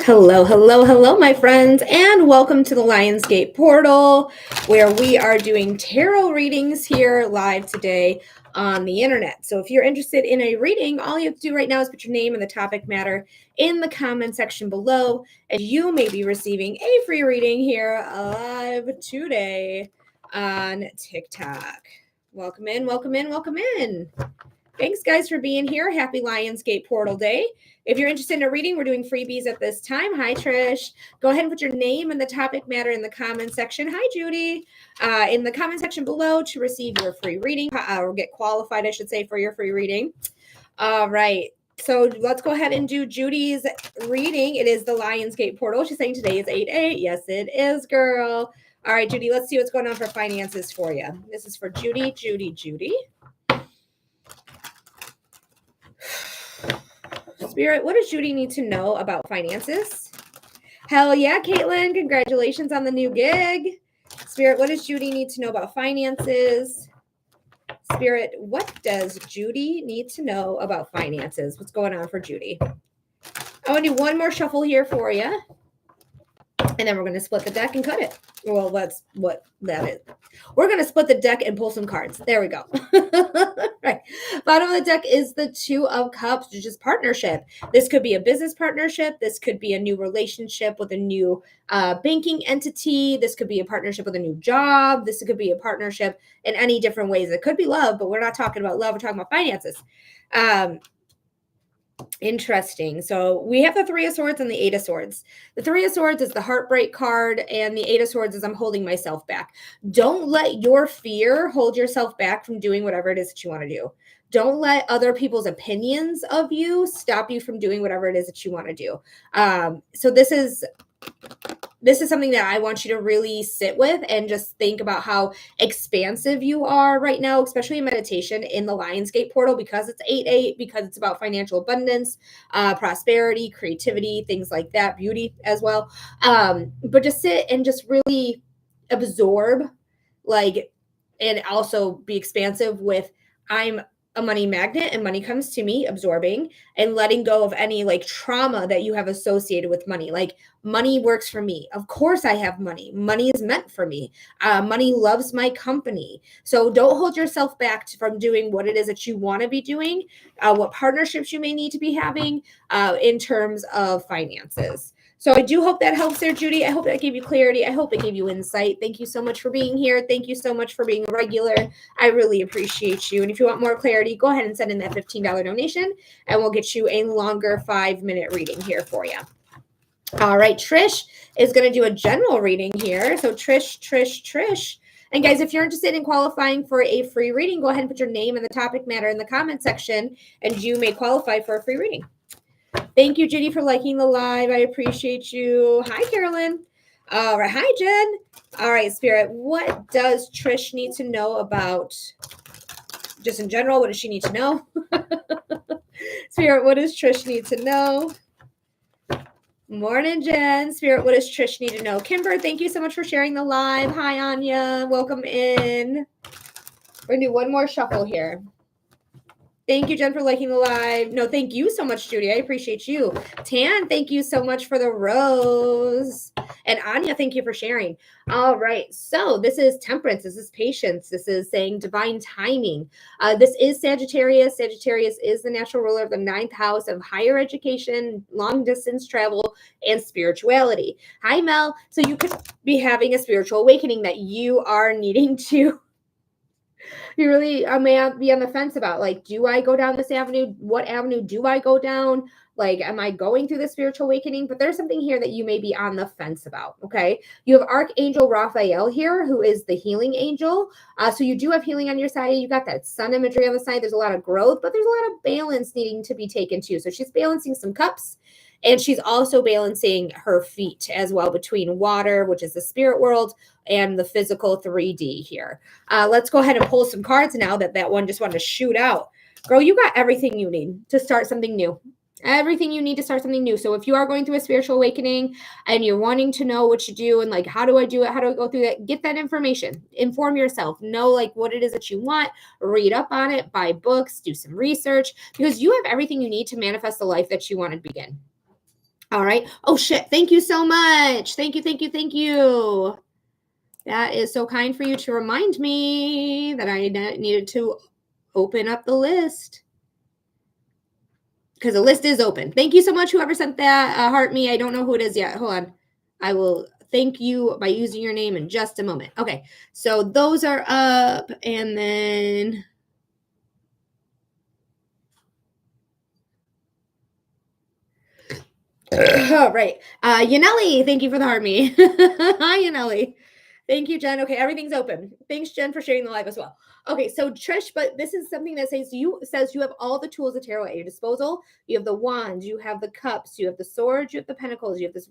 Hello, hello, hello, my friends, and welcome to the Lionsgate portal, where we are doing tarot readings here live today on the internet. So if you're interested in a reading, all you have to do right now is put your name and the topic matter in the comment section below, and you may be receiving a free reading here live today on TikTok. Welcome in, welcome in, welcome in. Thanks, guys, for being here. Happy Lionsgate Portal Day. If you're interested in a reading, we're doing freebies at this time. Hi, Trish. Go ahead and put your name and the topic matter in the comment section. Hi, Judy. In the comment section below to receive your free reading, or get qualified, I should say, for your free reading. All right. So let's go ahead and do Judy's reading. It is the Lionsgate Portal. She's saying today is 8/8. Yes, it is, girl. All right, Judy, let's see what's going on for finances for you. This is for Judy. Spirit, what does Judy need to know about finances? Hell yeah, Caitlin. Congratulations on the new gig. Spirit, what does Judy need to know about finances? Spirit, what does Judy need to know about finances? What's going on for Judy? I want to do one more shuffle here for you. And then we're going to split the deck and cut it. Well, that's what that is. We're going to split the deck and pull some cards. There we go. Right. Bottom of the deck is the Two of Cups, which is partnership. This could be a business partnership. This could be a new relationship with a new banking entity. This could be a partnership with a new job. This could be a partnership in any different ways. It could be love, but we're not talking about love. We're talking about finances. Interesting. So we have the Three of Swords and the Eight of Swords. The Three of Swords is the heartbreak card, and the Eight of Swords is I'm holding myself back. Don't let your fear hold yourself back from doing whatever it is that you want to do. Don't let other people's opinions of you stop you from doing whatever it is that you want to do. So this is something that I want you to really sit with and just think about how expansive you are right now, especially in meditation in the Lionsgate portal, because it's 8/8, because it's about financial abundance, prosperity, creativity, things like that, beauty as well. But just sit and just really absorb, and also be expansive with, I'm a money magnet and money comes to me, absorbing and letting go of any trauma that you have associated with money. Like, money works for me. Of course I have money. Money is meant for me. Money loves my company. So don't hold yourself back from doing what it is that you want to be doing, what partnerships you may need to be having in terms of finances. So I do hope that helps there, Judy. I hope that gave you clarity. I hope it gave you insight. Thank you so much for being here. Thank you so much for being a regular. I really appreciate you. And if you want more clarity, go ahead and send in that $15 donation, and we'll get you a longer 5-minute reading here for you. All right, Trish is going to do a general reading here. So Trish. And guys, if you're interested in qualifying for a free reading, go ahead and put your name and the topic matter in the comment section, and you may qualify for a free reading. Thank you, Judy, for liking the live. I appreciate you. Hi, Carolyn. All right. Hi, Jen. All right, Spirit. What does Trish need to know about, just in general, what does she need to know? Spirit, what does Trish need to know? Morning, Jen. Spirit, what does Trish need to know? Kimber, thank you so much for sharing the live. Hi, Anya. Welcome in. We're going to do one more shuffle here. Thank you, Jen, for liking the live. No, thank you so much, Judy. I appreciate you. Tan, thank you so much for the rose. And Anya, thank you for sharing. All right. So this is temperance. This is patience. This is saying divine timing. This is Sagittarius. Sagittarius is the natural ruler of the 9th house of higher education, long distance travel, and spirituality. Hi, Mel. So you could be having a spiritual awakening that you are needing to. You really may be on the fence about, do I go down this avenue? What avenue do I go down? Am I going through the spiritual awakening? But there's something here that you may be on the fence about, okay? You have Archangel Raphael here, who is the healing angel. So you do have healing on your side. You got that sun imagery on the side. There's a lot of growth, but there's a lot of balance needing to be taken too. So she's balancing some cups. And she's also balancing her feet as well between water, which is the spirit world, and the physical 3D here. Let's go ahead and pull some cards now that one just wanted to shoot out. Girl, you got everything you need to start something new. Everything you need to start something new. So if you are going through a spiritual awakening and you're wanting to know what you do and how do I do it? How do I go through that? Get that information. Inform yourself. Know what it is that you want. Read up on it. Buy books. Do some research, because you have everything you need to manifest the life that you want to begin. All right. Oh, shit. Thank you so much. Thank you, thank you, thank you. That is so kind for you to remind me that I needed to open up the list. Because the list is open. Thank you so much, whoever sent that. Heart me. I don't know who it is yet. Hold on. I will thank you by using your name in just a moment. Okay. So those are up. And then... All right. Yaneli, thank you for the heart me. Hi, Yaneli. Thank you, Jen. Okay, everything's open. Thanks, Jen, for sharing the live as well. Okay, so Trish, but this is something that says you have all the tools of tarot at your disposal. You have the wands, you have the cups, you have the swords, you have the pentacles, you have this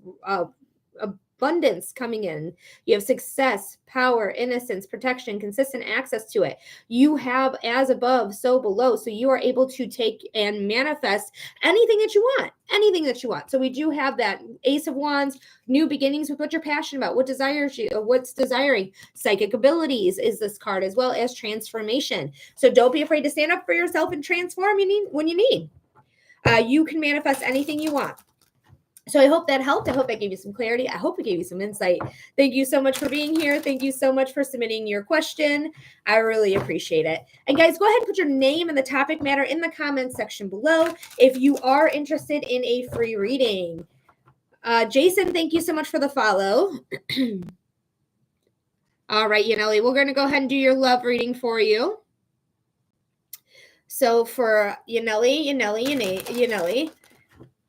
abundance coming in. You have success, power, innocence, protection, consistent access to it. You have as above, so below. So you are able to take and manifest anything that you want, anything that you want. So we do have that Ace of Wands, new beginnings with what you're passionate about, what desires you, what's desiring. Psychic abilities is this card, as well as transformation. So don't be afraid to stand up for yourself and transform when you need. You can manifest anything you want. So I hope that helped. I hope that gave you some clarity. I hope it gave you some insight. Thank you so much for being here. Thank you so much for submitting your question. I really appreciate it. And guys, go ahead and put your name and the topic matter in the comments section below if you are interested in a free reading. Jason, thank you so much for the follow. All right, Yaneli, we're going to go ahead and do your love reading for you. So for Yaneli,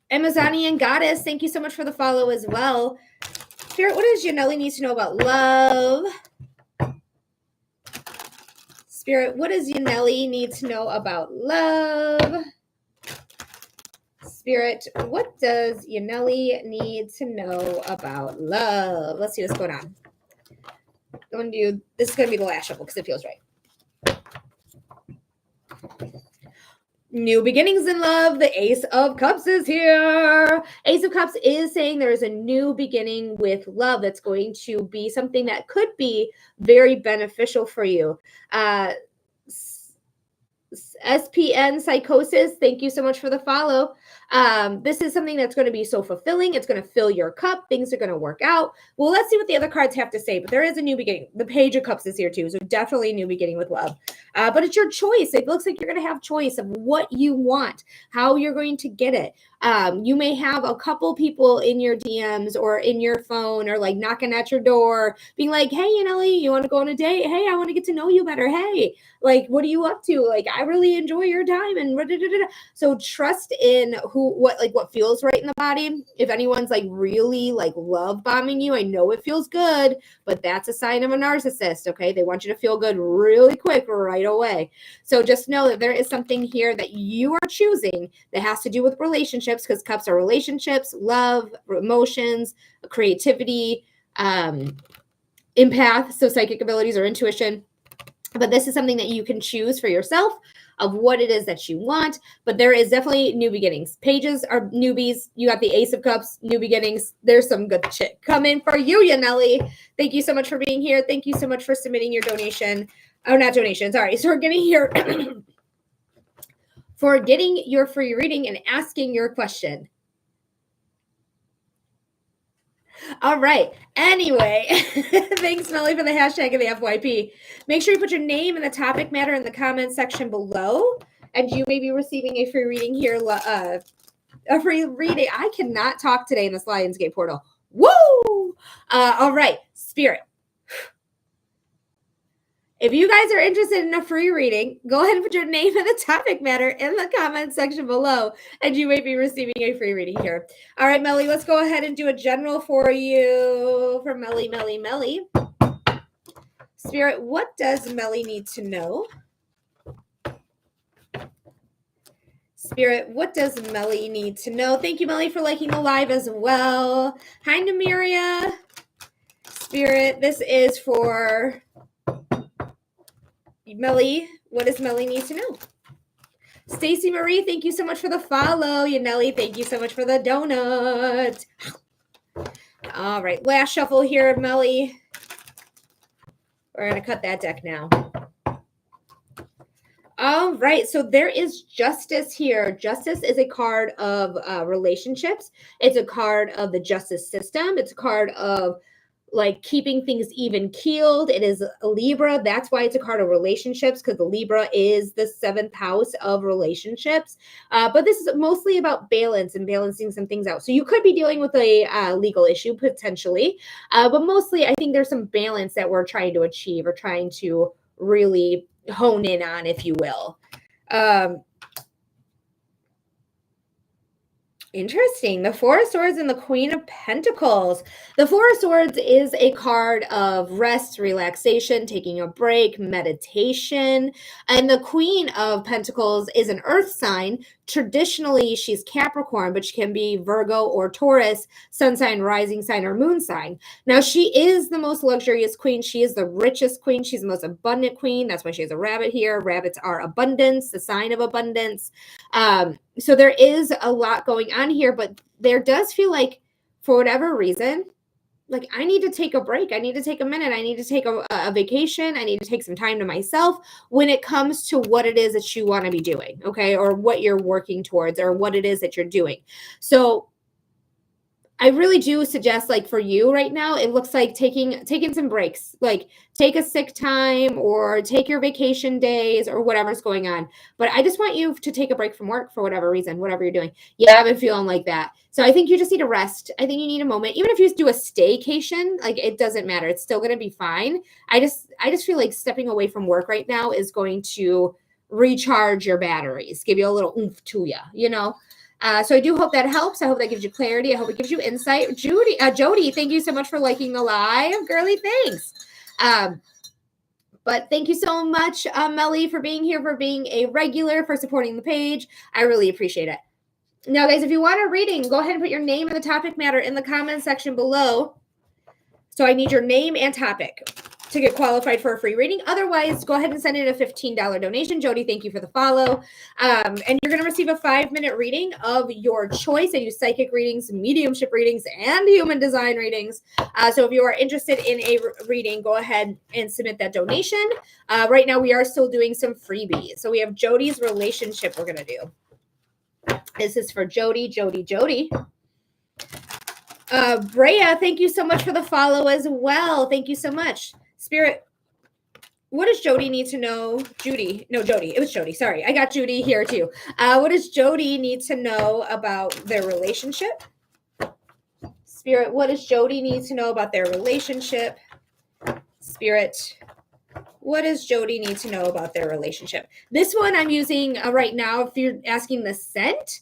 Amazonian Goddess, thank you so much for the follow as well. Spirit, what does Yaneli need to know about love? Spirit, what does Yaneli need to know about love? Spirit, what does Yaneli need to know about love? Let's see what's going on. This is going to be the last shuffle because it feels right. New beginnings in love. The Ace of Cups is here. Ace of Cups is saying there is a new beginning with love that's going to be something that could be very beneficial for you. SPN Psychosis, thank you so much for the follow. This is something that's going to be so fulfilling. It's going to fill your cup. Things are going to work out. Well, let's see what the other cards have to say. But there is a new beginning. The Page of Cups is here too. So definitely a new beginning with love. But it's your choice. It looks like you're going to have choice of what you want, how you're going to get it. You may have a couple people in your DMs or in your phone or like knocking at your door being like, hey, Yaneli, you want to go on a date? Hey, I want to get to know you better. Hey, like, what are you up to? Like, I really enjoy your time. And so trust in what feels right in the body. If anyone's like really like love bombing you, I know it feels good, but that's a sign of a narcissist. Okay. They want you to feel good really quick right away. So just know that there is something here that you are choosing that has to do with relationships, because cups are relationships, love, emotions, creativity, empath, so psychic abilities or intuition. But this is something that you can choose for yourself of what it is that you want. But there is definitely new beginnings. Pages are newbies. You got the Ace of Cups, new beginnings. There's some good shit coming for you, Yaneli. Thank you so much for being here. Thank you so much for submitting your donation. Oh, not donation. Sorry. So we're getting here for getting your free reading and asking your question. All right. Anyway, thanks, Melly, for the hashtag and the FYP. Make sure you put your name and the topic matter in the comments section below, and you may be receiving a free reading here. A free reading. I cannot talk today in this Lionsgate portal. Woo! All right, Spirit. If you guys are interested in a free reading, go ahead and put your name and the topic matter in the comment section below, and you may be receiving a free reading here. All right, Melly, let's go ahead and do a general for you for Melly. Spirit, what does Melly need to know? Spirit, what does Melly need to know? Thank you, Melly, for liking the live as well. Hi, Namiria. Spirit, this is for Melly. What does Melly need to know? Stacy Marie, thank you so much for the follow. Yaneli, thank you so much for the donut. All right, last shuffle here, Melly. We're going to cut that deck now. All right. So there is justice here. Justice is a card of relationships. It's a card of the justice system. It's a card of like keeping things even keeled. It is a Libra. That's why it's a card of relationships, because the Libra is the seventh house of relationships. But this is mostly about balance and balancing some things out. So you could be dealing with a legal issue potentially, but mostly I think there's some balance that we're trying to achieve or trying to really hone in on, if you will. Interesting. The Four of Swords and the Queen of Pentacles. The Four of Swords is a card of rest, relaxation, taking a break, meditation. And the Queen of Pentacles is an earth sign. Traditionally, she's Capricorn, but she can be Virgo or Taurus, sun sign, rising sign, or moon sign. Now, she is the most luxurious queen. She is the richest queen. She's the most abundant queen. That's why she has a rabbit here. Rabbits are abundance, the sign of abundance. So there is a lot going on here, but there does feel like, for whatever reason, like I need to take a break. I need to take a minute. I need to take a vacation. I need to take some time to myself when it comes to what it is that you want to be doing, okay? Or what you're working towards or what it is that you're doing. So I really do suggest, like for you right now, it looks like taking some breaks, like take a sick time or take your vacation days or whatever's going on. But I just want you to take a break from work for whatever reason, whatever you're doing. Yeah, I've been feeling like that. So I think you just need to rest. I think you need a moment. Even if you just do a staycation, like it doesn't matter. It's still going to be fine. I just feel like stepping away from work right now is going to recharge your batteries, give you a little oomph to you, you know? So I do hope that helps. I hope that gives you clarity. I hope it gives you insight. Jody, thank you so much for liking the live. Girly, thanks. But thank you so much, Melly, for being here, for being a regular, for supporting the page. I really appreciate it. Now, guys, if you want a reading, go ahead and put your name and the topic matter in the comment section below. So I need your name and topic to get qualified for a free reading. Otherwise, go ahead and send in a $15 donation. Jody, thank you for the follow. And you're going to receive a 5-minute reading of your choice. I do psychic readings, mediumship readings, and human design readings. So if you are interested in a reading, go ahead and submit that donation. Right now, we are still doing some freebies. So we have Jody's relationship we're going to do. This is for Jody. Brea, thank you so much for the follow as well. Thank you so much. Spirit, what does Jody need to know? Jody. It was Jody. Sorry, I got Judy here too. What does Jody need to know about their relationship? Spirit, what does Jody need to know about their relationship? Spirit, what does Jody need to know about their relationship? This one I'm using right now, if you're asking the scent,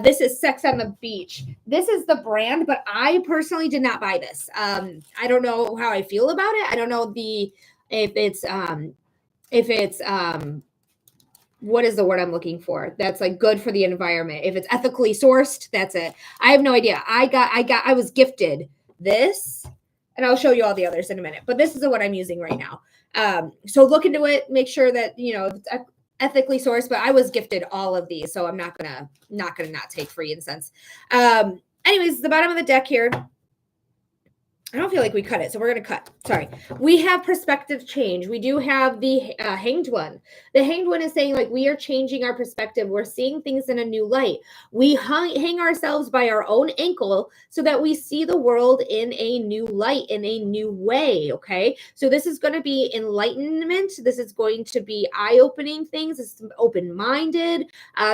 this is Sex on the Beach. This is the brand, but I personally did not buy this. I don't know how I feel about it. I don't know if it's what is the word I'm looking for? That's like good for the environment. If it's ethically sourced, that's it. I have no idea. I was gifted this, and I'll show you all the others in a minute, but this is what I'm using right now. So look into it, make sure that, it's ethically sourced, but I was gifted all of these, so I'm not gonna not take free incense. Anyways, the bottom of the deck here, I don't feel like we cut it, so we're going to cut. Sorry. We have perspective change. We do have the Hanged One. The Hanged One is saying, like, we are changing our perspective. We're seeing things in a new light. We hang ourselves by our own ankle so that we see the world in a new light, in a new way, okay? So this is going to be enlightenment. This is going to be eye-opening things. This is open-minded,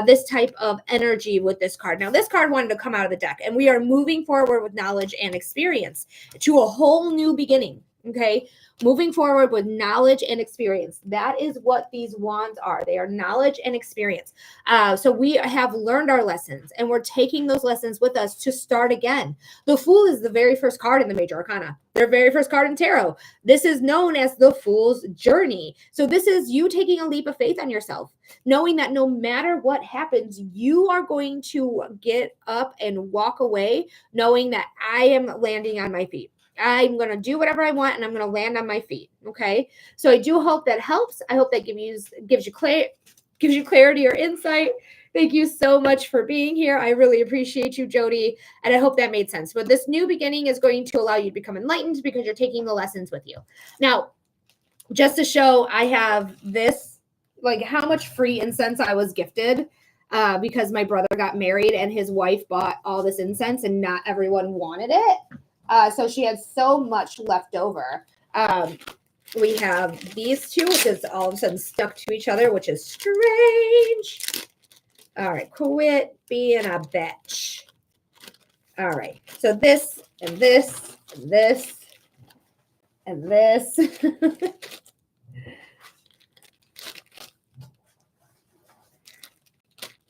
this type of energy with this card. Now, this card wanted to come out of the deck, and we are moving forward with knowledge and experience to a whole new beginning, okay? Moving forward with knowledge and experience. That is what these wands are. They are knowledge and experience. So we have learned our lessons, and we're taking those lessons with us to start again. The Fool is the very first card in the Major Arcana, their very first card in Tarot. This is known as the Fool's Journey. So this is you taking a leap of faith on yourself, knowing that no matter what happens, you are going to get up and walk away, knowing that I am landing on my feet. I'm going to do whatever I want, and I'm going to land on my feet. Okay. So I do hope that helps. I hope that gives you clarity or insight. Thank you so much for being here. I really appreciate you, Jody. And I hope that made sense. But this new beginning is going to allow you to become enlightened because you're taking the lessons with you. Now, just to show, I have this like how much free incense I was gifted because my brother got married and his wife bought all this incense and not everyone wanted it. So she had so much left over. We have these two, which is all of a sudden stuck to each other, which is strange. All right, quit being a bitch. All right, so this and this and this and this.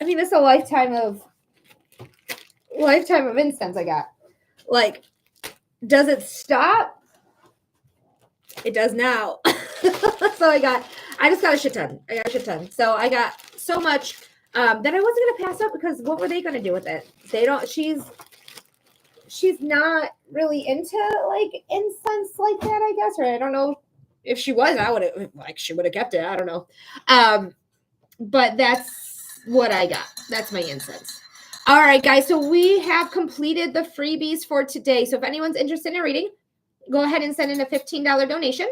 I mean, it's a lifetime of incense I got. Like, does it stop? It does now. So I just got a shit ton. I got a shit ton. So I got so much that I wasn't gonna pass up because what were they gonna do with it? They don't. She's not really into like incense like that, I guess. Or I don't know if she was. I would have she would have kept it. I don't know. But that's what I got. That's my incense. All right, guys. So we have completed the freebies for today. So if anyone's interested in reading, go ahead and send in a $15 donation.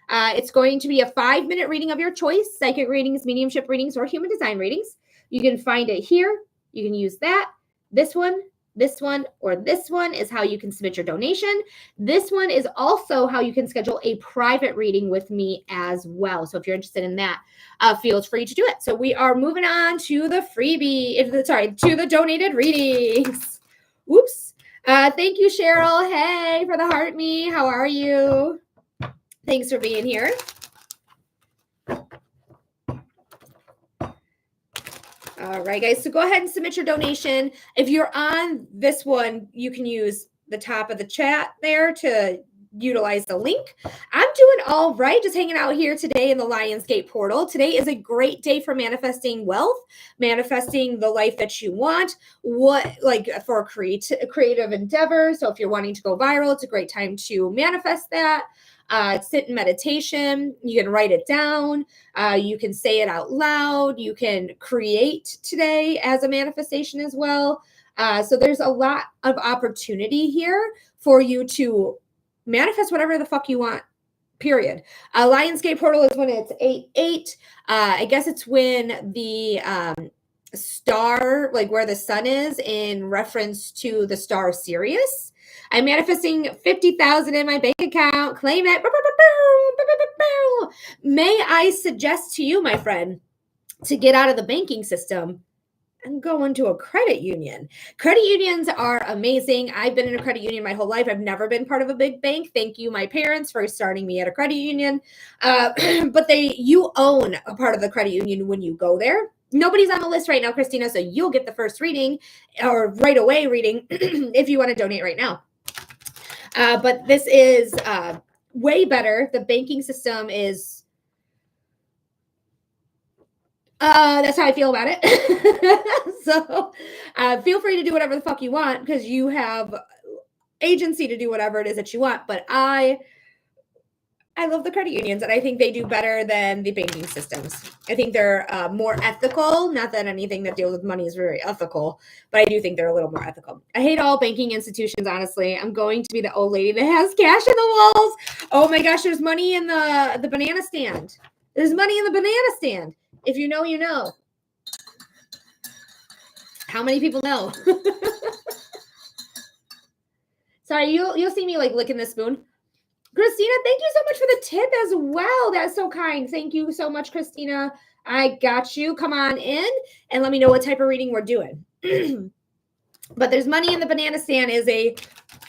It's going to be a 5-minute reading of your choice, psychic readings, mediumship readings, or human design readings. You can find it here. You can use that. This one, or this one is how you can submit your donation. This one is also how you can schedule a private reading with me as well. So if you're interested in that, feel free to do it. So we are moving on to the to the donated readings. Oops. Thank you, Cheryl. Hey, for the heart me. How are you? Thanks for being here. All right, guys. So go ahead and submit your donation. If you're on this one, you can use the top of the chat there to utilize the link. I'm doing all right, just hanging out here today in the Lionsgate portal. Today is a great day for manifesting wealth, manifesting the life that you want, for creative endeavor. So if you're wanting to go viral, it's a great time to manifest that. Sit in meditation. You can write it down. You can say it out loud. You can create today as a manifestation as well. So there's a lot of opportunity here for you to manifest whatever the fuck you want, period. Lionsgate portal is when it's 8/8. I guess it's when the star, like where the sun is in reference to the star Sirius. I'm manifesting 50,000 in my bank account. Claim it. May I suggest to you, my friend, to get out of the banking system and go into a credit union. Credit unions are amazing. I've been in a credit union my whole life. I've never been part of a big bank. Thank you, my parents, for starting me at a credit union. But you own a part of the credit union when you go there. Nobody's on the list right now, Christina, so you'll get the first reading or right away reading if you want to donate right now. But this is way better. The banking system is, that's how I feel about it. So feel free to do whatever the fuck you want because you have agency to do whatever it is that you want. But I love the credit unions, and I think they do better than the banking systems. I think they're more ethical. Not that anything that deals with money is very ethical, but I do think they're a little more ethical. I hate all banking institutions, honestly. I'm going to be the old lady that has cash in the walls. Oh my gosh, there's money in the banana stand. There's money in the banana stand. If you know, you know. How many people know? Sorry, you'll see me like licking the spoon. Christina, thank you so much for the tip as well. That's so kind. Thank you so much, Christina. I got you. Come on in and let me know what type of reading we're doing. But there's money in the banana stand is a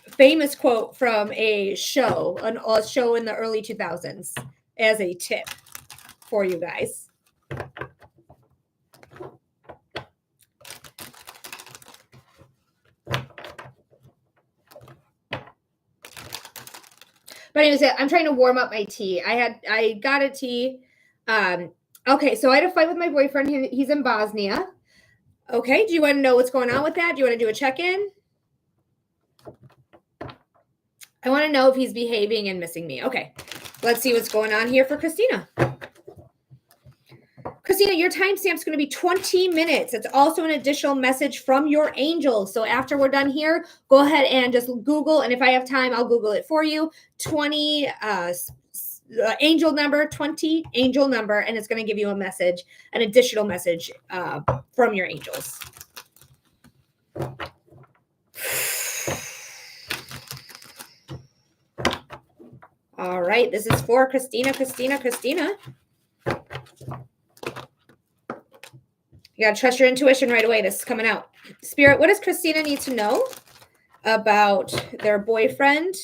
famous quote from a show in the early 2000s as a tip for you guys. But anyways, I'm trying to warm up my tea. I got a tea. Okay, so I had a fight with my boyfriend. He's in Bosnia. Okay, do you want to know what's going on with that? Do you want to do a check-in? I want to know if he's behaving and missing me. Okay, let's see what's going on here for Christina. Christina, your timestamp is going to be 20 minutes. It's also an additional message from your angel. So after we're done here, go ahead and just Google. And if I have time, I'll Google it for you. 20 angel number 20, angel number, and it's going to give you a message, an additional message from your angels. All right, this is for Christina. You got to trust your intuition right away. This is coming out. Spirit, what does Christina need to know about their boyfriend?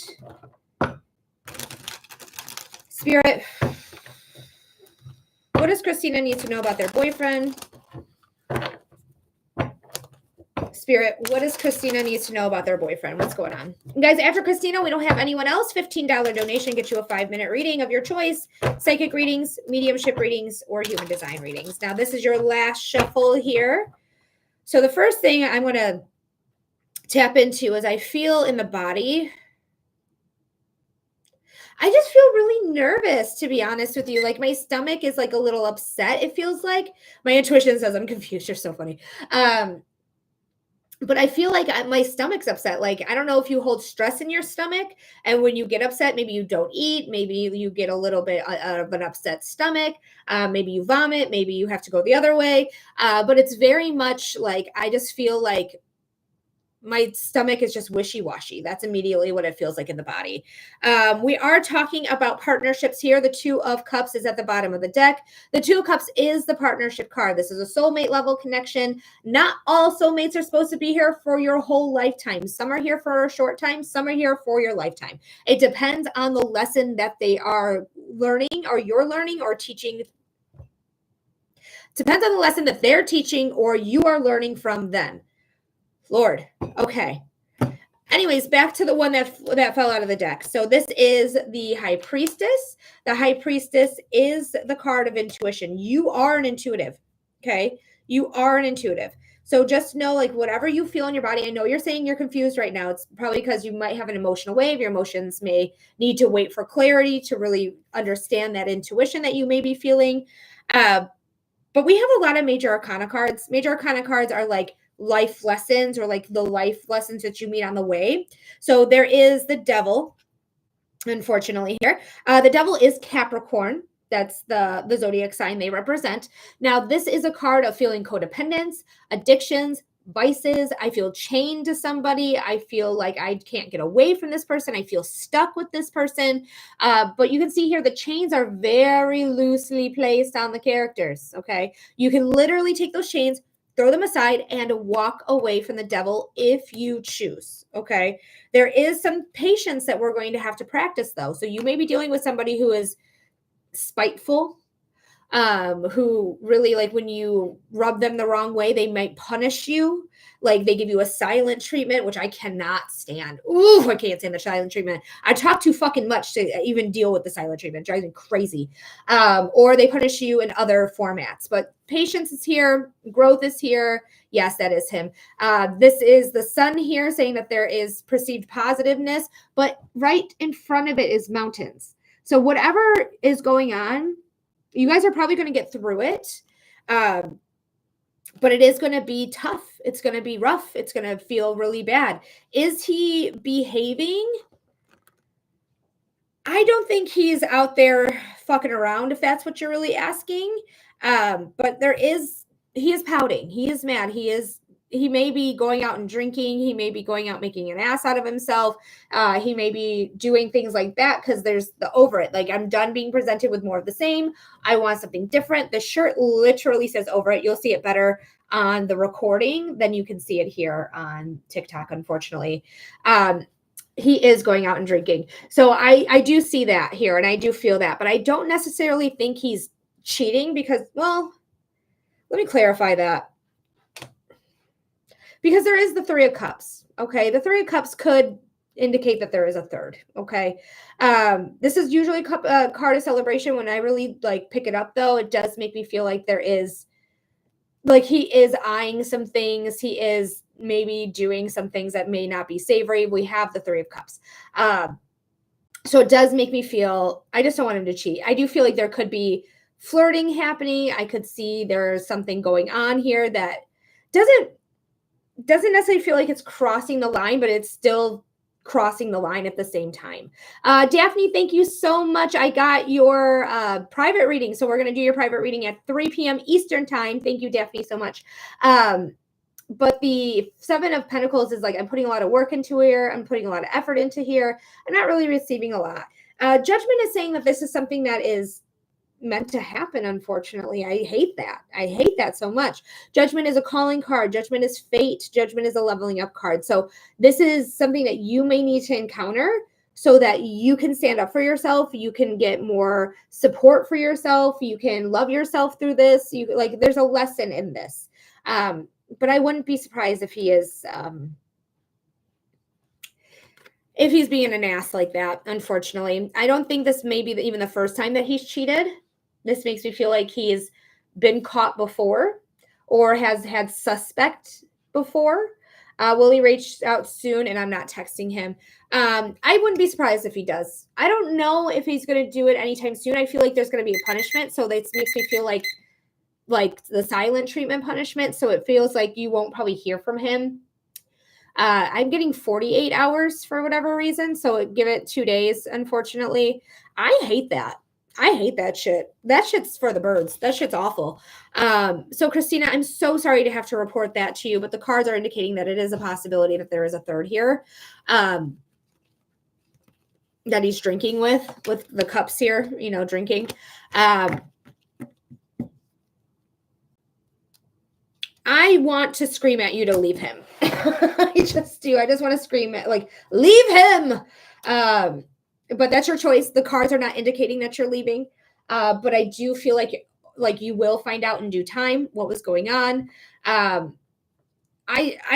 Spirit, what does Christina need to know about their boyfriend? Spirit, what does Christina need to know about their boyfriend? What's going on? And guys, after Christina, we don't have anyone else. $15 donation gets you a 5-minute reading of your choice. Psychic readings, mediumship readings, or human design readings. Now, this is your last shuffle here. So the first thing I'm going to tap into is I feel in the body. I just feel really nervous, to be honest with you. Like my stomach is like a little upset. It feels like my intuition says I'm confused. You're so funny. But I feel like my stomach's upset. Like, I don't know if you hold stress in your stomach, and when you get upset, maybe you don't eat. Maybe you get a little bit of an upset stomach. Maybe you vomit. Maybe you have to go the other way. But it's very much like, I just feel like my stomach is just wishy-washy. That's immediately what it feels like in the body. We are talking about partnerships here. The 2 of Cups is at the bottom of the deck. The 2 of Cups is the partnership card. This is a soulmate level connection. Not all soulmates are supposed to be here for your whole lifetime. Some are here for a short time. Some are here for your lifetime. It depends on the lesson that they are learning, or you're learning, or teaching. Depends on the lesson that they're teaching or you are learning from them. Lord. Okay. Anyways, back to the one that fell out of the deck. So this is the High Priestess. The High Priestess is the card of intuition. You are an intuitive. Okay. You are an intuitive. So just know, like, whatever you feel in your body, I know you're saying you're confused right now. It's probably because you might have an emotional wave. Your emotions may need to wait for clarity to really understand that intuition that you may be feeling. But we have a lot of Major Arcana cards. Major Arcana cards are like life lessons, or like the life lessons that you meet on the way. So there is the Devil, unfortunately here. The Devil is Capricorn. That's the zodiac sign they represent. Now, this is a card of feeling codependence, addictions, vices. I feel chained to somebody. I feel like I can't get away from this person. I feel stuck with this person. But you can see here the chains are very loosely placed on the characters. Okay. You can literally take those chains, throw them aside, and walk away from the Devil if you choose. Okay. There is some patience that we're going to have to practice, though. So you may be dealing with somebody who is spiteful, who really, like, when you rub them the wrong way, they might punish you. Like, they give you a silent treatment, which I cannot stand. Ooh, I can't stand the silent treatment. I talk too fucking much to even deal with the silent treatment. It drives me crazy. Or they punish you in other formats. But patience is here. Growth is here. Yes, that is him. This is the Sun here, saying that there is perceived positiveness, but right in front of it is mountains. So whatever is going on, you guys are probably going to get through it. But it is going to be tough. It's going to be rough. It's going to feel really bad. Is he behaving? I don't think he's out there fucking around, if that's what you're really asking. But he is pouting. He is mad. He may be going out and drinking. He may be going out making an ass out of himself. He may be doing things like that because there's the over it. Like, I'm done being presented with more of the same. I want something different. The shirt literally says over it. You'll see it better on the recording than you can see it here on TikTok, unfortunately. He is going out and drinking. So I do see that here, and I do feel that. But I don't necessarily think he's cheating because, well, let me clarify that. Because there is the 3 of Cups, okay? The 3 of Cups could indicate that there is a third, okay? This is usually a card of celebration. When I really, like, pick it up, though, it does make me feel like there is, like, he is eyeing some things. He is maybe doing some things that may not be savory. We have the 3 of Cups. So it does make me feel, I just don't want him to cheat. I do feel like there could be flirting happening. I could see there's something going on here that doesn't necessarily feel like it's crossing the line, but it's still crossing the line at the same time. Daphne, thank you so much. I got your private reading. So we're going to do your private reading at 3 p.m. Eastern time. Thank you, Daphne, so much. But the Seven of Pentacles is like, I'm putting a lot of work into here. I'm putting a lot of effort into here. I'm not really receiving a lot. Judgment is saying that this is something that is meant to happen, unfortunately. I hate that. I hate that so much. Judgment is a calling card. Judgment is fate. Judgment is a leveling up card. So this is something that you may need to encounter so that you can stand up for yourself. You can get more support for yourself. You can love yourself through this. You like, there's a lesson in this. But I wouldn't be surprised if he is, if he's being an ass like that, unfortunately. I don't think this may be even the first time that he's cheated. This makes me feel like he's been caught before or has had suspect before. Will he reach out soon? And I'm not texting him. I wouldn't be surprised if he does. I don't know if he's going to do it anytime soon. I feel like there's going to be a punishment. So this makes me feel like the silent treatment punishment. So it feels like you won't probably hear from him. I'm getting 48 hours for whatever reason. So give it 2 days, unfortunately. I hate that. I hate that shit. That shit's for the birds. That shit's awful. So Christina, I'm so sorry to have to report that to you, but the cards are indicating that it is a possibility that there is a third here. That he's drinking with the cups here, drinking. I want to scream at you to leave him. I just do. I just want to scream at, like, leave him. But that's your choice. The cards are not indicating that you're leaving. But I do feel like you will find out in due time what was going on. I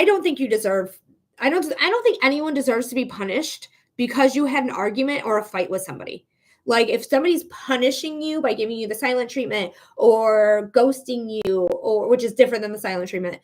don't think you deserve, I don't think anyone deserves to be punished because you had an argument or a fight with somebody. Like, if somebody's punishing you by giving you the silent treatment or ghosting you, or which is different than the silent treatment,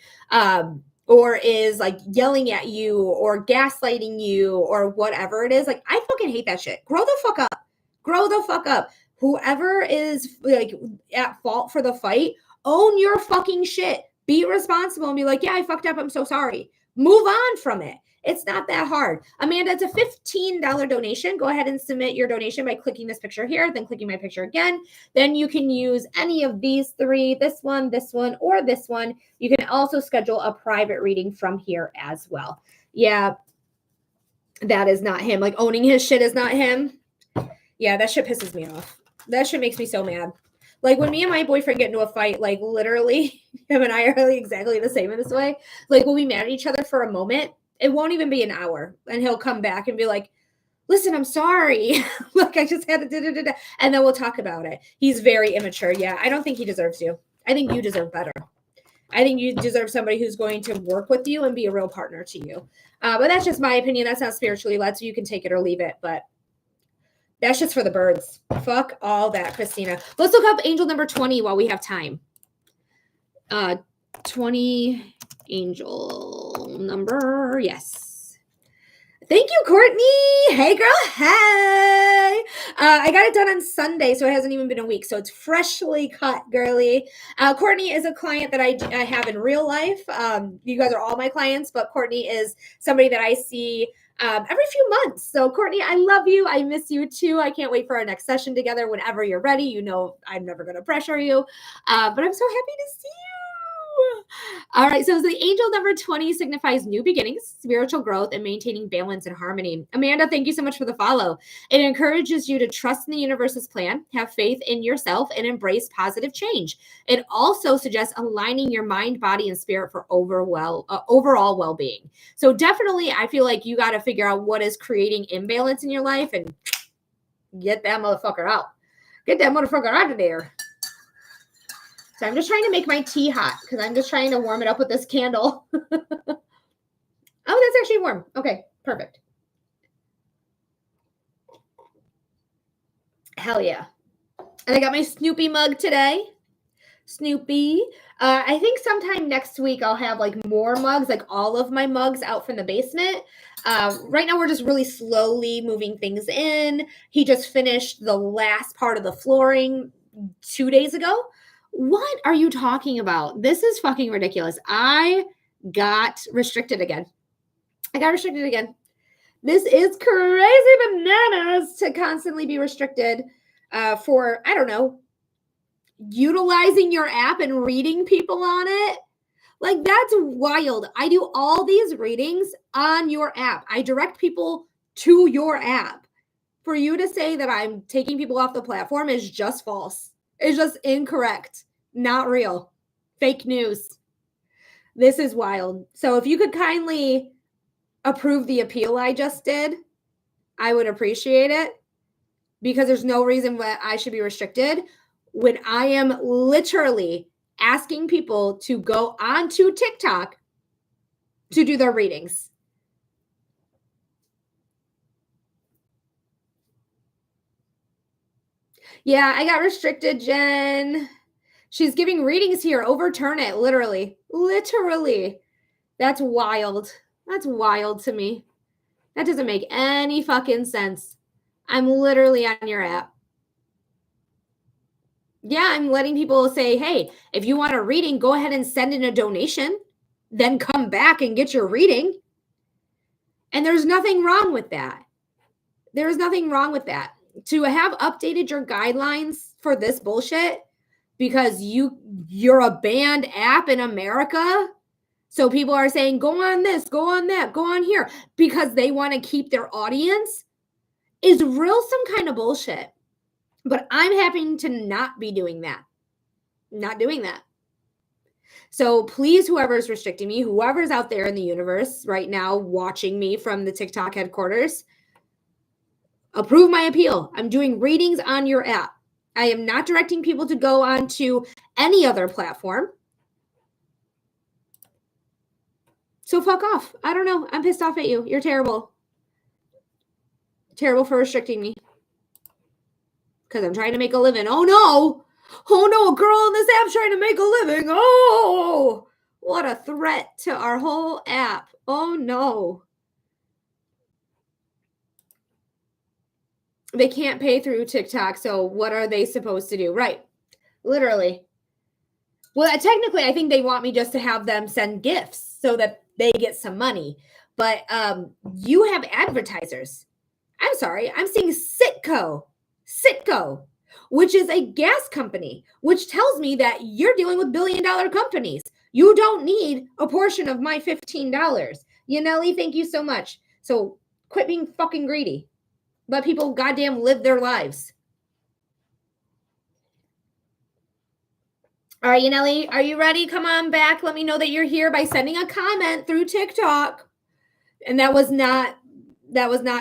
or is like yelling at you or gaslighting you or whatever it is, like, I fucking hate that shit. Grow the fuck up. Grow the fuck up. Whoever is like at fault for the fight, own your fucking shit. Be responsible and be like, yeah, I fucked up. I'm so sorry. Move on from it. It's not that hard. Amanda, it's a $15 donation. Go ahead and submit your donation by clicking this picture here, then clicking my picture again. Then you can use any of these three, this one, or this one. You can also schedule a private reading from here as well. Yeah, that is not him. Like, owning his shit is not him. Yeah, that shit pisses me off. That shit makes me so mad. Like, when me and my boyfriend get into a fight, like, literally, him and I are like exactly the same in this way. Like, we'll be mad at each other for a moment. It won't even be an hour. And he'll come back and be like, listen, I'm sorry. Look, I just had to da-da-da-da. And then we'll talk about it. He's very immature. Yeah, I don't think he deserves you. I think you deserve better. I think you deserve somebody who's going to work with you and be a real partner to you. But that's just my opinion. That's not spiritually led, so you can take it or leave it. But that's just for the birds. Fuck all that, Christina. Let's look up angel number 20 while we have time. 20 angel number. Yes. Thank you, Courtney. Hey, girl. Hey. I got it done on Sunday, so it hasn't even been a week. So it's freshly cut, girly. Courtney is a client that I have in real life. You guys are all my clients, but Courtney is somebody that I see every few months. So Courtney, I love you. I miss you too. I can't wait for our next session together whenever you're ready. You know, I'm never going to pressure you, but I'm so happy to see you. All right. So the angel number 20 signifies new beginnings, spiritual growth, and maintaining balance and harmony. Amanda, thank you so much for the follow. It encourages you to trust in the universe's plan, have faith in yourself, and embrace positive change. It also suggests aligning your mind, body, and spirit for overall well-being. So definitely, I feel like you got to figure out what is creating imbalance in your life and get that motherfucker out. Get that motherfucker out of there. So I'm just trying to make my tea hot because I'm just trying to warm it up with this candle. Oh, that's actually warm. Okay, perfect. Hell yeah. And I got my Snoopy mug today. Snoopy. I think sometime next week I'll have like more mugs, like all of my mugs out from the basement. Right now we're just really slowly moving things in. He just finished the last part of the flooring 2 days ago. What are you talking about? This is fucking ridiculous. I got restricted again. This is crazy bananas to constantly be restricted for, I don't know, utilizing your app and reading people on it. Like, that's wild. I do all these readings on your app. I direct people to your app. For you to say that I'm taking people off the platform is just false. It's just incorrect. Not real. Fake news. This is wild. So if you could kindly approve the appeal I just did, I would appreciate it, because there's no reason why I should be restricted when I am literally asking people to go onto TikTok to do their readings. Yeah, I got restricted, Jen. She's giving readings here. Overturn it, literally. Literally. That's wild. That's wild to me. That doesn't make any fucking sense. I'm literally on your app. Yeah, I'm letting people say, hey, if you want a reading, go ahead and send in a donation, then come back and get your reading. And there's nothing wrong with that. There's nothing wrong with that. To have updated your guidelines for this bullshit because you're a banned app in America. So people are saying, go on this, go on that, go on here, because they want to keep their audience, is real some kind of bullshit. But I'm happy to not be doing that. Not doing that. So please, whoever's restricting me, whoever's out there in the universe right now watching me from the TikTok headquarters, approve my appeal. I'm doing readings on your app. I am not directing people to go on to any other platform. So fuck off. I don't know. I'm pissed off at you. You're terrible. Terrible for restricting me. Because I'm trying to make a living. Oh no. Oh no, a girl in this app's trying to make a living. Oh, what a threat to our whole app. Oh no. They can't pay through TikTok, so what are they supposed to do? Right. Literally. Well, technically, I think they want me just to have them send gifts so that they get some money. But you have advertisers. I'm sorry. I'm seeing Citgo, which is a gas company, which tells me that you're dealing with billion-dollar companies. You don't need a portion of my $15. Yaneli, thank you so much. So quit being fucking greedy. Let people goddamn live their lives. All right, Yaneli, are you ready? Come on back. Let me know that you're here by sending a comment through TikTok. And that was not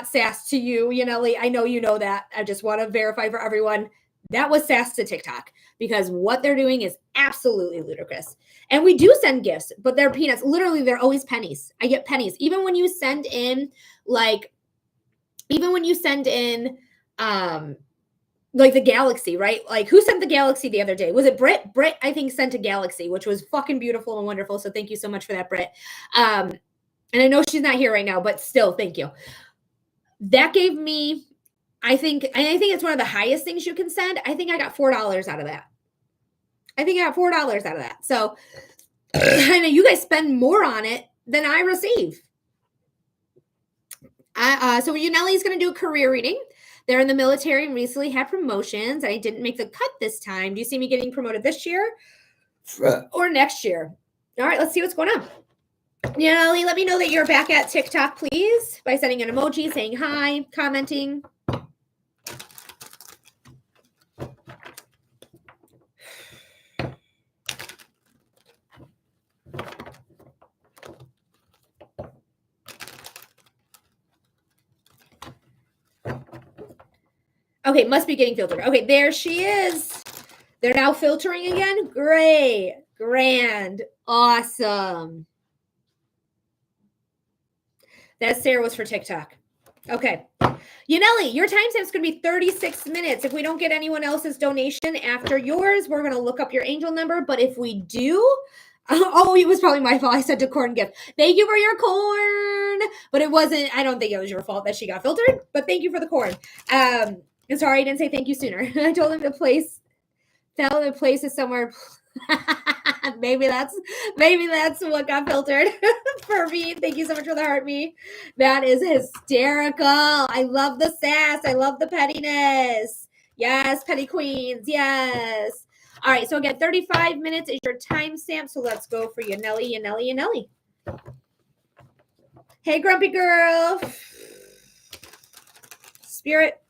sass to you, Yaneli. I know you know that. I just want to verify for everyone. That was sass to TikTok, because what they're doing is absolutely ludicrous. And we do send gifts, but they're peanuts. Literally, they're always pennies. I get pennies. Even when you send in like the Galaxy, right? Like, who sent the Galaxy the other day? Was it Britt? Britt, I think, sent a Galaxy, which was fucking beautiful and wonderful. So thank you so much for that, Britt. And I know she's not here right now, but still, thank you. That gave me, I think it's one of the highest things you can send. I think I got $4 out of that. So I know you guys spend more on it than I receive. So Yaneli's going to do a career reading. They're in the military and recently had promotions. I didn't make the cut this time. Do you see me getting promoted this year or next year? All right, let's see what's going on. Yaneli, let me know that you're back at TikTok, please, by sending an emoji, saying hi, commenting. Okay, must be getting filtered. Okay, there she is. They're now filtering again. Great, grand, awesome. That Sarah was for TikTok. Okay. Yaneli, your timestamp's going to be 36 minutes. If we don't get anyone else's donation after yours, we're going to look up your angel number. But if we do, oh, it was probably my fault. I said to corn gift. Thank you for your corn. But it wasn't, I don't think it was your fault that she got filtered. But thank you for the corn. I'm sorry I didn't say thank you sooner. I told him the place is somewhere. maybe that's what got filtered for me. Thank you so much for the heart, me. That is hysterical. I love the sass. I love the pettiness. Yes, petty queens. Yes. All right. So again, 35 minutes is your timestamp. So let's go for Yanelli, Yanelli, Yanelli. Hey, grumpy girl. Spirit.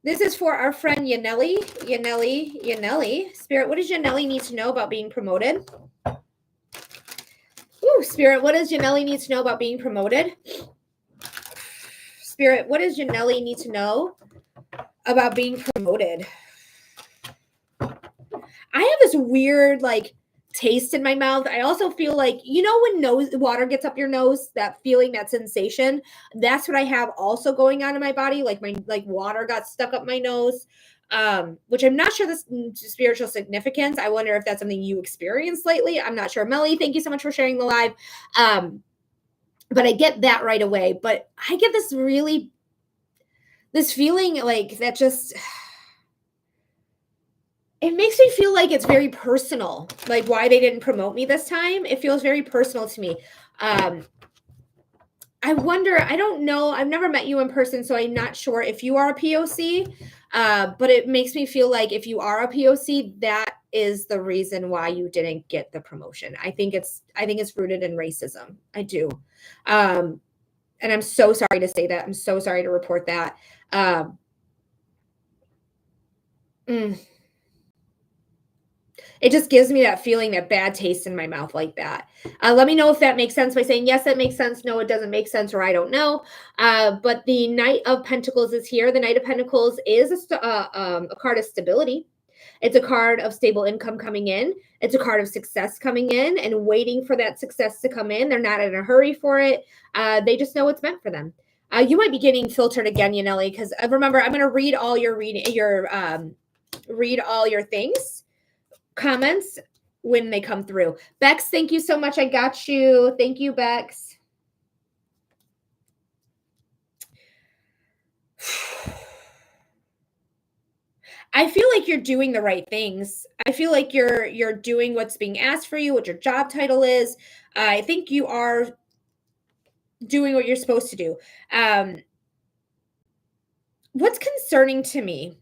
This is for our friend Yanelli. Yanelli, Yanelli. Spirit, what does Yanelli need to know about being promoted? Ooh, Spirit, what does Yanelli need to know about being promoted? Spirit, what does Yanelli need to know about being promoted? I have this weird, like, taste in my mouth. I also feel like, you know, when water gets up your nose, that feeling, that sensation, that's what I have also going on in my body. Like water got stuck up my nose, which I'm not sure this spiritual significance. I wonder if that's something you experienced lately. I'm not sure. Melly, thank you so much for sharing the live. But I get that right away. But I get this feeling like that just... It makes me feel like it's very personal, like why they didn't promote me this time. It feels very personal to me. I wonder, I don't know. I've never met you in person, so I'm not sure if you are a POC, but it makes me feel like if you are a POC, that is the reason why you didn't get the promotion. I think it's rooted in racism. I do. And I'm so sorry to say that. I'm so sorry to report that. It just gives me that feeling, that bad taste in my mouth like that. Let me know if that makes sense by saying, yes, that makes sense. No, it doesn't make sense, or I don't know. But the Knight of Pentacles is here. The Knight of Pentacles is a card of stability. It's a card of stable income coming in. It's a card of success coming in and waiting for that success to come in. They're not in a hurry for it. They just know it's meant for them. You might be getting filtered again, Yanelli, because remember, I'm going to read all your things. Comments when they come through. Bex, thank you so much. I got you. Thank you, Bex. I feel like you're doing the right things. I feel like you're doing what's being asked for you, what your job title is. I think you are doing what you're supposed to do. What's concerning to me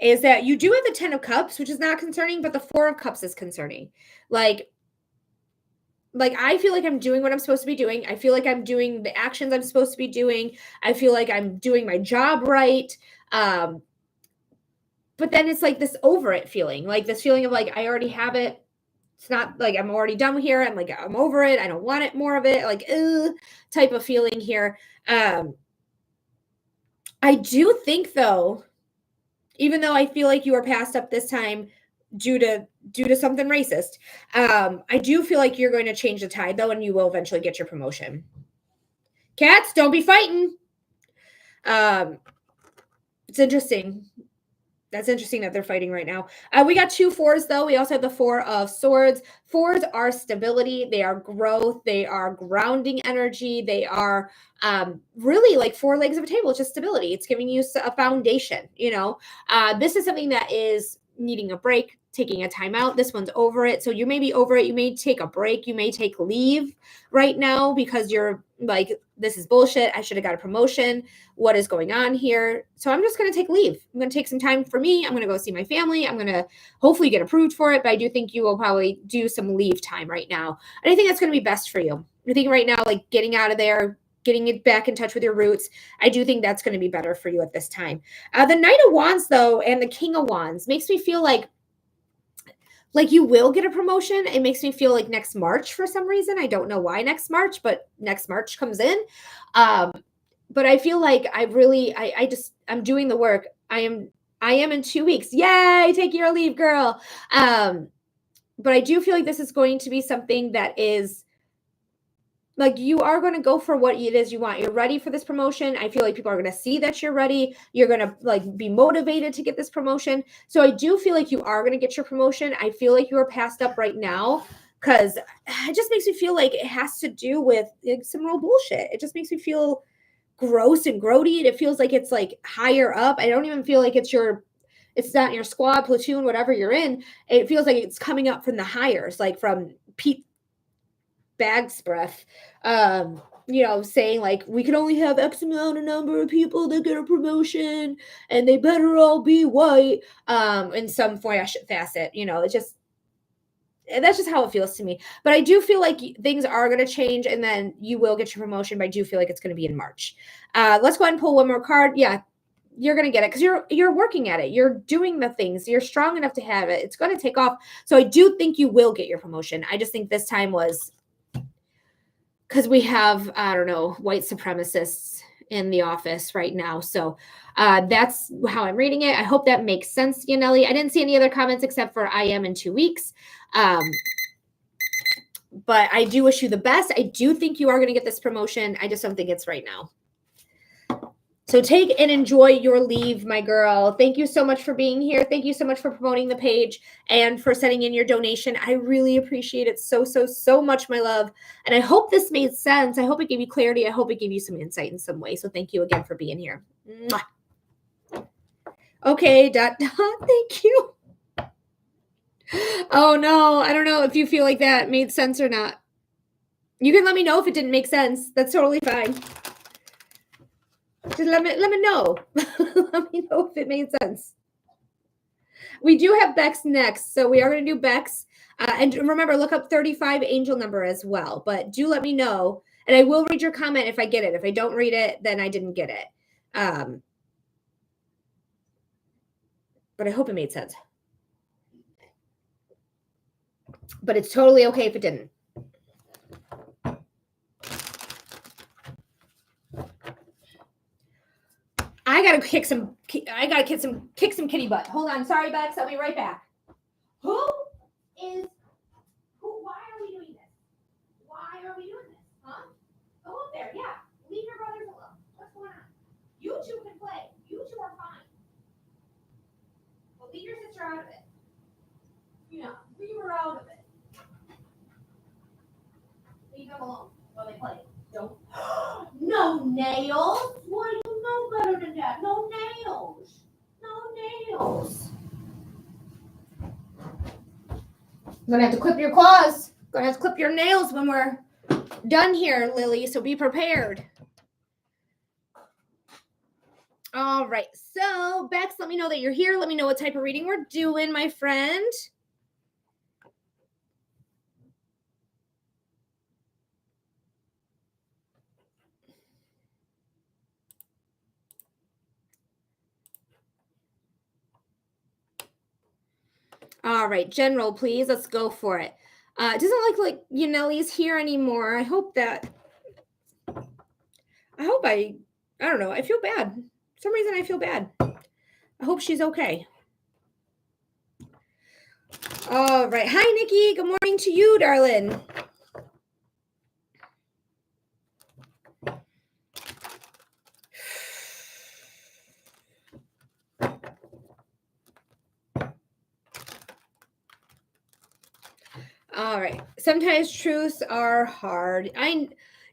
is that you do have the 10 of Cups, which is not concerning, but the 4 of Cups is concerning. Like I feel like I'm doing what I'm supposed to be doing. I feel like I'm doing the actions I'm supposed to be doing. I feel like I'm doing my job right. But then it's like this over it feeling, like this feeling of like, I already have it. It's not like I'm already done here. I'm like, I'm over it. I don't want it, more of it, like, type of feeling here. I do think though, even though I feel like you were passed up this time due to something racist, I do feel like you're going to change the tide though, and you will eventually get your promotion. Cats, don't be fighting. It's interesting. That's interesting that they're fighting right now. We got 2 4s though. We also have the 4 of Swords. 4s are stability. They are growth. They are grounding energy. They are really like 4 legs of a table. It's just stability. It's giving you a foundation, you know. This is something that is needing a break, taking a time out. This one's over it. So you may be over it. You may take a break. You may take leave right now because you're like, this is bullshit. I should have got a promotion. What is going on here? So I'm just going to take leave. I'm going to take some time for me. I'm going to go see my family. I'm going to hopefully get approved for it. But I do think you will probably do some leave time right now. And I think that's going to be best for you. I think right now, like getting out of there, getting it back in touch with your roots, I do think that's going to be better for you at this time. The Knight of Wands, though, and the King of Wands makes me feel like you will get a promotion. It makes me feel like next March for some reason. I don't know why next March, but next March comes in. But I feel like I'm doing the work. I am in 2 weeks. Yay, take your leave, girl. But I do feel like this is going to be something that is like, you are going to go for what it is you want. You're ready for this promotion. I feel like people are going to see that you're ready. You're going to like be motivated to get this promotion. So I do feel like you are going to get your promotion. I feel like you are passed up right now because it just makes me feel like it has to do with like, some real bullshit. It just makes me feel gross and grody. It feels like it's like higher up. I don't even feel like it's your it's not your squad, platoon, whatever you're in. It feels like it's coming up from the hires, like from Pete Bag's breath, saying like, we can only have X amount of number of people that get a promotion and they better all be white, in some facet, it's just, that's just how it feels to me. But I do feel like things are going to change and then you will get your promotion, but I do feel like it's going to be in March. Let's go ahead and pull one more card. Yeah, you're going to get it because you're working at it. You're doing the things. You're strong enough to have it. It's going to take off. So I do think you will get your promotion. I just think this time was because we have, I don't know, white supremacists in the office right now. So that's how I'm reading it. I hope that makes sense, Yaneli. I didn't see any other comments except for I am in 2 weeks. But I do wish you the best. I do think you are going to get this promotion. I just don't think it's right now. So take and enjoy your leave, my girl. Thank you so much for being here. Thank you so much for promoting the page and for sending in your donation. I really appreciate it so, so, so much, my love. And I hope this made sense. I hope it gave you clarity. I hope it gave you some insight in some way. So thank you again for being here. Mwah. Okay, dot. Thank you. Oh, no. I don't know if you feel like that made sense or not. You can let me know if it didn't make sense. That's totally fine. Just let me know. Let me know if it made sense. We do have Bex next, so we are going to do Bex. And remember, look up 35 angel number as well. But do let me know, and I will read your comment if I get it. If I don't read it, then I didn't get it. But I hope it made sense. But it's totally okay if it didn't. I gotta kick some kitty butt. Hold on, sorry, Bex. I'll be right back. Why are we doing this? Why are we doing this? Huh? Go up there, yeah. Leave your brothers alone. What's going on? You two can play. You two are fine. Well, leave your sister out of it. Leave her out of it. Leave them alone while they play. Don't. No nails. Why do you know better than that? No nails. No nails. You're gonna have to clip your claws. Gonna have to clip your nails when we're done here, Lily. So be prepared. All right. So Bex, let me know that you're here. Let me know what type of reading we're doing, my friend. All right, general, please. Let's go for it. It doesn't look like Yaneli's here anymore. I don't know. I feel bad. For some reason I feel bad. I hope she's okay. All right. Hi, Nikki. Good morning to you, darling. All right. Sometimes truths are hard.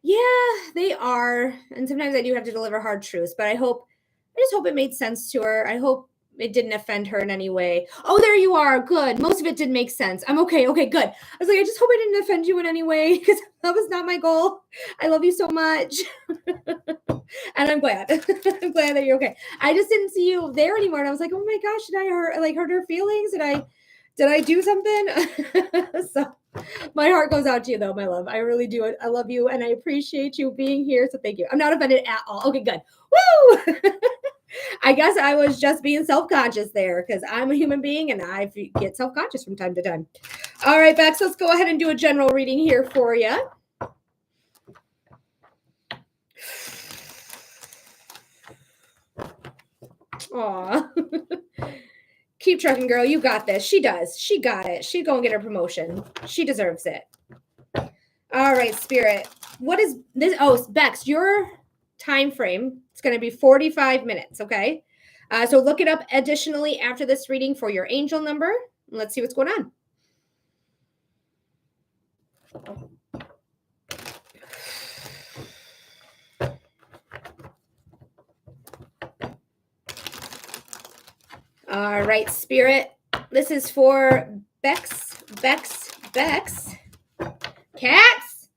Yeah, they are. And sometimes I do have to deliver hard truths, but I just hope it made sense to her. I hope it didn't offend her in any way. Oh, there you are. Good. Most of it did make sense. I'm okay. Okay, good. I was like, I just hope I didn't offend you in any way because that was not my goal. I love you so much. And I'm glad. I'm glad that you're okay. I just didn't see you there anymore. And I was like, oh my gosh, did I hurt her feelings? Did I do something? So my heart goes out to you though, my love. I really do. I love you and I appreciate you being here. So thank you. I'm not offended at all. Okay, good. Woo! I guess I was just being self-conscious there because I'm a human being and I get self-conscious from time to time. All right, Bex, let's go ahead and do a general reading here for you. Aw. Keep trucking, girl. You got this. She does. She got it. She's going to get her promotion. She deserves it. All right, Spirit. What is this? Oh, Bex, your time frame, it's going to be 45 minutes, okay? So look it up additionally after this reading for your angel number. Let's see what's going on. All right, Spirit. This is for Bex. Cats.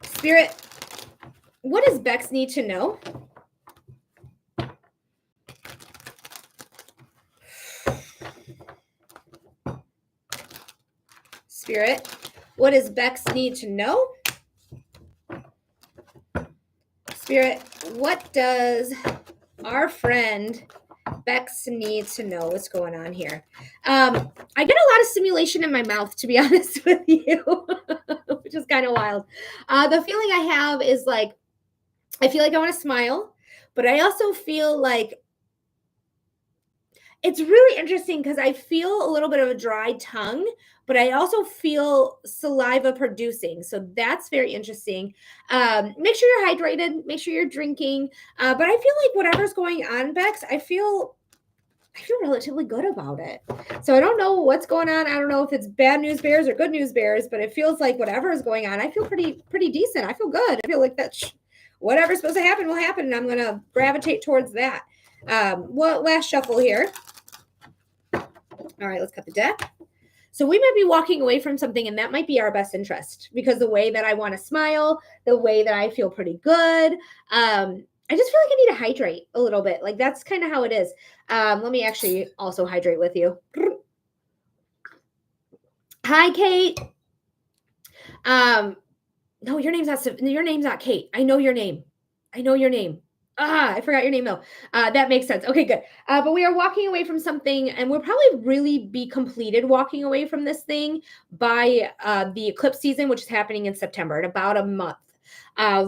Spirit, what does Bex need to know? Spirit, what does Bex need to know? Spirit, what does our friend Bex needs to know? What's going on here? I get a lot of stimulation in my mouth, to be honest with you, which is kind of wild. The feeling I have is like, I feel like I want to smile, but I also feel like it's really interesting because I feel a little bit of a dry tongue, but I also feel saliva producing. So that's very interesting. Make sure you're hydrated, make sure you're drinking. But I feel like whatever's going on, Bex, I feel relatively good about it. So I don't know what's going on. I don't know if it's bad news bears or good news bears, but it feels like whatever is going on, I feel pretty decent. I feel good. I feel like that whatever's supposed to happen will happen, and I'm going to gravitate towards that. Last shuffle here. All right, let's cut the deck. So we might be walking away from something, and that might be our best interest, because the way that I want to smile, the way that I feel pretty good, I just feel like I need to hydrate a little bit. Like that's kind of how it is. Let me actually also hydrate with you. Hi, Kate. No, your name's not Kate. I know your name. I forgot your name though. That makes sense. Okay, good. But we are walking away from something, and we'll probably really be completed walking away from this thing by the eclipse season, which is happening in September, in about a month.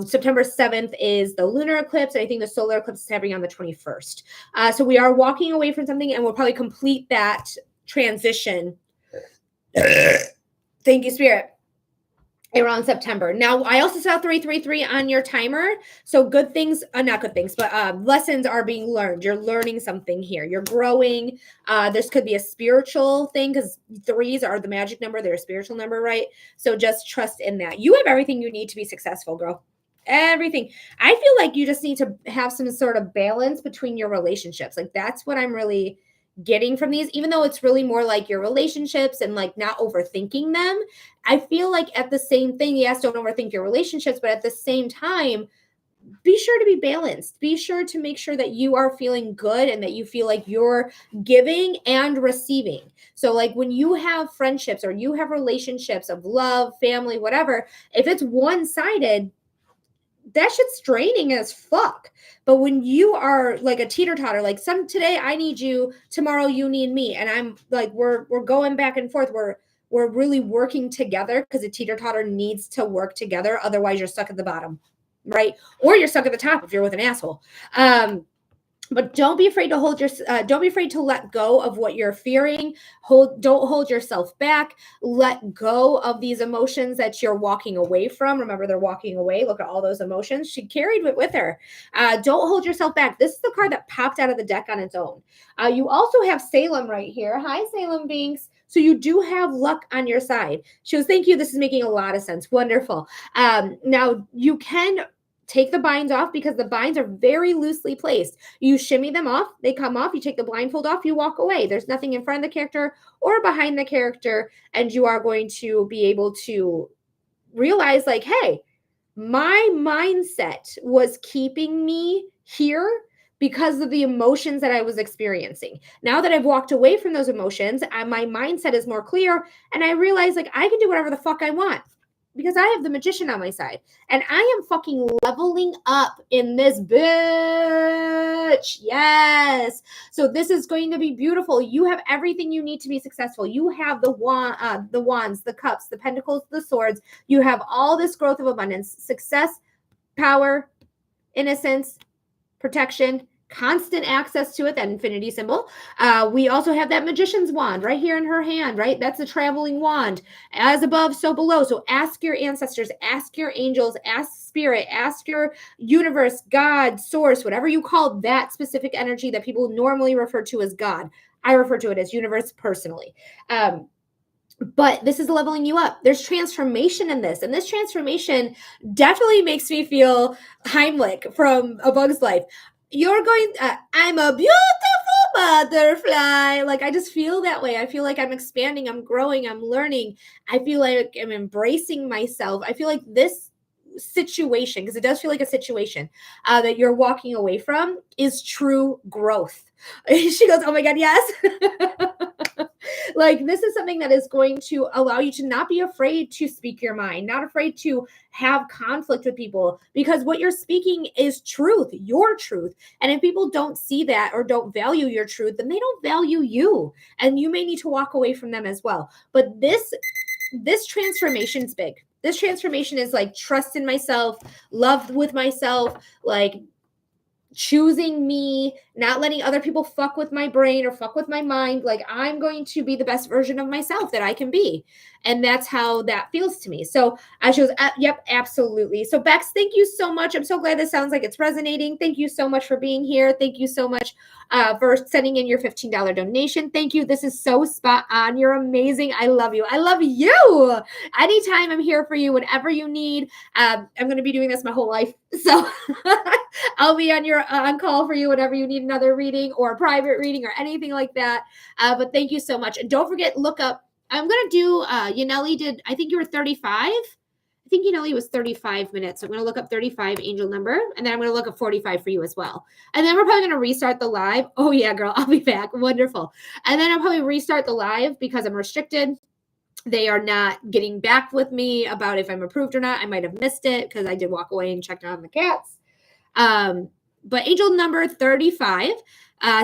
September 7th is the lunar eclipse. And I think the solar eclipse is happening on the 21st. So we are walking away from something, and we'll probably complete that transition. Thank you, Spirit. Around September. Now, I also saw 333 on your timer. So good things, not good things, but lessons are being learned. You're learning something here. You're growing. This could be a spiritual thing, because threes are the magic number. They're a spiritual number, right? So just trust in that. You have everything you need to be successful, girl. Everything. I feel like you just need to have some sort of balance between your relationships. Like that's what I'm really getting from these, even though it's really more like your relationships and like not overthinking them. I feel like at the same thing, yes, don't overthink your relationships, but at the same time, be sure to be balanced. Be sure to make sure that you are feeling good and that you feel like you're giving and receiving. So like when you have friendships or you have relationships of love, family, whatever, if it's one-sided, that shit's draining as fuck. But when you are like a teeter-totter, like today I need you, tomorrow you need me, and I'm like we're going back and forth. We're really working together, because a teeter-totter needs to work together. Otherwise you're stuck at the bottom, right? Or you're stuck at the top if you're with an asshole. But don't be afraid to don't be afraid to let go of what you're fearing. Don't hold yourself back. Let go of these emotions that you're walking away from. Remember, they're walking away. Look at all those emotions. She carried it with her. Don't hold yourself back. This is the card that popped out of the deck on its own. You also have Salem right here. Hi, Salem Binks. So you do have luck on your side. She goes, thank you. This is making a lot of sense. Wonderful. Now you can take the binds off, because the binds are very loosely placed. You shimmy them off, they come off, you take the blindfold off, you walk away. There's nothing in front of the character or behind the character, and you are going to be able to realize like, hey, my mindset was keeping me here because of the emotions that I was experiencing. Now that I've walked away from those emotions, my mindset is more clear, and I realize like I can do whatever the fuck I want, because I have the magician on my side, and I am fucking leveling up in this bitch. Yes. So this is going to be beautiful. You have everything you need to be successful. You have the wands, the cups, the pentacles, the swords. You have all this growth of abundance, success, power, innocence, protection, constant access to it, that infinity symbol. We also have that magician's wand right here in her hand, right? That's a traveling wand. As above, so below. So ask your ancestors, ask your angels, ask spirit, ask your universe, God, source, whatever you call that specific energy that people normally refer to as God. I refer to it as universe personally. But this is leveling you up. There's transformation in this. And this transformation definitely makes me feel Heimlich from A Bug's Life. you're going, I'm a beautiful butterfly. Like, I just feel that way. I feel like I'm expanding, I'm growing, I'm learning. I feel like I'm embracing myself. I feel like this situation, because it does feel like a situation that you're walking away from, is true growth. She goes, oh my God, yes. Like, this is something that is going to allow you to not be afraid to speak your mind, not afraid to have conflict with people, because what you're speaking is truth, your truth. And if people don't see that or don't value your truth, then they don't value you. And you may need to walk away from them as well. But this transformation's big. This transformation is like trust in myself, love with myself, like choosing me, not letting other people fuck with my brain or fuck with my mind. Like, I'm going to be the best version of myself that I can be. And that's how that feels to me. So I chose, yep, absolutely. So Bex, thank you so much. I'm so glad this sounds like it's resonating. Thank you so much for being here. Thank you so much for sending in your $15 donation. Thank you. This is so spot on. You're amazing. I love you. I love you. Anytime, I'm here for you, whatever you need. I'm going to be doing this my whole life. So I'll be on call for you whenever you need another reading or a private reading or anything like that. But thank you so much. And don't forget, look up, I'm going to do, Yaneli did, I think you were 35. I think Yaneli was 35 minutes. So I'm going to look up 35 angel number, and then I'm going to look up 45 for you as well. And then we're probably going to restart the live. Oh yeah, girl, I'll be back. Wonderful. And then I'll probably restart the live because I'm restricted. They are not getting back with me about if I'm approved or not. I might have missed it because I did walk away and check on the cats. But angel number 35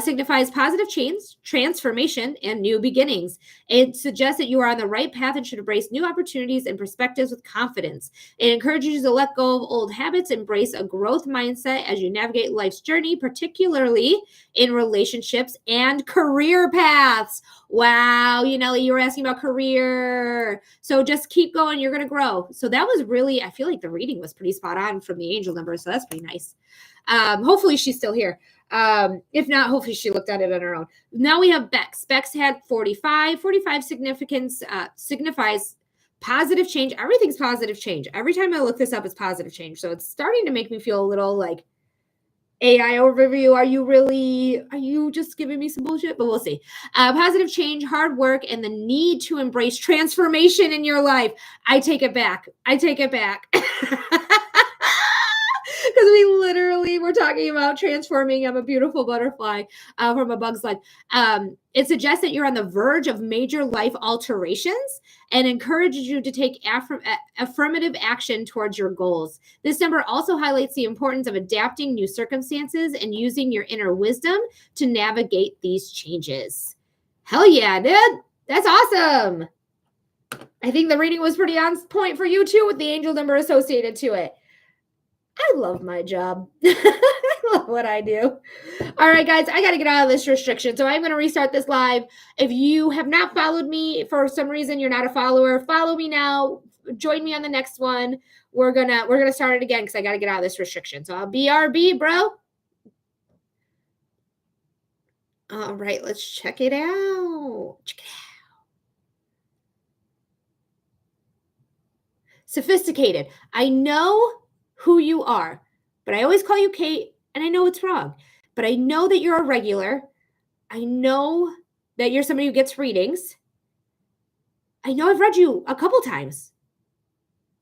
signifies positive change, transformation, and new beginnings. It suggests that you are on the right path and should embrace new opportunities and perspectives with confidence. It encourages you to let go of old habits, embrace a growth mindset as you navigate life's journey, particularly in relationships and career paths. Wow, you were asking about career. So just keep going. You're going to grow. So that was really, I feel like the reading was pretty spot on from the angel number. So that's pretty nice. Hopefully she's still here. If not, hopefully she looked at it on her own. Now we have Bex. Bex had 45. 45 signifies positive change. Everything's positive change. Every time I look this up, it's positive change. So it's starting to make me feel a little like AI overview. Are you just giving me some bullshit? But we'll see. Positive change, hard work, and the need to embrace transformation in your life. I take it back. Because we literally were talking about transforming. I'm a beautiful butterfly from A Bug's Life. It suggests that you're on the verge of major life alterations and encourages you to take affirmative action towards your goals. This number also highlights the importance of adapting new circumstances and using your inner wisdom to navigate these changes. Hell yeah, dude. That's awesome. I think the reading was pretty on point for you too, with the angel number associated to it. I love my job. I love what I do. All right, guys, I got to get out of this restriction. So I'm going to restart this live. If you have not followed me for some reason, you're not a follower, follow me now. Join me on the next one. We're gonna start it again because I got to get out of this restriction. So I'll BRB, bro. All right, let's check it out. Sophisticated. I know who you are, but I always call you Kate, and I know it's wrong, but I know that you're a regular. I know that you're somebody who gets readings. I know I've read you a couple times.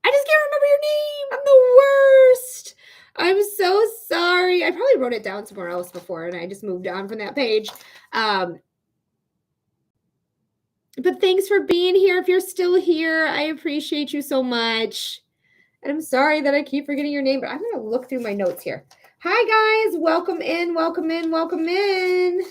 I just can't remember your name. I'm the worst. I'm so sorry. I probably wrote it down somewhere else before, and I just moved on from that page. But thanks for being here. If you're still here, I appreciate you so much. And I'm sorry that I keep forgetting your name, but I'm going to look through my notes here. Hi, guys. Welcome in, welcome in, welcome in.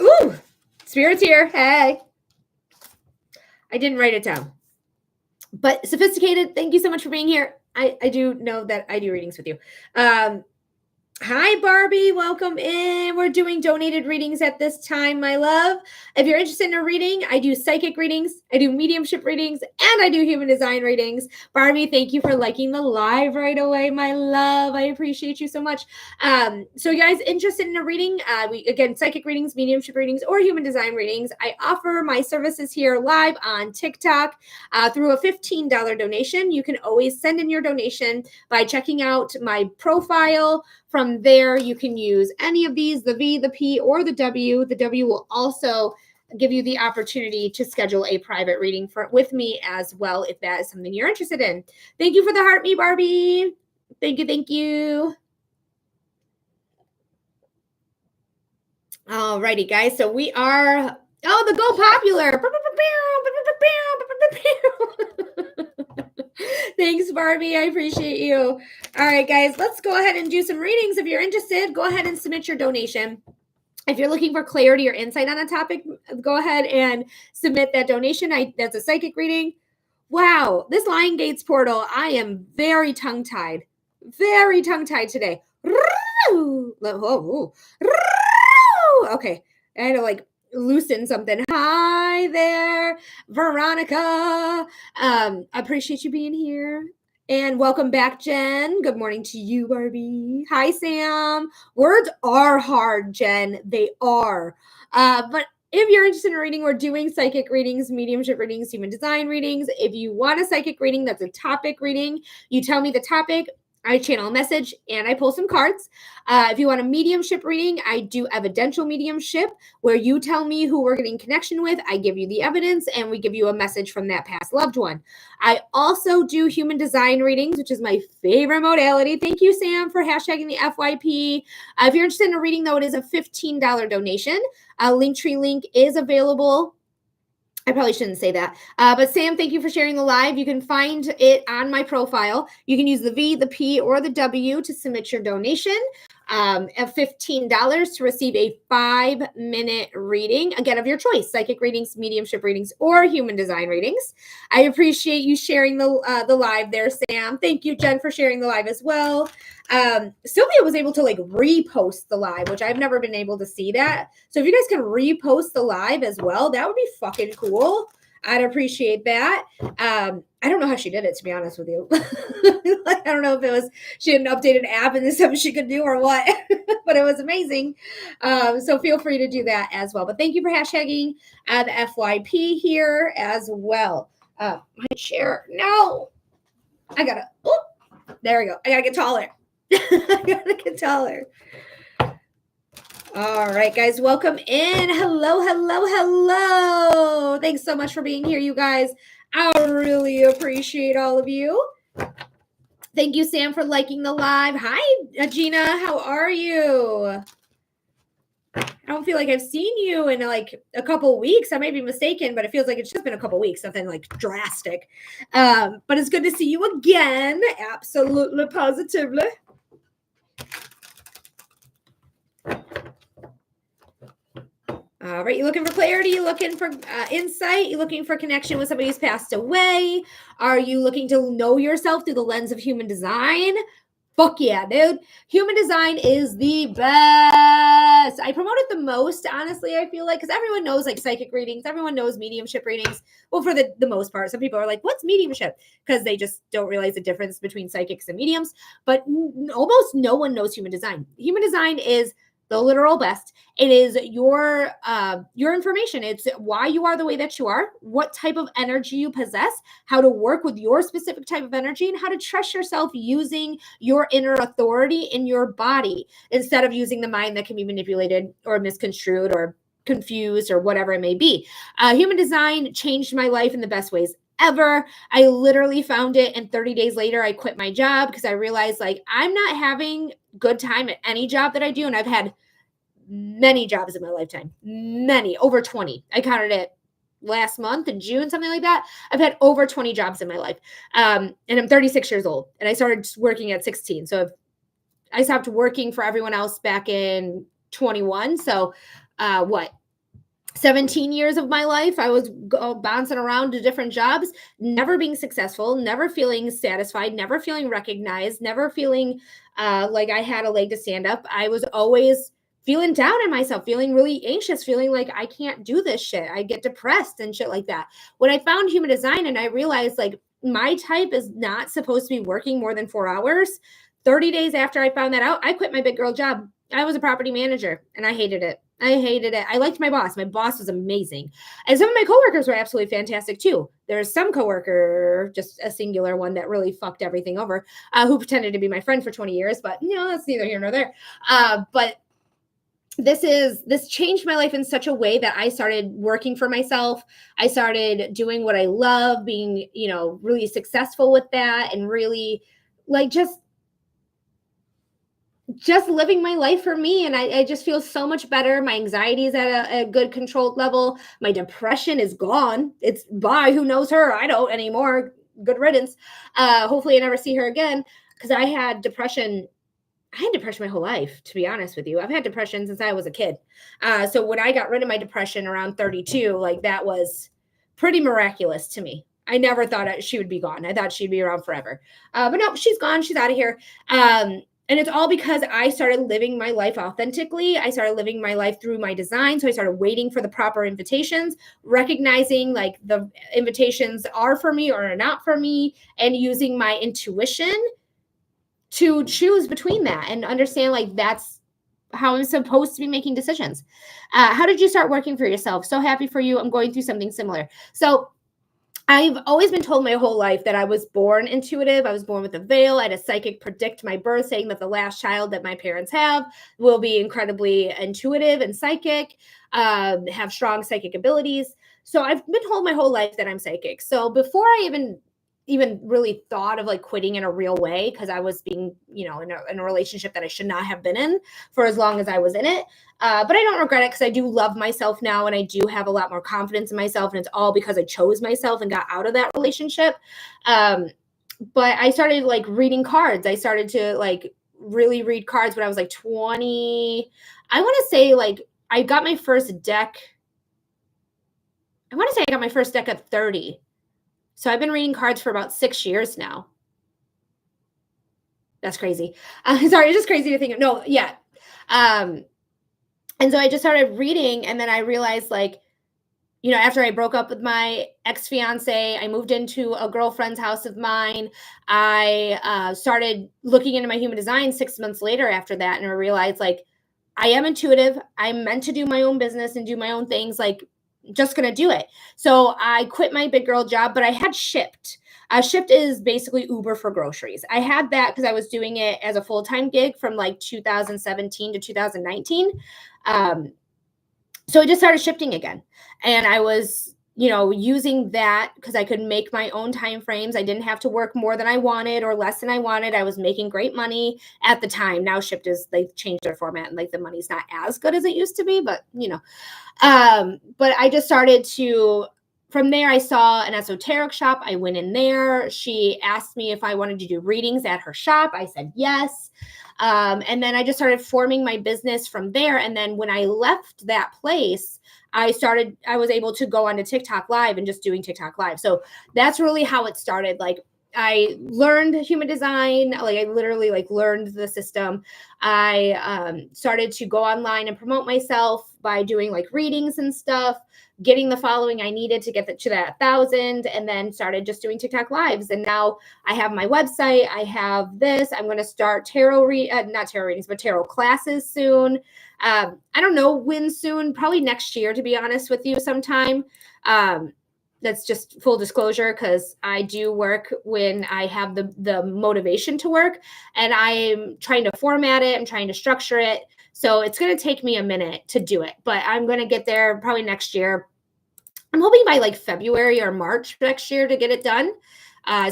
Ooh, Spirit's here. Hey. I didn't write it down. But Sophisticated, thank you so much for being here. I do know that I do readings with you. Hi, Barbie. Welcome in. We're doing donated readings at this time, my love. If you're interested in a reading, I do psychic readings, I do mediumship readings, and I do human design readings. Barbie, thank you for liking the live right away, my love. I appreciate you so much. So you guys interested in a reading? Again, psychic readings, mediumship readings, or human design readings. I offer my services here live on TikTok through a $15 donation. You can always send in your donation by checking out my profile. From there, you can use any of these, the V, the P, or the W. The W will also give you the opportunity to schedule a private reading with me as well, if that is something you're interested in. Thank you for the heart, me, Barbie. Thank you, thank you. All righty, guys. So we are, the Go Popular. Thanks, Barbie. I appreciate you. All right, guys, let's go ahead and do some readings. If you're interested, go ahead and submit your donation. If you're looking for clarity or insight on a topic, go ahead and submit that donation. That's a psychic reading. Wow, this Lion Gates portal, I am very tongue-tied. Very tongue-tied today. Okay, I had to loosen something. Hi there, Veronica. I appreciate you being here. And welcome back, Jen. Good morning to you, Barbie. Hi, Sam. Words are hard, Jen. They are. But if you're interested in reading, we're doing psychic readings, mediumship readings, human design readings. If you want a psychic reading, that's a topic reading. You tell me the topic, I channel a message, and I pull some cards. If you want a mediumship reading, I do evidential mediumship, where you tell me who we're getting connection with. I give you the evidence, and we give you a message from that past loved one. I also do human design readings, which is my favorite modality. Thank you, Sam, for hashtagging the FYP. If you're interested in a reading, though, it is a $15 donation. A Linktree link is available. I probably shouldn't say that. But Sam, thank you for sharing the live. You can find it on my profile. You can use the V, the P, or the W to submit your donation of $15 to receive a 5-minute reading, again, of your choice, psychic readings, mediumship readings, or human design readings. I appreciate you sharing the live there, Sam. Thank you, Jen, for sharing the live as well. Sylvia was able to repost the live, which I've never been able to see that. So if you guys can repost the live as well, that would be fucking cool. I'd appreciate that. I don't know how she did it, to be honest with you. I don't know if it was she had an updated app and there's something she could do or what, but it was amazing. So feel free to do that as well. But thank you for hashtagging the FYP here as well. My chair. No, I gotta. Oh, there we go. I gotta get taller. I gotta get taller. All right, guys, welcome in. Hello, hello, hello. Thanks so much for being here, you guys. I really appreciate all of you. Thank you, Sam, for liking the live. Hi, Gina. How are you? I don't feel like I've seen you in a couple weeks. I may be mistaken, but it feels like it's just been a couple weeks, nothing drastic. But it's good to see you again. Absolutely, positively. All right, you looking for clarity? You looking for insight? You looking for connection with somebody who's passed away? Are you looking to know yourself through the lens of human design? Fuck yeah, dude. Human design is the best. I promote it the most, honestly, I feel like, because everyone knows psychic readings. Everyone knows mediumship readings. Well, for the most part, some people are like, what's mediumship? Because they just don't realize the difference between psychics and mediums. But almost no one knows human design. Human design is the literal best. It is your information. It's why you are the way that you are, what type of energy you possess, how to work with your specific type of energy, and how to trust yourself using your inner authority in your body instead of using the mind that can be manipulated or misconstrued or confused or whatever it may be. Human design changed my life in the best ways ever. I literally found it, and 30 days later, I quit my job because I realized I'm not having good time at any job that I do. And I've had many jobs in my lifetime, many, over 20. I counted it last month in June, something like that. I've had over 20 jobs in my life. And I'm 36 years old, and I started working at 16. So I stopped working for everyone else back in 21. So 17 years of my life, I was bouncing around to different jobs, never being successful, never feeling satisfied, never feeling recognized, never feeling like I had a leg to stand up, I was always feeling down on myself, feeling really anxious, feeling like I can't do this shit. I get depressed and shit like that. When I found human design and I realized like my type is not supposed to be working more than 4 hours, 30 days after I found that out, I quit my big girl job. I was a property manager and I hated it. I hated it. I liked my boss. My boss was amazing. And some of my coworkers were absolutely fantastic too. There's some coworker, just a singular one, that really fucked everything over, who pretended to be my friend for 20 years, but that's neither here nor there. But this changed my life in such a way that I started working for myself. I started doing what I love, being, really successful with that, and really like just living my life for me. And I just feel so much better. My anxiety is at a good controlled level. My depression is gone. It's bye. Who knows her? I don't anymore. Good riddance. Hopefully I never see her again, because I had depression my whole life, to be honest with you. I've had depression since I was a kid. So when I got rid of my depression around 32, like that was pretty miraculous to me. I never thought she would be gone. I thought she'd be around forever. But no, she's gone. She's out of here. And it's all because I started living my life authentically. I started living my life through my design. So I started waiting for the proper invitations, recognizing like the invitations are for me or are not for me, and using my intuition to choose between that and understand like that's how I'm supposed to be making decisions. How did you start working for yourself? So happy for you. I'm going through something similar. So I've always been told my whole life that I was born intuitive. I was born with a veil. I had a psychic predict my birth, saying that the last child that my parents have will be incredibly intuitive and psychic, have strong psychic abilities. So I've been told my whole life that I'm psychic. So before I even really thought of like quitting in a real way, because I was being, in a relationship that I should not have been in for as long as I was in it. But I don't regret it, because I do love myself now, and I do have a lot more confidence in myself, and it's all because I chose myself and got out of that relationship. But I started like reading cards. I started to like really read cards when I was like 20. I want to say like I got my first deck. I want to say I got my first deck at 30. So I've been reading cards for about 6 years now. That's crazy. Sorry, it's just crazy to think of. No, yeah. And so I just started reading, and then I realized like, after I broke up with my ex-fiance, I moved into a girlfriend's house of mine. I started looking into my human design 6 months later after that, and I realized like I am intuitive. I'm meant to do my own business and do my own things. Like, just gonna do it. So I quit my big girl job, but I had Shipt. Shipt is basically Uber for groceries. I had that because I was doing it as a full-time gig from like 2017 to 2019. So I just started shifting again, and I was using that because I could make my own time frames. I didn't have to work more than I wanted or less than I wanted. I was making great money at the time. Now Shipt they've changed their format, and like the money's not as good as it used to be, but but I just started to, from there, I saw an esoteric shop. I went in there. She asked me if I wanted to do readings at her shop. I said yes. And then I just started forming my business from there. And then when I left that place, I was able to go onto TikTok Live and just doing TikTok Live. So that's really how it started. Like, I learned human design. Like, I literally like learned the system. I started to go online and promote myself by doing like readings and stuff, getting the following I needed to get to that 1,000, and then started just doing TikTok lives. And now I have my website. I have this. I'm going to start not tarot readings, but tarot classes soon. I don't know when soon, probably next year, to be honest with you, sometime. That's just full disclosure, because I do work when I have the motivation to work, and I'm trying to format it. I'm trying to structure it. So it's going to take me a minute to do it, but I'm going to get there probably next year. I'm hoping by like February or March next year to get it done.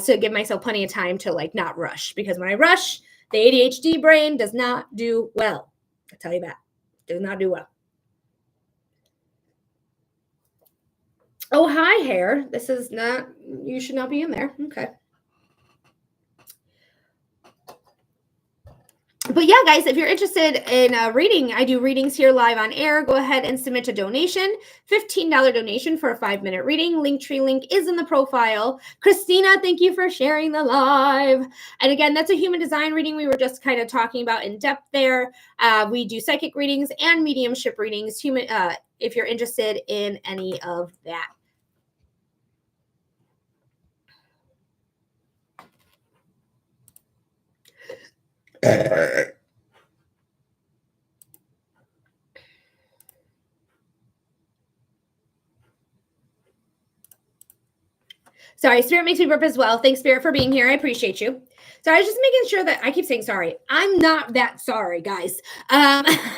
So give myself plenty of time to like not rush, because when I rush, the ADHD brain does not do well. I'll tell you that. Does not do well. Oh, hi, hair. This is not, you should not be in there. Okay. But yeah, guys, if you're interested in reading, I do readings here live on air. Go ahead and submit a donation. $15 donation for a 5-minute reading. Linktree link is in the profile. Christina, thank you for sharing the live. And again, that's a human design reading we were just kind of talking about in depth there. We do psychic readings and mediumship readings. If you're interested in any of that. Sorry, Spirit makes me burp as well. Thanks, Spirit, for being here. I appreciate you. So I was just making sure that I keep saying sorry. I'm not that sorry, guys. I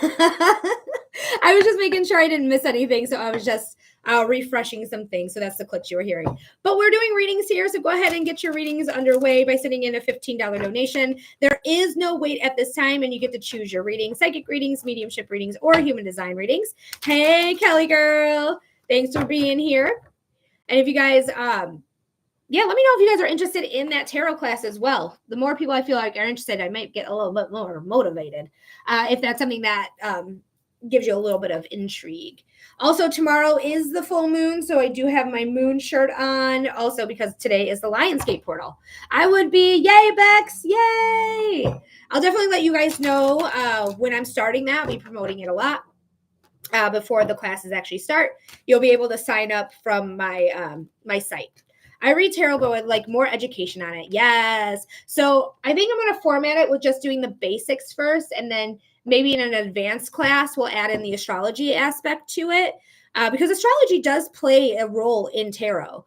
was just making sure I didn't miss anything. So I was just refreshing some things. So that's the clicks you were hearing. But we're doing readings here. So go ahead and get your readings underway by sending in a $15 donation. There is no wait at this time, and you get to choose your readings: psychic readings, mediumship readings, or human design readings. Hey, Kelly girl. Thanks for being here. And if you guys... yeah, let me know if you guys are interested in that tarot class as well. The more people I feel like are interested, I might get a little bit more motivated if that's something that gives you a little bit of intrigue. Also, tomorrow is the full moon, so I do have my moon shirt on. Also, because today is the Lionsgate portal. I would be, yay, Bex, yay! I'll definitely let you guys know when I'm starting that. I'll be promoting it a lot. Before the classes actually start, you'll be able to sign up from my my site. I read tarot, but with like more education on it. Yes. So I think I'm going to format it with just doing the basics first, and then maybe in an advanced class, we'll add in the astrology aspect to it. Because astrology does play a role in tarot.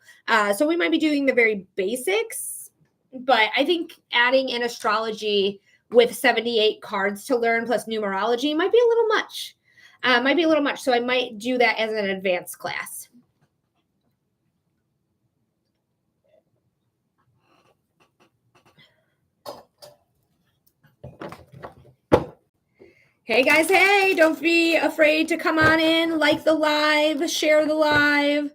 So we might be doing the very basics, but I think adding in astrology with 78 cards to learn plus numerology might be a little much. So I might do that as an advanced class. Hey guys, hey, don't be afraid to come on in, like the live, share the live,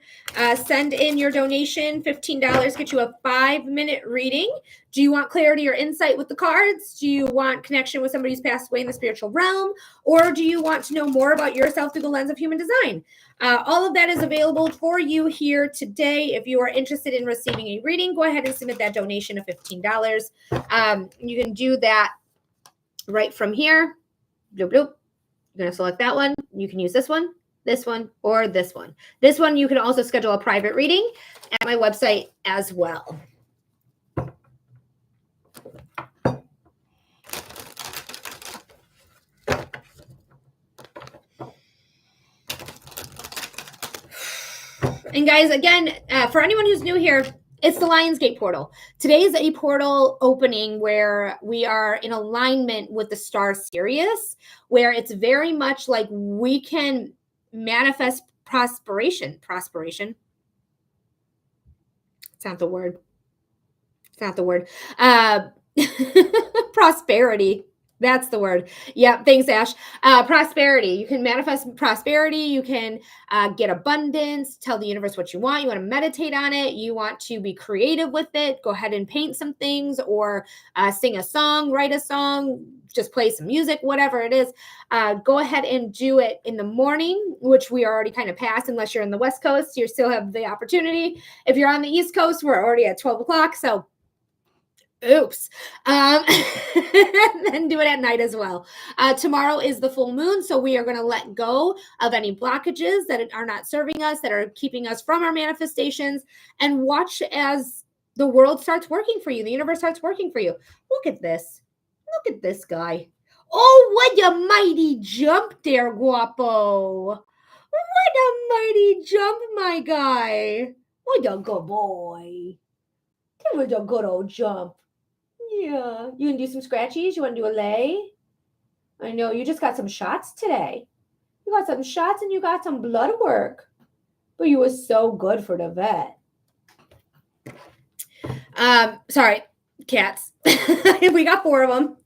send in your donation. $15 get you a 5-minute reading. Do you want clarity or insight with the cards? Do you want connection with somebody who's passed away in the spiritual realm? Or do you want to know more about yourself through the lens of human design? All of that is available for you here today. If you are interested in receiving a reading, go ahead and submit that donation of $15. You can do that right from here. Bloop, bloop. You're going to select that one. You can use this one, or this one. This one, you can also schedule a private reading at my website as well. And guys, again, for anyone who's new here, it's the Lionsgate portal. Today is a portal opening where we are in alignment with the star Sirius, where it's very much like we can manifest prosperation. It's not the word. Prosperity. That's the word. Yeah, thanks, Ash. Prosperity. You can manifest prosperity. You can get abundance. Tell the universe what you want. You want to meditate on it. You want to be creative with it. Go ahead and paint some things, or sing a song, write a song, just play some music, whatever it is. Go ahead and do it in the morning, which we are already kind of past. Unless you're in the West Coast, you still have the opportunity. If you're on the East Coast, we're already at 12 o'clock. So oops. And then do it at night as well. Tomorrow is the full moon, so we are going to let go of any blockages that are not serving us, that are keeping us from our manifestations, and watch as the world starts working for you. The universe starts working for you. Look at this. Look at this guy. Oh, what a mighty jump there, guapo. What a mighty jump, my guy. What a good boy. That was a good old jump. Yeah. You can do some scratchies? You want to do a lay? I know you just got some shots today. You got some shots and you got some blood work. But you were so good for the vet. Sorry, cats. We got 4 of them.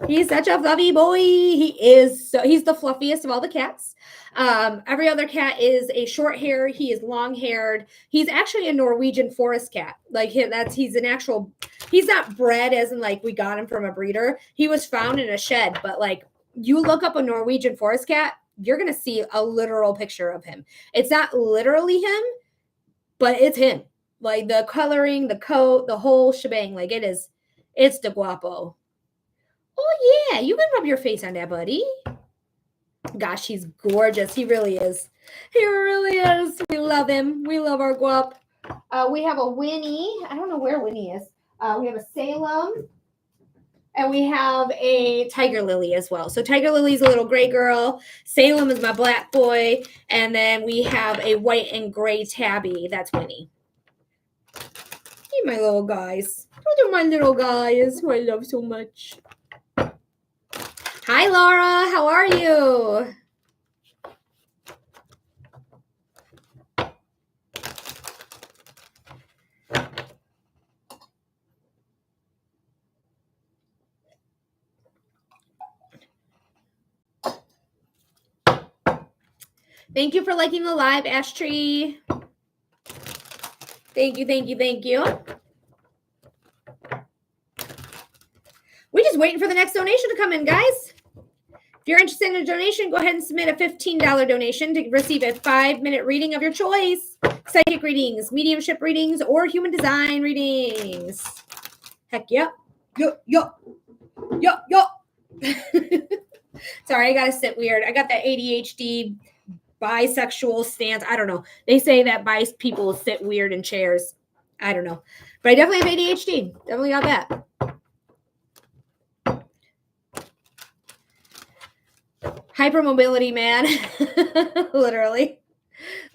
He's such a fluffy boy. He's the fluffiest of all the cats. Every other cat is a short hair. He is long haired. He's actually a Norwegian forest cat. Like he's an actual, he's not bred as in like we got him from a breeder. He was found in a shed, but like you look up a Norwegian forest cat, you're going to see a literal picture of him. It's not literally him, but it's him. Like the coloring, the coat, the whole shebang. Like it's the guapo. Oh yeah, you can rub your face on that, buddy. Gosh, he's gorgeous. He really is. He really is. We love him. We love our guap. We have a Winnie. I don't know where Winnie is. We have a Salem. And we have a Tiger Lily as well. So Tiger Lily's a little gray girl. Salem is my black boy. And then we have a white and gray tabby. That's Winnie. Hey, my little guys. Those are my little guys who I love so much. Hi, Laura. How are you? Thank you for liking the live, Ash Tree. Thank you, thank you, thank you. We're just waiting for the next donation to come in, guys. If you're interested in a donation, go ahead and submit a $15 donation to receive a 5-minute reading of your choice. Psychic readings, mediumship readings, or human design readings. Heck yep. Yup. Sorry, I gotta sit weird. I got that ADHD bisexual stance. I don't know. They say that bi people sit weird in chairs. I don't know. But I definitely have ADHD. Definitely got that. Hypermobility, man. Literally.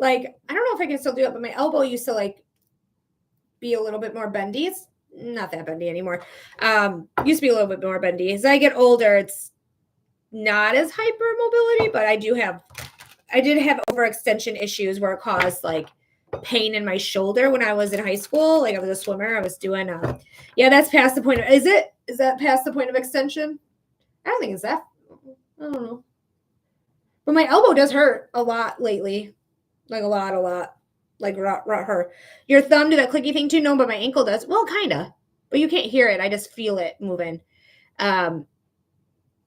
Like, I don't know if I can still do it, but my elbow used to like be a little bit more bendy. It's not that bendy anymore. Used to be a little bit more bendy. As I get older, it's not as hypermobility, but I did have overextension issues where it caused like pain in my shoulder when I was in high school. Like I was a swimmer. I was doing yeah, that's past the point of, is that past the point of extension? I don't think it's that. I don't know. But my elbow does hurt a lot lately. Like a lot. Like her. Your thumb do that clicky thing too? No, but my ankle does. Well, kinda. But you can't hear it. I just feel it moving. Well,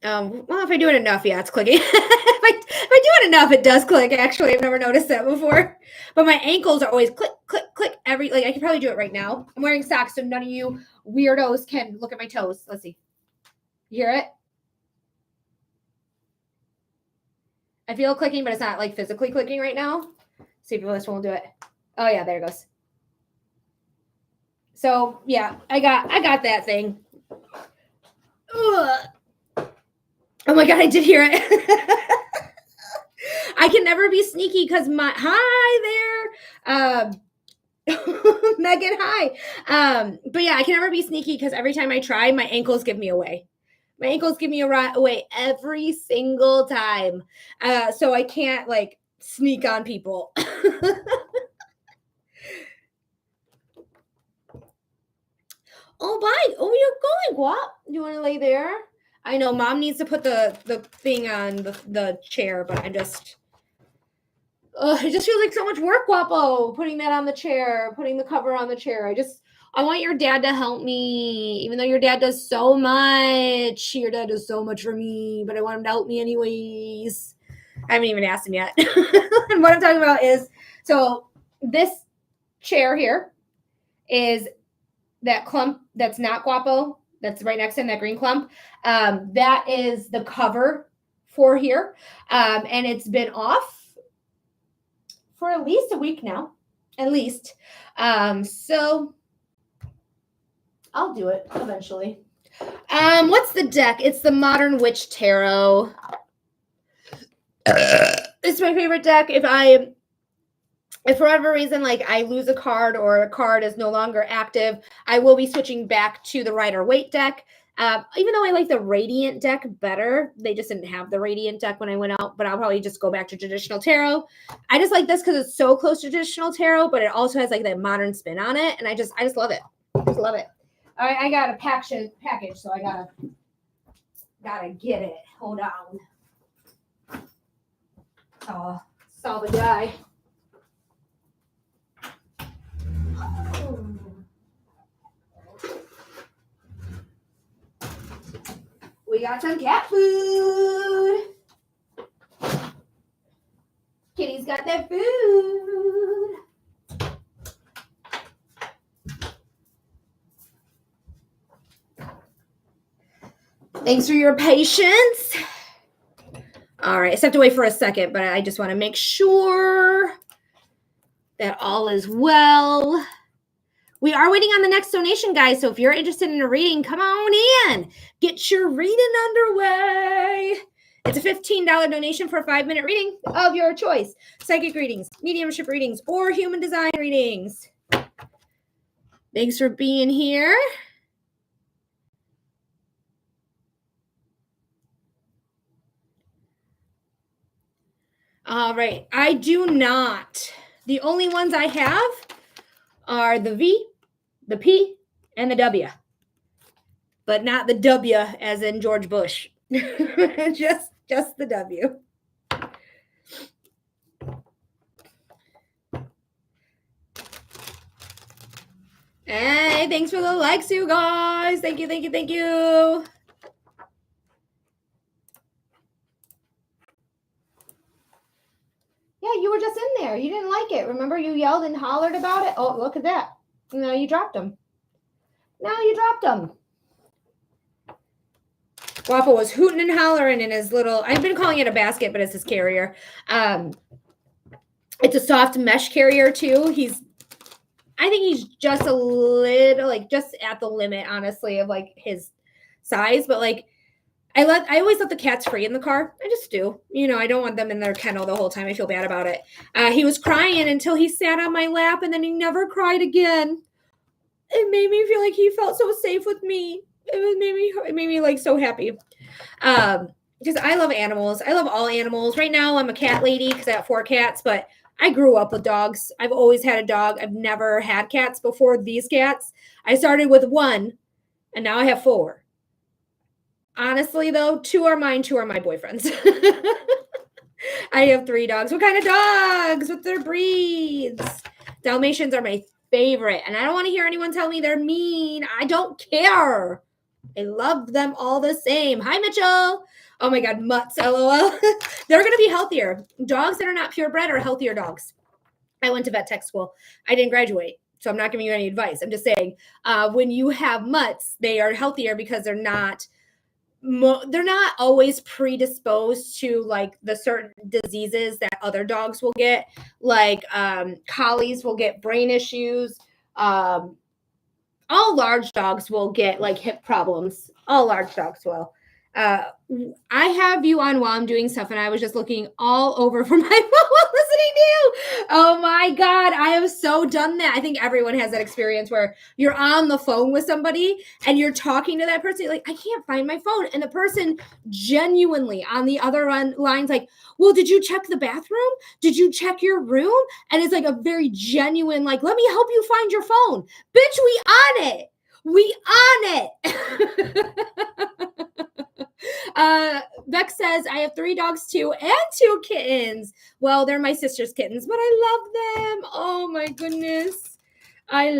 if I do it enough, yeah, it's clicking. if I do it enough, it does click. Actually, I've never noticed that before. But my ankles are always click, click, click. I can probably do it right now. I'm wearing socks, so none of you weirdos can look at my toes. Let's see. You hear it? I feel clicking, but it's not like physically clicking right now. See if this won't do it. Oh yeah, there it goes. So yeah, I got that thing. Ugh. Oh my God, I did hear it. I can never be sneaky because hi there. Megan, hi. But yeah, I can never be sneaky because every time I try, my ankles give me away. My ankles give me away every single time. So I can't like sneak on people. Oh, bye. Oh, you're going, Guap. You want to lay there? I know Mom needs to put the thing on the chair, but it just feels like so much work, Guapo, putting that on the chair, putting the cover on the chair. I want your dad to help me, even though your dad does so much. Your dad does so much for me, but I want him to help me anyways. I haven't even asked him yet. And what I'm talking about is, so this chair here is that clump that's not Guapo, that's right next to him, that green clump. That is the cover for here. And it's been off for at least a week now, at least. So I'll do it eventually. What's the deck? It's the Modern Witch Tarot. It's my favorite deck. If for whatever reason, like I lose a card or a card is no longer active, I will be switching back to the Rider-Waite deck. Even though I like the Radiant deck better, they just didn't have the Radiant deck when I went out, but I'll probably just go back to traditional tarot. I just like this because it's so close to traditional tarot, but it also has like that modern spin on it, and I just love it. I just love it. All right, I got a package, so I gotta get it. Hold on. Saw the guy. We got some cat food. Kitty's got that food. Thanks for your patience. All right, I stepped away for a second, but I just want to make sure that all is well. We are waiting on the next donation, guys. So if you're interested in a reading, come on in. Get your reading underway. It's a $15 donation for a 5-minute reading of your choice. Psychic readings, mediumship readings, or human design readings. Thanks for being here. All right. I do not. The only ones I have are the V, the P, and the W. But not the W as in George Bush. just the W. Hey, thanks for the likes, you guys. Thank you, thank you, thank you. Yeah, you were just in there. You didn't like it. Remember you yelled and hollered about it? Oh, look at that. Now you dropped them. Waffle was hooting and hollering in his little, I've been calling it a basket, but it's his carrier. It's a soft mesh carrier too. I think he's just a little, like, just at the limit, honestly, of like his size. But like, I always let the cats free in the car. I just do. You know, I don't want them in their kennel the whole time. I feel bad about it. He was crying until he sat on my lap, and then he never cried again. It made me feel like he felt so safe with me. It made me like so happy. Because I love animals. I love all animals. Right now, I'm a cat lady because I have 4 cats, but I grew up with dogs. I've always had a dog. I've never had cats before these cats. I started with 1, and now I have 4. Honestly, though, 2 are mine, 2 are my boyfriend's. I have 3 dogs. What kind of dogs? What's their breeds? Dalmatians are my favorite, and I don't want to hear anyone tell me they're mean. I don't care. I love them all the same. Hi, Mitchell. Oh my God, mutts, LOL. They're going to be healthier. Dogs that are not purebred are healthier dogs. I went to vet tech school. I didn't graduate, so I'm not giving you any advice. I'm just saying when you have mutts, they are healthier because they're not always predisposed to like the certain diseases that other dogs will get. Like collies will get brain issues. All large dogs will get like hip problems. All large dogs will. I have you on while I'm doing stuff, and I was just looking all over for my phone while listening to you. Oh my God, I have so done that. I think everyone has that experience where you're on the phone with somebody and you're talking to that person. You're like, I can't find my phone. And the person genuinely on the other line's like, well, did you check the bathroom? Did you check your room? And it's like a very genuine, like, let me help you find your phone. Bitch, we on it. We on it. Beck says, I have 3 dogs too and 2 kittens. Well, they're my sister's kittens, but I love them. Oh my goodness. I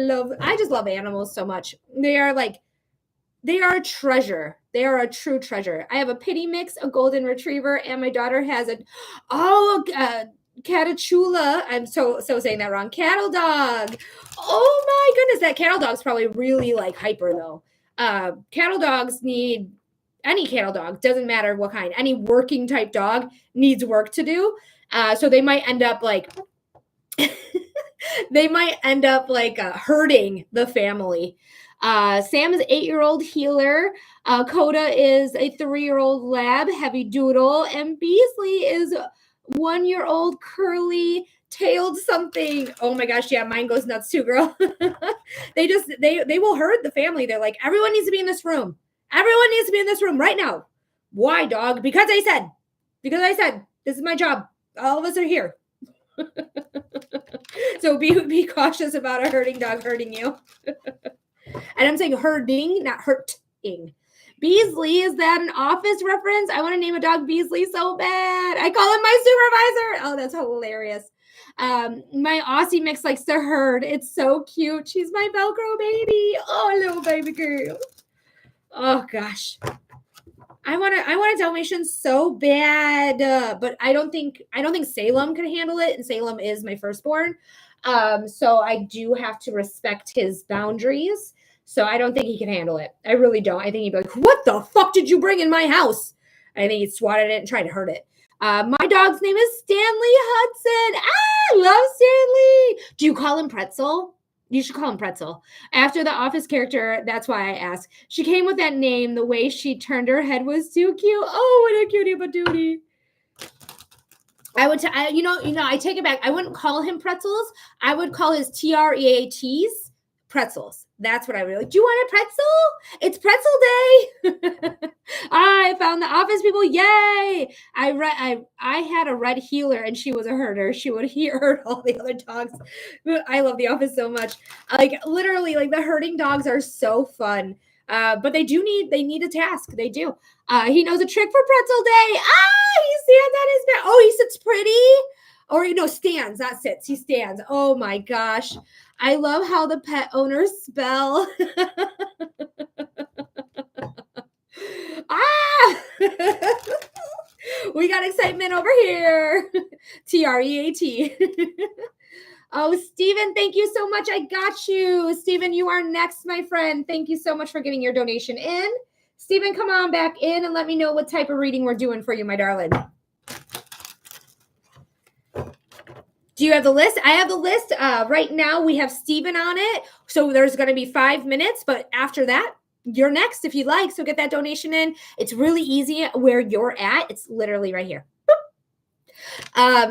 just love animals so much. They are a treasure. They are a true treasure. I have a pitty mix, a golden retriever, and my daughter has catachula. I'm so saying that wrong. Cattle dog. Oh my goodness. That cattle dog's probably really like hyper though. Cattle dogs need, any cattle dog, doesn't matter what kind, any working type dog needs work to do. So they might end up like, hurting the family. Sam is an 8-year-old healer. Coda is a 3-year-old lab, heavy doodle, and Beasley is 1-year-old curly tailed something. Oh my gosh, yeah, mine goes nuts too, girl. They will hurt the family. They're like, everyone needs to be in this room. Everyone needs to be in this room right now. Why, dog? Because I said, this is my job. All of us are here. So be cautious about a hurting dog hurting you. And I'm saying hurting, not hurting. Beasley, is that an Office reference? I want to name a dog Beasley so bad. I call him my supervisor. Oh, that's hilarious. My Aussie mix likes to herd. It's so cute. She's my Velcro baby. Oh, little baby girl. Oh gosh. I want a Dalmatian so bad, but I don't think Salem can handle it, and Salem is my firstborn. So I do have to respect his boundaries. So I don't think he can handle it. I really don't. I think he'd be like, "What the fuck did you bring in my house?" I think he'd swat at it and try to hurt it. My dog's name is Stanley Hudson. I love Stanley. Do you call him Pretzel? You should call him Pretzel. After the Office character, that's why I asked. She came with that name. The way she turned her head was too cute. Oh, what a cutie patootie. I would, I take it back. I wouldn't call him Pretzels. I would call his TREATs Pretzels. That's what I would like. Do you want a pretzel? It's pretzel day. I found the Office people. Yay. I had a red heeler and she was a herder. She would herd all the other dogs. I love the Office so much. Like literally, like the herding dogs are so fun. But they need a task. They do. He knows a trick for pretzel day. He stands on his back. Oh, he sits pretty. Or, stands, not sits. He stands. Oh my gosh. I love how the pet owners spell. We got excitement over here. TREAT. Oh, Stephen, thank you so much. I got you. Stephen, you are next, my friend. Thank you so much for getting your donation in. Stephen, come on back in and let me know what type of reading we're doing for you, my darling. Do you have the list? I have the list. Right now, we have Stephen on it. So there's going to be 5 minutes. But after that, you're next if you'd like. So get that donation in. It's really easy where you're at. It's literally right here.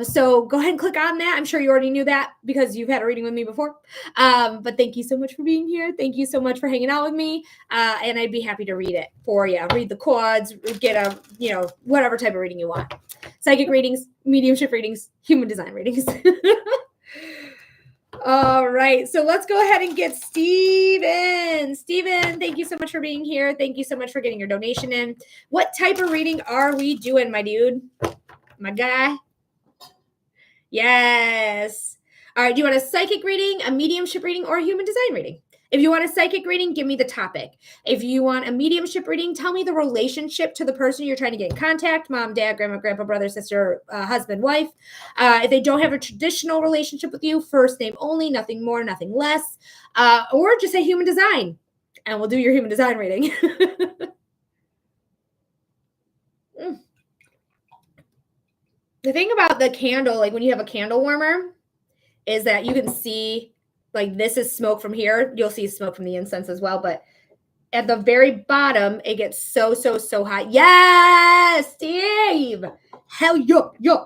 So go ahead and click on that. I'm sure you already knew that because you've had a reading with me before. But thank you so much for being here. Thank you so much for hanging out with me. And I'd be happy to read it for you. Read the quads, get whatever type of reading you want. Psychic readings, mediumship readings, human design readings. All right. So let's go ahead and get Steven. Steven, thank you so much for being here. Thank you so much for getting your donation in. What type of reading are we doing, my dude? My guy? Yes. All right. Do you want a psychic reading, a mediumship reading, or a human design reading? If you want a psychic reading, give me the topic. If you want a mediumship reading, tell me the relationship to the person you're trying to get in contact, mom, dad, grandma, grandpa, brother, sister, husband, wife. If they don't have a traditional relationship with you, first name only, nothing more, nothing less. Or just say human design, and we'll do your human design reading. The thing about the candle, like when you have a candle warmer, is that you can see, like this is smoke from here. You'll see smoke from the incense as well. But at the very bottom, it gets so hot. Yes, Steve. Hell yeah.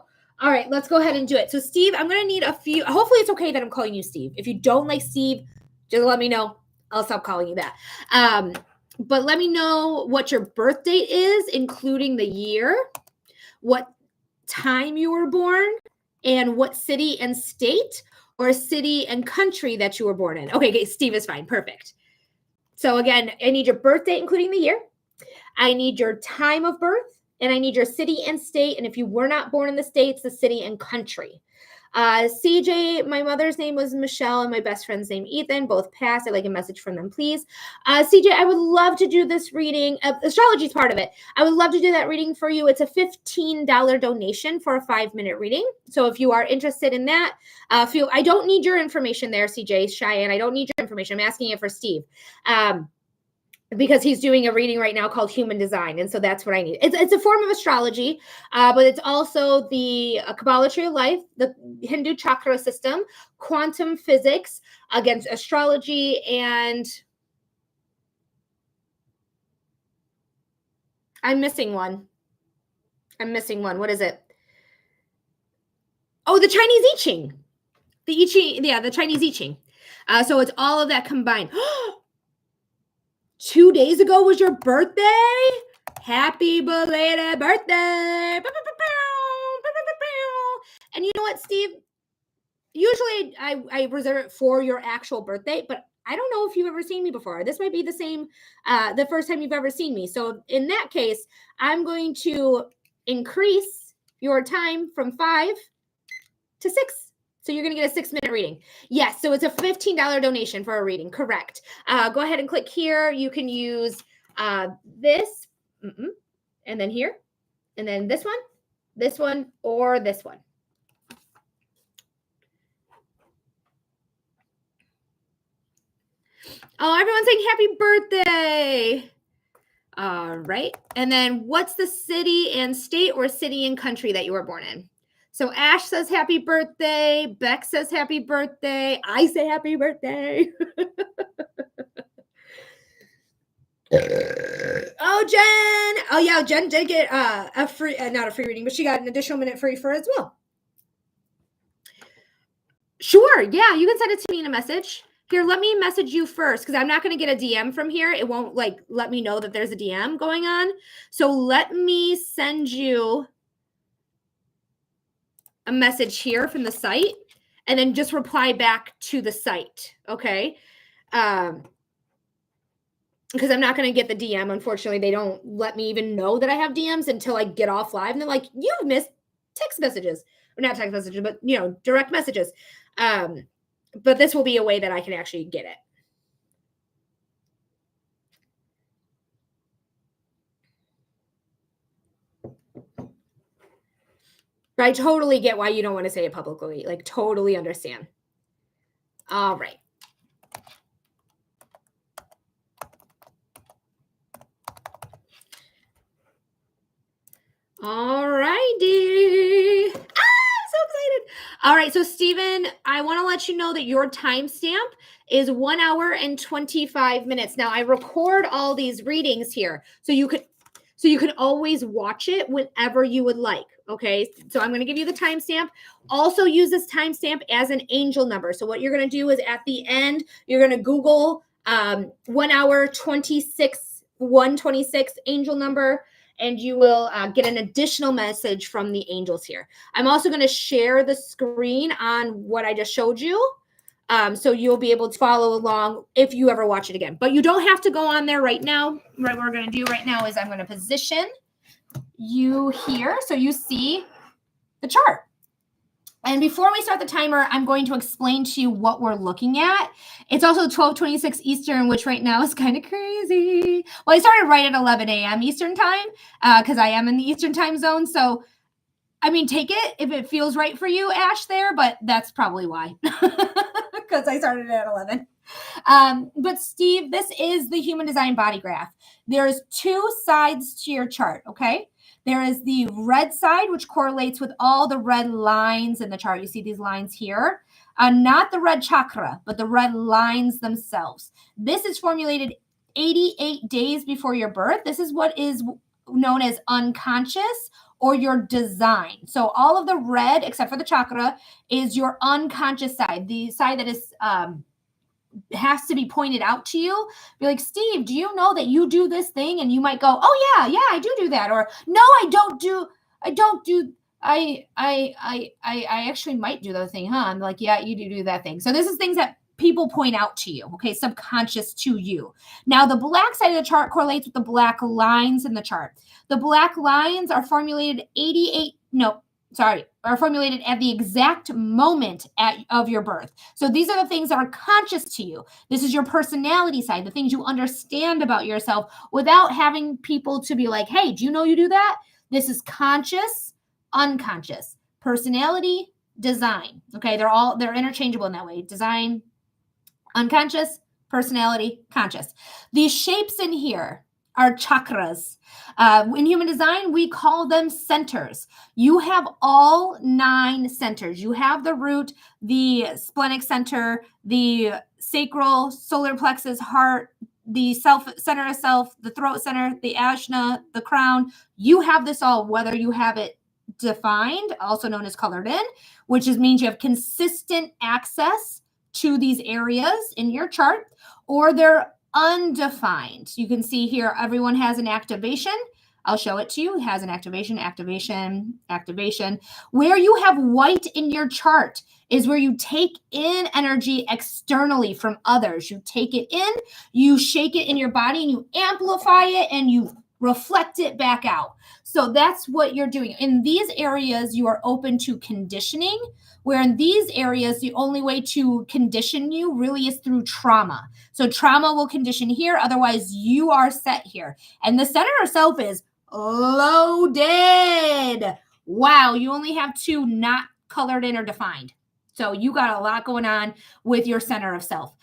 All right, let's go ahead and do it. So Steve, I'm going to need a few. Hopefully it's okay that I'm calling you Steve. If you don't like Steve, just let me know. I'll stop calling you that. But let me know what your birth date is, including the year, what time you were born, and what city and state or city and country that you were born in. Okay, Steve is fine. Perfect. So again, I need your birth date, including the year. I need your time of birth, and I need your city and state. And if you were not born in the States, the city and country. CJ, my mother's name was Michelle and my best friend's name Ethan, both passed. I'd like a message from them, please. CJ, I would love to do this reading. Astrology is part of it. I would love to do that reading for you. It's a $15 donation for a 5-minute reading. So if you are interested in that, I don't need your information there, CJ, Cheyenne. I don't need your information. I'm asking it for Steve. Because he's doing a reading right now called Human Design. And so that's what I need. It's a form of astrology, but it's also the Kabbalah Tree of Life, the Hindu chakra system, quantum physics against astrology, and I'm missing one. What is it? Oh, the Chinese I Ching. The I Ching, yeah, the Chinese I Ching. So it's all of that combined. 2 days ago was your birthday? Happy belated birthday. And you know what, Steve? Usually I reserve it for your actual birthday, but I don't know if you've ever seen me before. This might be the same, the first time you've ever seen me. So in that case, I'm going to increase your time from 5 to 6. So you're going to get a 6-minute reading. Yes, so it's a $15 donation for a reading. Correct. Go ahead and click here. You can use this, and then here, and then this one, or this one. Oh, everyone's saying happy birthday. All right. And then what's the city and state or city and country that you were born in? So Ash says happy birthday. Beck says happy birthday. I say happy birthday. Oh, Jen. Oh, yeah. Jen did get a free, not a free reading, but she got an additional minute free for as well. Sure. Yeah. You can send it to me in a message. Here, let me message you first because I'm not going to get a DM from here. It won't like let me know that there's a DM going on. So let me send you a message here from the site and then just reply back to the site. Okay. Because I'm not going to get the DM. Unfortunately, they don't let me even know that I have DMs until I get off live. And they're like, you've missed text messages, or not text messages, but direct messages. But this will be a way that I can actually get it. But I totally get why you don't want to say it publicly. Like, totally understand. All right. All righty. I'm so excited. All right. So, Stephen, I want to let you know that your timestamp is 1 hour and 25 minutes. Now, I record all these readings here. So you can always watch it whenever you would like. Okay. So I'm going to give you the timestamp. Also use this timestamp as an angel number. So what you're going to do is at the end, you're going to Google 1 hour 126 angel number, and you will get an additional message from the angels here. I'm also going to share the screen on what I just showed you. So you'll be able to follow along if you ever watch it again. But you don't have to go on there right now. Right, what we're going to do right now is I'm going to position you here so you see the chart. And before we start the timer, I'm going to explain to you what we're looking at. It's also 12:26 Eastern, which right now is kind of crazy. Well, I started right at 11 a.m. Eastern time because I am in the Eastern time zone. So, I mean, take it if it feels right for you, Ash, there, but that's probably why. Because I started at 11. But Steve, this is the human design body graph. There's 2 sides to your chart, okay? There is the red side, which correlates with all the red lines in the chart. You see these lines here. Not the red chakra, but the red lines themselves. This is formulated 88 days before your birth. This is what is known as unconscious or your design. So all of the red, except for the chakra, is your unconscious side, the side that is has to be pointed out to you. Be like, Steve, do you know that you do this thing? And you might go, oh yeah, I do that. Or no, I actually might do that thing, huh? I'm like, yeah, you do that thing. So this is things that people point out to you, okay, subconscious to you. Now, the black side of the chart correlates with the black lines in the chart. The black lines are formulated are formulated at the exact moment of your birth. So these are the things that are conscious to you. This is your personality side, the things you understand about yourself without having people to be like, hey, do you know you do that? This is conscious, unconscious, personality, design. Okay, they're interchangeable in that way. Design, unconscious, personality, conscious. These shapes in here are chakras. In human design, we call them centers. You have all 9 centers. You have the root, the splenic center, the sacral, solar plexus, heart, the center of self, the throat center, the ajna, the crown. You have this all, whether you have it defined, also known as colored in, which means you have consistent access to these areas in your chart, or they're undefined. You can see here, everyone has an activation. I'll show it to you. It has an activation, activation, activation. Where you have white in your chart is where you take in energy externally from others. You take it in, you shake it in your body, and you amplify it, and you reflect it back out. So that's what you're doing. In these areas, you are open to conditioning, where in these areas, the only way to condition you really is through trauma. So trauma will condition here. Otherwise, you are set here. And the center of self is loaded. Wow, you only have 2 not colored in or defined. So you got a lot going on with your center of self.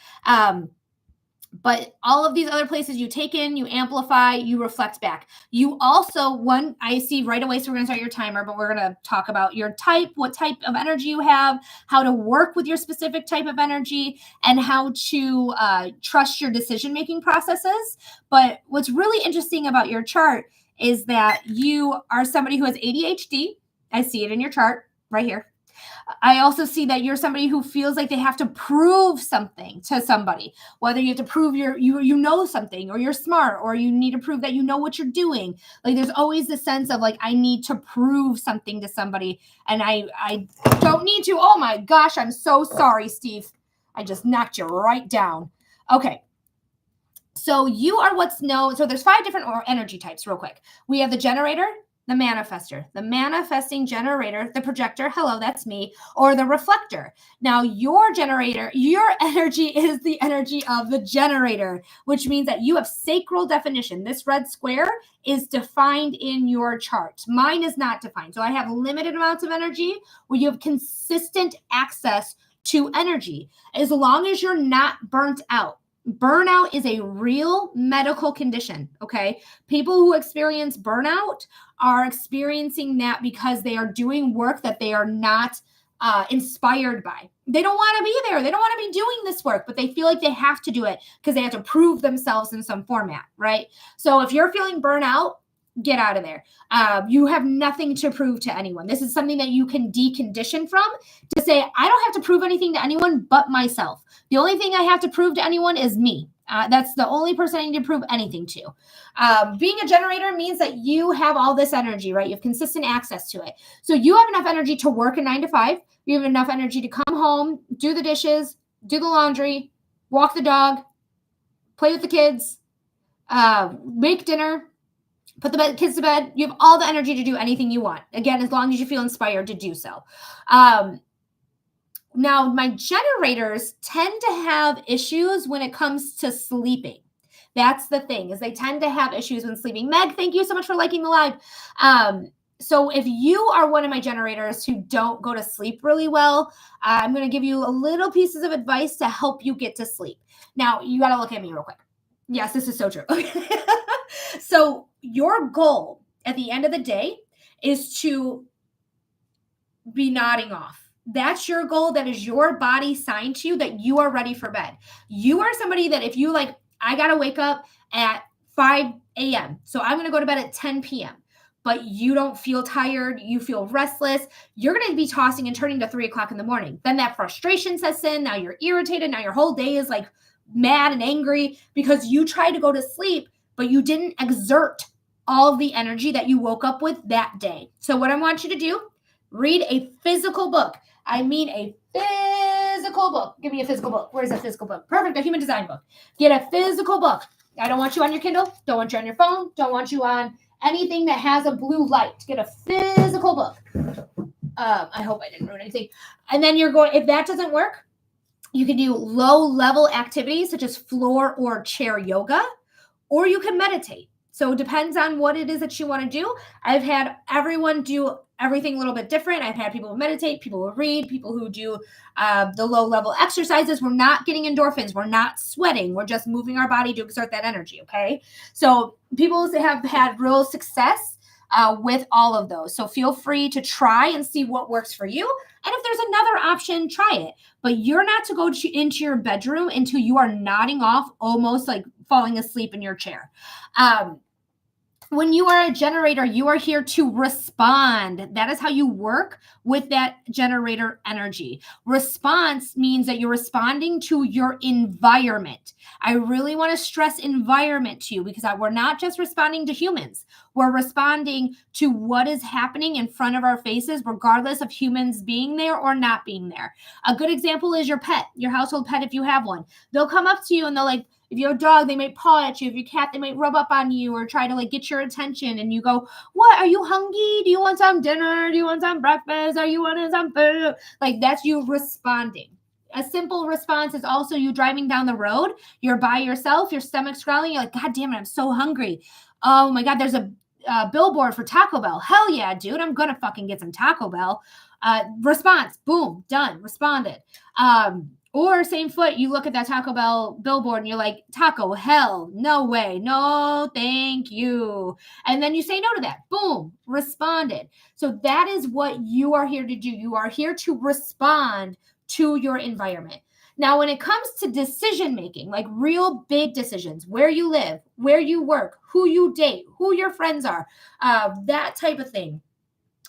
But all of these other places you take in, you amplify, you reflect back. You also, I see right away, so we're going to start your timer, but we're going to talk about your type, what type of energy you have, how to work with your specific type of energy, and how to trust your decision-making processes. But what's really interesting about your chart is that you are somebody who has ADHD. I see it in your chart right here. I also see that you're somebody who feels like they have to prove something to somebody, whether you have to prove you know something, or you're smart, or you need to prove that you know what you're doing. Like there's always the sense of like, I need to prove something to somebody, and I don't need to. Oh my gosh, I'm so sorry, Steve. I just knocked you right down. Okay. So you are what's known. So there's 5 different energy types real quick. We have the generator, the manifester, the manifesting generator, the projector, hello, that's me, or the reflector. Now, your generator, your energy is the energy of the generator, which means that you have sacral definition. This red square is defined in your chart. Mine is not defined. So I have limited amounts of energy where you have consistent access to energy, as long as you're not burnt out. Burnout is a real medical condition, okay? People who experience burnout are experiencing that because they are doing work that they are not inspired by. They don't want to be there. They don't want to be doing this work, but they feel like they have to do it because they have to prove themselves in some format, right? So if you're feeling burnout, get out of there. You have nothing to prove to anyone. This is something that you can decondition from, to say, I don't have to prove anything to anyone but myself. The only thing I have to prove to anyone is me. That's the only person I need to prove anything to. Being a generator means that you have all this energy, right? You have consistent access to it. So you have enough energy to work a 9 to 5. You have enough energy to come home, do the dishes, do the laundry, walk the dog, play with the kids, make dinner, put the kids to bed. You have all the energy to do anything you want. Again, as long as you feel inspired to do so. Now, my generators tend to have issues when it comes to sleeping. That's the thing, is they tend to have issues when sleeping. Meg, thank you so much for liking the live. So if you are one of my generators who don't go to sleep really well, I'm going to give you a little pieces of advice to help you get to sleep. Now, you got to look at me real quick. Yes, this is so true. So your goal at the end of the day is to be nodding off. That's your goal. That is your body sign to you that you are ready for bed. You are somebody that if you like, I got to wake up at 5 a.m. So I'm going to go to bed at 10 p.m. But you don't feel tired. You feel restless. You're going to be tossing and turning to 3 o'clock in the morning. Then that frustration sets in. Now you're irritated. Now your whole day is like mad and angry because you tried to go to sleep, but you didn't exert all of the energy that you woke up with that day. So what I want you to do, read a physical book. I mean a physical book. Give me a physical book. Where's a physical book? Perfect, a human design book. Get a physical book. I don't want you on your Kindle. Don't want you on your phone. Don't want you on anything that has a blue light. Get a physical book. I hope I didn't ruin anything. And then you're going, if that doesn't work, you can do low-level activities such as floor or chair yoga, or you can meditate. So it depends on what it is that you want to do. I've had everyone do everything a little bit different. I've had people who meditate, people who read, people who do the low-level exercises. We're not getting endorphins. We're not sweating. We're just moving our body to exert that energy, okay? So people have had real success with all of those. So feel free to try and see what works for you. And if there's another option, try it. But you're not to go into your bedroom until you are nodding off, almost like falling asleep in your chair. When you are a generator, you are here to respond. That is how you work with that generator energy. Response means that you're responding to your environment. I really want to stress environment to you because we're not just responding to humans. We're responding to what is happening in front of our faces, regardless of humans being there or not being there. A good example is your pet, your household pet, if you have one. They'll come up to you and they'll like, if you're a dog, they might paw at you. If you're a cat, they might rub up on you or try to like get your attention. And you go, what? Are you hungry? Do you want some dinner? Do you want some breakfast? Are you wanting some food? Like that's you responding. A simple response is also you driving down the road. You're by yourself. Your stomach's growling. You're like, God damn it, I'm so hungry. Oh my God, there's a billboard for Taco Bell. Hell yeah, dude. I'm going to fucking get some Taco Bell. Response, boom, done, responded. Or same foot, you look at that Taco Bell billboard and you're like, taco, hell, no way, no, thank you. And then you say no to that. Boom, responded. So that is what you are here to do. You are here to respond to your environment. Now, when it comes to decision making, like real big decisions, where you live, where you work, who you date, who your friends are, that type of thing.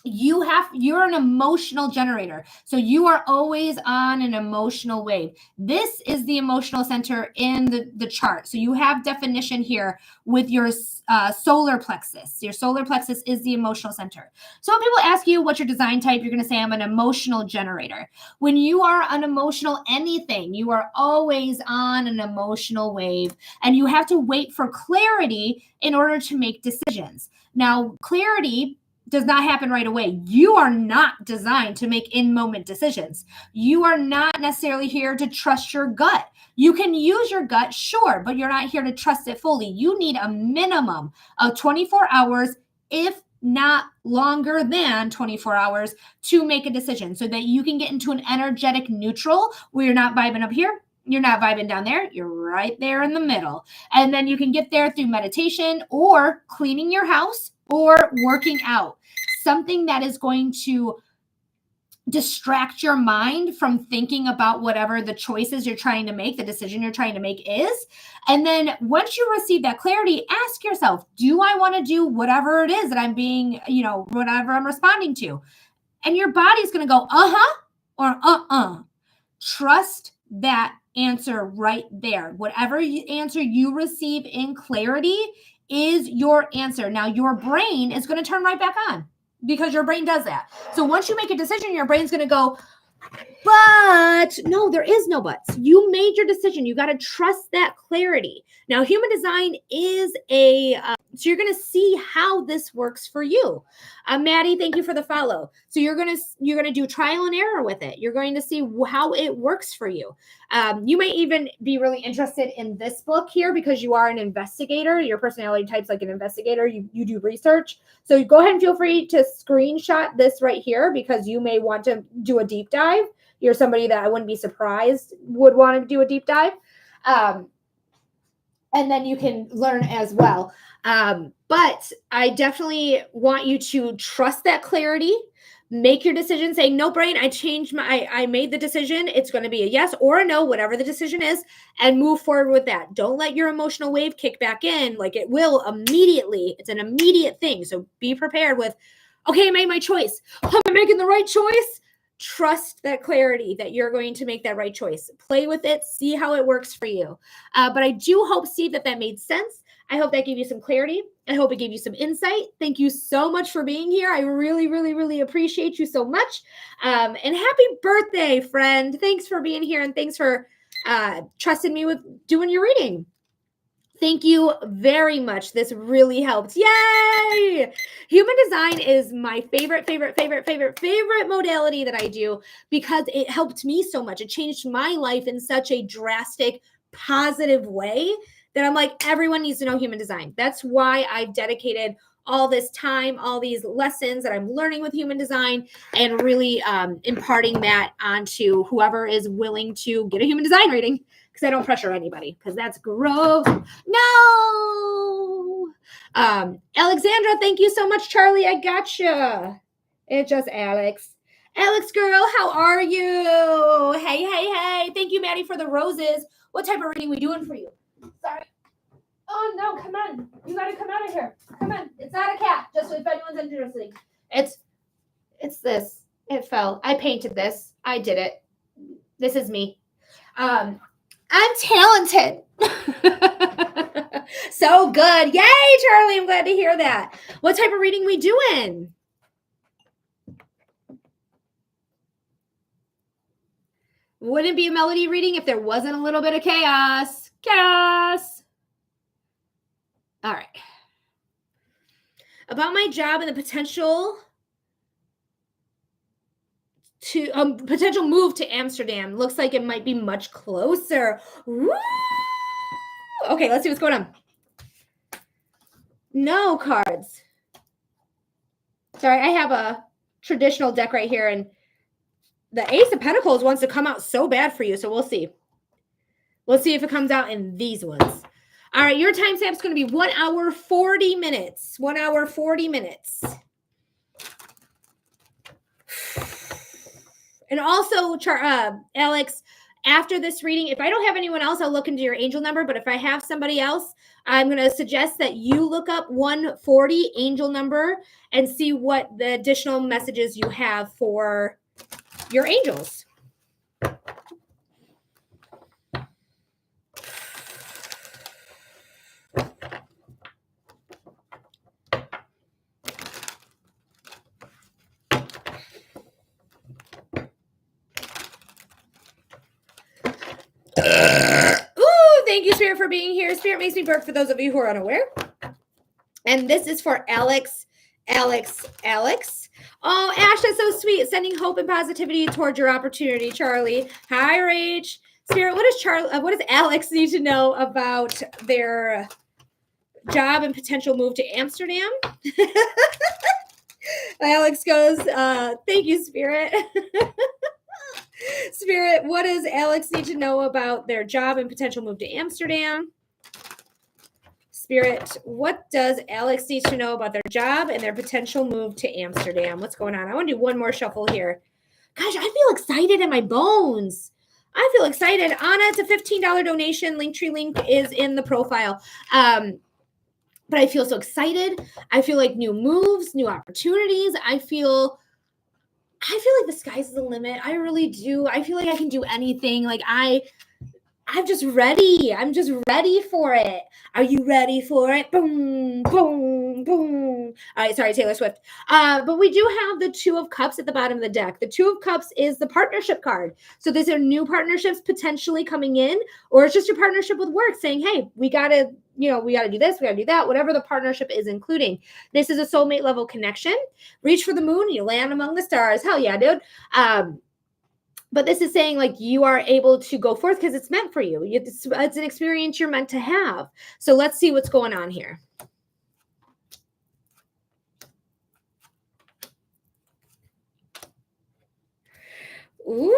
You're an emotional generator. So you are always on an emotional wave. This is the emotional center in the chart. So you have definition here with your solar plexus. Your solar plexus is the emotional center. So when people ask you what's your design type, you're going to say I'm an emotional generator. When you are an emotional anything, you are always on an emotional wave and you have to wait for clarity in order to make decisions. Now, clarity does not happen right away. You are not designed to make in-moment decisions. You are not necessarily here to trust your gut. You can use your gut, sure, but you're not here to trust it fully. You need a minimum of 24 hours, if not longer than 24 hours, to make a decision so that you can get into an energetic neutral where you're not vibing up here, you're not vibing down there, you're right there in the middle. And then you can get there through meditation or cleaning your house or working out. Something that is going to distract your mind from thinking about whatever the choices you're trying to make, the decision you're trying to make is. And then once you receive that clarity, ask yourself, do I want to do whatever it is that I'm being, whatever I'm responding to? And your body's going to go, uh-huh, or trust that answer right there. Whatever answer you receive in clarity is your answer. Now, your brain is going to turn right back on because your brain does that. So once you make a decision, your brain's going to go, but no, there is no buts. You made your decision. You got to trust that clarity. Now, human design is so you're going to see how this works for you. Maddie, thank you for the follow. So you're going to do trial and error with it. You're going to see how it works for you. You may even be really interested in this book here because you are an investigator. Your personality type's like an investigator. You do research. So go ahead and feel free to screenshot this right here because you may want to do a deep dive. You're somebody that I wouldn't be surprised would want to do a deep dive. And then you can learn as well. But I definitely want you to trust that clarity, make your decision, say, no, brain, I made the decision. It's going to be a yes or a no, whatever the decision is, and move forward with that. Don't let your emotional wave kick back in like it will immediately. It's an immediate thing. So be prepared with, okay, I made my choice. Am I making the right choice? Trust that clarity that you're going to make that right choice. Play with it. See how it works for you. But I do hope, Steve, that made sense. I hope that gave you some clarity. I hope it gave you some insight. Thank you so much for being here. I really, really, really appreciate you so much. And happy birthday, friend. Thanks for being here and thanks for trusting me with doing your reading. Thank you very much. This really helped. Yay! Human design is my favorite modality that I do because it helped me so much. It changed my life in such a drastic, positive way that I'm like, everyone needs to know human design. That's why I've dedicated all this time, all these lessons that I'm learning with human design and really imparting that onto whoever is willing to get a human design reading. Because I don't pressure anybody, because that's gross. No. Alexandra, thank you so much, Charlie. I gotcha. It's just Alex. Alex, girl, how are you? Hey. Thank you, Maddie, for the roses. What type of reading are we doing for you? Sorry. Oh, no, come on. You got to come out of here. Come on. It's not a cat, just if anyone's interested. It's this. It fell. I painted this. I did it. This is me. I'm talented. So good. Yay, Charlie. I'm glad to hear that. What type of reading we doing? Wouldn't be a melody reading if there wasn't a little bit of chaos. Chaos. All right. About my job and the potential move to Amsterdam. Looks like it might be much closer. Woo! Okay, let's see what's going on. No cards. Sorry, I have a traditional deck right here, and the Ace of Pentacles wants to come out so bad for you, so we'll see. We'll see if it comes out in these ones. All right, your timestamp is going to be 1 hour, 40 minutes. 1 hour, 40 minutes. And also, Alex, after this reading, if I don't have anyone else, I'll look into your angel number. But if I have somebody else, I'm going to suggest that you look up 140 angel number and see what the additional messages you have for your angels. Ooh, thank you, Spirit, for being here. Spirit makes me burp for those of you who are unaware. And this is for Alex. Oh, Ash, that's so sweet. Sending hope and positivity towards your opportunity, Charlie. Hi, Rach. Spirit, what does Alex need to know about their job and potential move to Amsterdam? Alex goes, thank you, Spirit. Spirit, what does Alex need to know about their job and potential move to Amsterdam? Spirit, what does Alex need to know about their job and their potential move to Amsterdam? What's going on? I want to do one more shuffle here. Gosh, I feel excited in my bones. I feel excited. Anna, it's a $15 donation. Linktree link is in the profile. But I feel so excited. I feel like new moves, new opportunities. I feel like the sky's the limit. I really do. I feel like I can do anything. Like I'm just ready. I'm just ready for it. Are you ready for it? Boom, boom, boom. All right, sorry, Taylor Swift. But we do have the Two of Cups at the bottom of the deck. The Two of Cups is the partnership card. So these are new partnerships potentially coming in, or it's just your partnership with work saying, hey, we got to do this, we got to do that, whatever the partnership is including. This is a soulmate level connection. Reach for the moon, you land among the stars. Hell yeah, dude. But this is saying like you are able to go forth because it's meant for you. It's an experience you're meant to have. So let's see what's going on here. Ooh,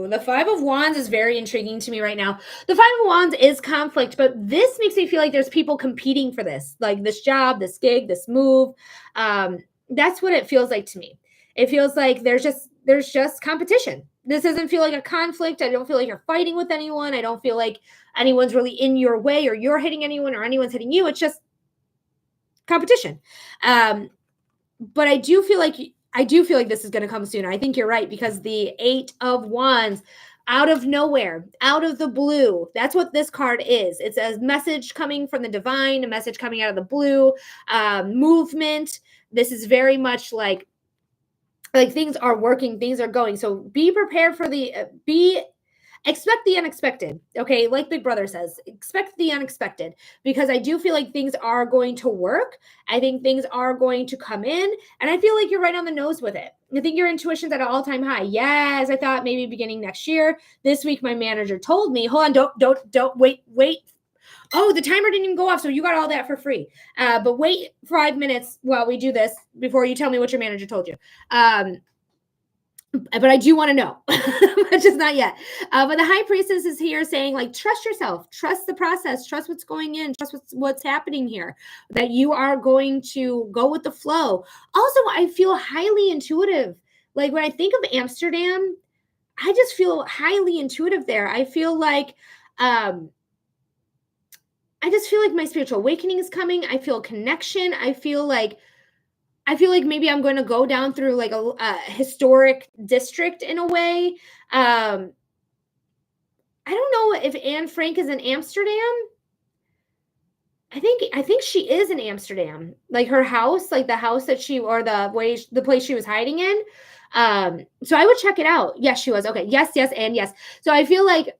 the Five of Wands is very intriguing to me right now. The Five of Wands is conflict, but this makes me feel like there's people competing for this, like this job, this gig, this move. That's what it feels like to me. It feels like there's just competition. This doesn't feel like a conflict. I don't feel like you're fighting with anyone. I don't feel like anyone's really in your way or you're hitting anyone or anyone's hitting you. It's just competition. But I do feel like this is going to come soon. I think you're right because the Eight of Wands, out of nowhere, out of the blue, that's what this card is. It's a message coming from the divine, a message coming out of the blue, movement. This is very much like things are working, things are going. So be prepared for expect the unexpected. Okay. Like Big Brother says, expect the unexpected because I do feel like things are going to work. I think things are going to come in and I feel like you're right on the nose with it. I think your intuition's at an all-time high. Yes. I thought maybe beginning next year. This week, my manager told me, hold on, don't wait. Oh, the timer didn't even go off. So you got all that for free. But wait 5 minutes while we do this before you tell me what your manager told you. But I do want to know, just not yet. But the High Priestess is here saying, like, trust yourself, trust the process, trust what's going in, trust what's happening here, that you are going to go with the flow. Also, I feel highly intuitive. Like when I think of Amsterdam, I just feel highly intuitive there. I feel like I just feel like my spiritual awakening is coming. I feel connection. I feel like maybe I'm going to go down through like a historic district in a way. I don't know if Anne Frank is in Amsterdam. I think she is in Amsterdam. Like her house, like the house that she or the place she was hiding in. So I would check it out. Yes, she was. Okay. Yes, and yes. So I feel like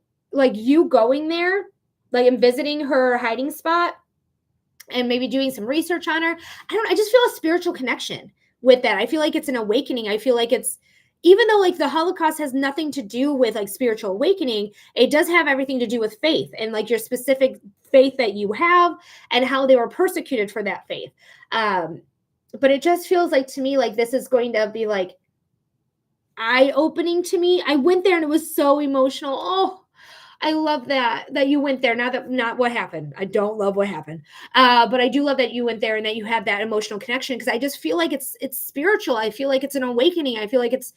you going there, like and visiting her hiding spot and maybe doing some research on her. I just feel a spiritual connection with that. I feel like it's an awakening. I feel like it's, even though like the Holocaust has nothing to do with like spiritual awakening, it does have everything to do with faith and like your specific faith that you have and how they were persecuted for that faith. But it just feels like to me like this is going to be like eye-opening to me. I went there and it was so emotional. Oh, I love that you went there. Not what happened. I don't love what happened. But I do love that you went there and that you had that emotional connection, because I just feel like it's spiritual. I feel like it's an awakening. I feel like it's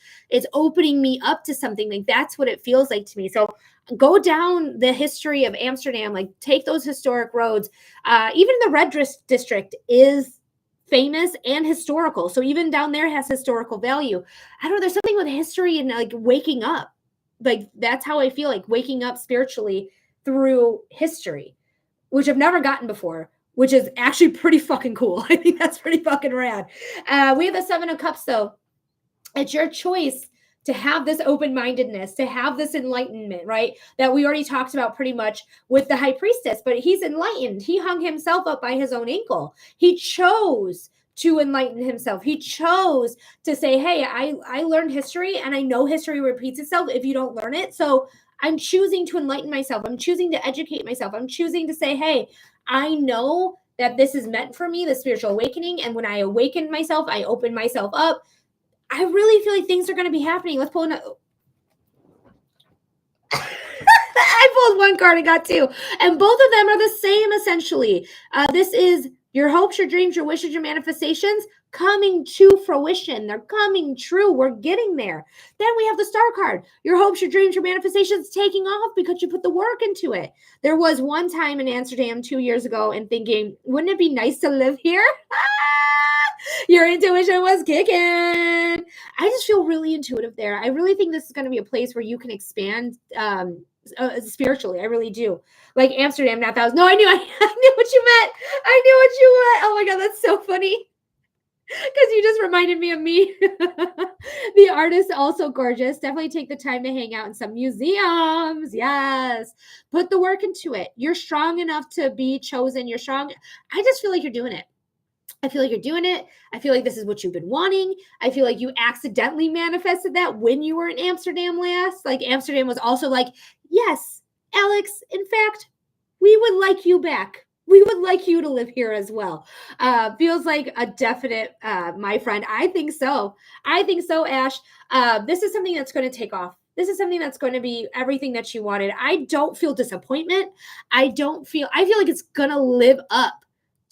opening me up to something. Like that's what it feels like to me. So go down the history of Amsterdam, like take those historic roads. Even the Red District is famous and historical. So even down there has historical value. I don't know, there's something with history and like waking up. Like that's how I feel, like waking up spiritually through history, which I've never gotten before, which is actually pretty fucking cool. I think that's pretty fucking rad. We have the Seven of Cups though. It's your choice to have this open-mindedness, to have this enlightenment, right? That we already talked about pretty much with the High Priestess, but he's enlightened. He hung himself up by his own ankle. He chose to enlighten himself. He chose to say, hey, I learned history and I know history repeats itself if you don't learn it. So I'm choosing to enlighten myself. I'm choosing to educate myself. I'm choosing to say, hey, I know that this is meant for me, the spiritual awakening. And when I awaken myself, I open myself up. I really feel like things are going to be happening. Let's pull another. I pulled one card and got two. And both of them are the same, essentially. This is your hopes, your dreams, your wishes, your manifestations coming to fruition. They're coming true. We're getting there. Then we have the Star card. Your hopes, your dreams, your manifestations taking off because you put the work into it. There was one time in Amsterdam 2 years ago and thinking, wouldn't it be nice to live here? Your intuition was kicking. I just feel really intuitive there. I really think this is going to be a place where you can expand spiritually. I really do. Like Amsterdam, not thousands. No, I knew what you meant. I knew what you meant. Oh my God, that's so funny. Because you just reminded me of me. The art is also gorgeous. Definitely take the time to hang out in some museums. Yes. Put the work into it. You're strong enough to be chosen. You're strong. I just feel like you're doing it. I feel like you're doing it. I feel like this is what you've been wanting. I feel like you accidentally manifested that when you were in Amsterdam last. Like Amsterdam was also like, yes, Alex, in fact, we would like you back. We would like you to live here as well. Feels like a definite, my friend. I think so. I think so, Ash. This is something that's going to take off. This is something that's going to be everything that you wanted. I don't feel disappointment. I feel like it's going to live up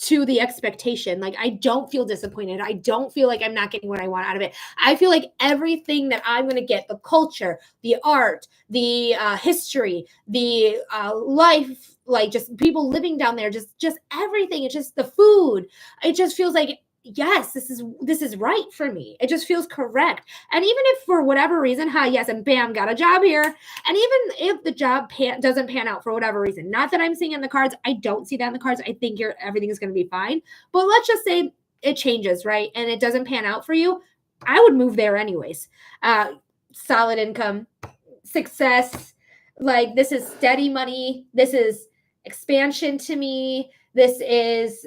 to the expectation. Like I don't feel disappointed. I don't feel like I'm not getting what I want out of it. I feel like everything that I'm going to get, the culture, the art, the history, the life, like just people living down there, just everything. It's just the food. It just feels like, yes, this is right for me. It just feels correct. And even if for whatever reason, yes, and bam, got a job here. And even if the job doesn't pan out for whatever reason, not that I'm seeing in the cards, I don't see that in the cards. I think everything is going to be fine. But let's just say it changes, right? And it doesn't pan out for you. I would move there anyways. Solid income, success. Like this is steady money. This is expansion to me. This is,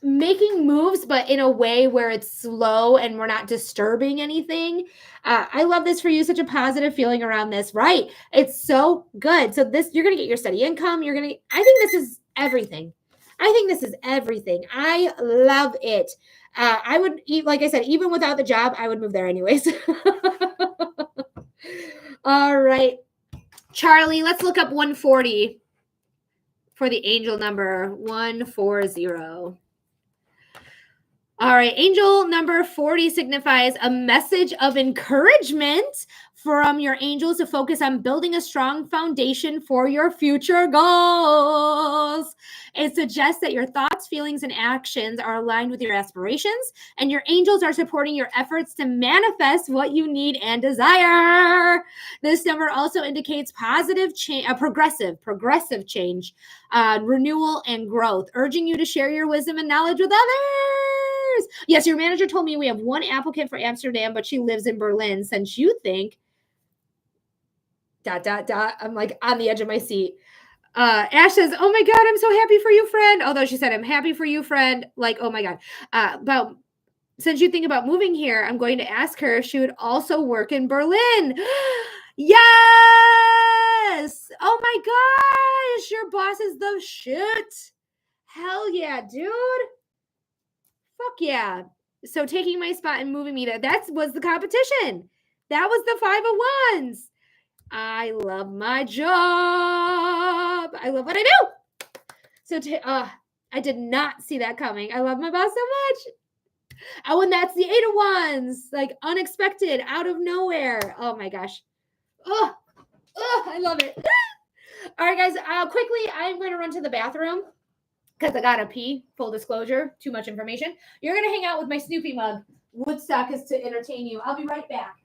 making moves, but in a way where it's slow and we're not disturbing anything. I love this for you. Such a positive feeling around this, right? It's so good. So you're going to get your steady income. I think this is everything. I love it. I would, like I said, even without the job, I would move there anyways. All right. Charlie, let's look up 140 for the angel number 140. All right, angel number 40 signifies a message of encouragement from your angels to focus on building a strong foundation for your future goals. It suggests that your thoughts, feelings, and actions are aligned with your aspirations, and your angels are supporting your efforts to manifest what you need and desire. This number also indicates positive change, progressive change, renewal, and growth, urging you to share your wisdom and knowledge with others. Yes, your manager told me we have one applicant for Amsterdam, but she lives in Berlin. Since you think, ... I'm like on the edge of my seat. Ash says, oh my God, I'm so happy for you, friend. Although she said, I'm happy for you, friend. Like, oh my God. But since you think about moving here, I'm going to ask her if she would also work in Berlin. Yes! Oh my gosh, your boss is the shit. Hell yeah, dude. Fuck yeah. So taking my spot and moving me there, that was the competition. That was the 5 of Wands. I love my job. I love what I do. So I did not see that coming. I love my boss so much. Oh, and that's the 8 of Wands. Like unexpected, out of nowhere. Oh my gosh. Oh, I love it. All right, guys. Quickly, I'm going to run to the bathroom because I gotta pee. Full disclosure, too much information. You're gonna hang out with my Snoopy mug. Woodstock is to entertain you. I'll be right back.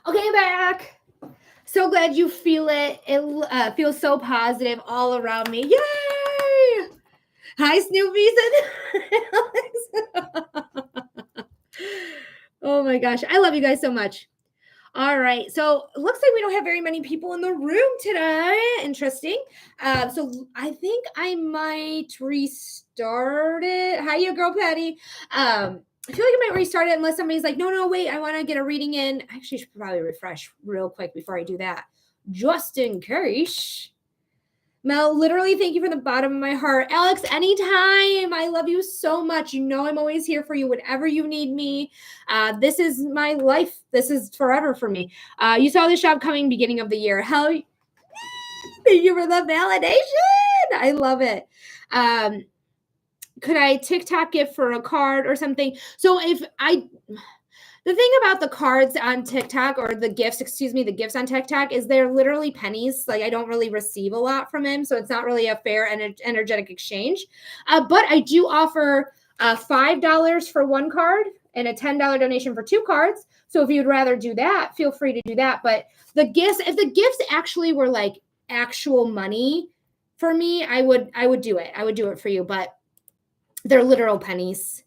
Okay, back. So glad you feel it. It feels so positive all around me. Yay! Hi, Snoopy. Oh my gosh. I love you guys so much. All right. So it looks like we don't have very many people in the room today. Interesting. So I think I might restart it. Hi, your girl, Patty. I feel like I might restart it unless somebody's like, no, wait, I want to get a reading in. I actually should probably refresh real quick before I do that, just in case. Mel, literally, thank you from the bottom of my heart. Alex, anytime. I love you so much. You know I'm always here for you whenever you need me. This is my life. This is forever for me. You saw this job coming beginning of the year. Hell, thank you for the validation. I love it. Could I TikTok gift for a card or something? So the thing about the cards on TikTok or the gifts on TikTok is they're literally pennies. Like I don't really receive a lot from him. So it's not really a fair energetic exchange. But I do offer $5 for one card and a $10 donation for 2 cards. So if you'd rather do that, feel free to do that. But if the gifts actually were like actual money for me, I would do it. I would do it for you. But they're literal pennies.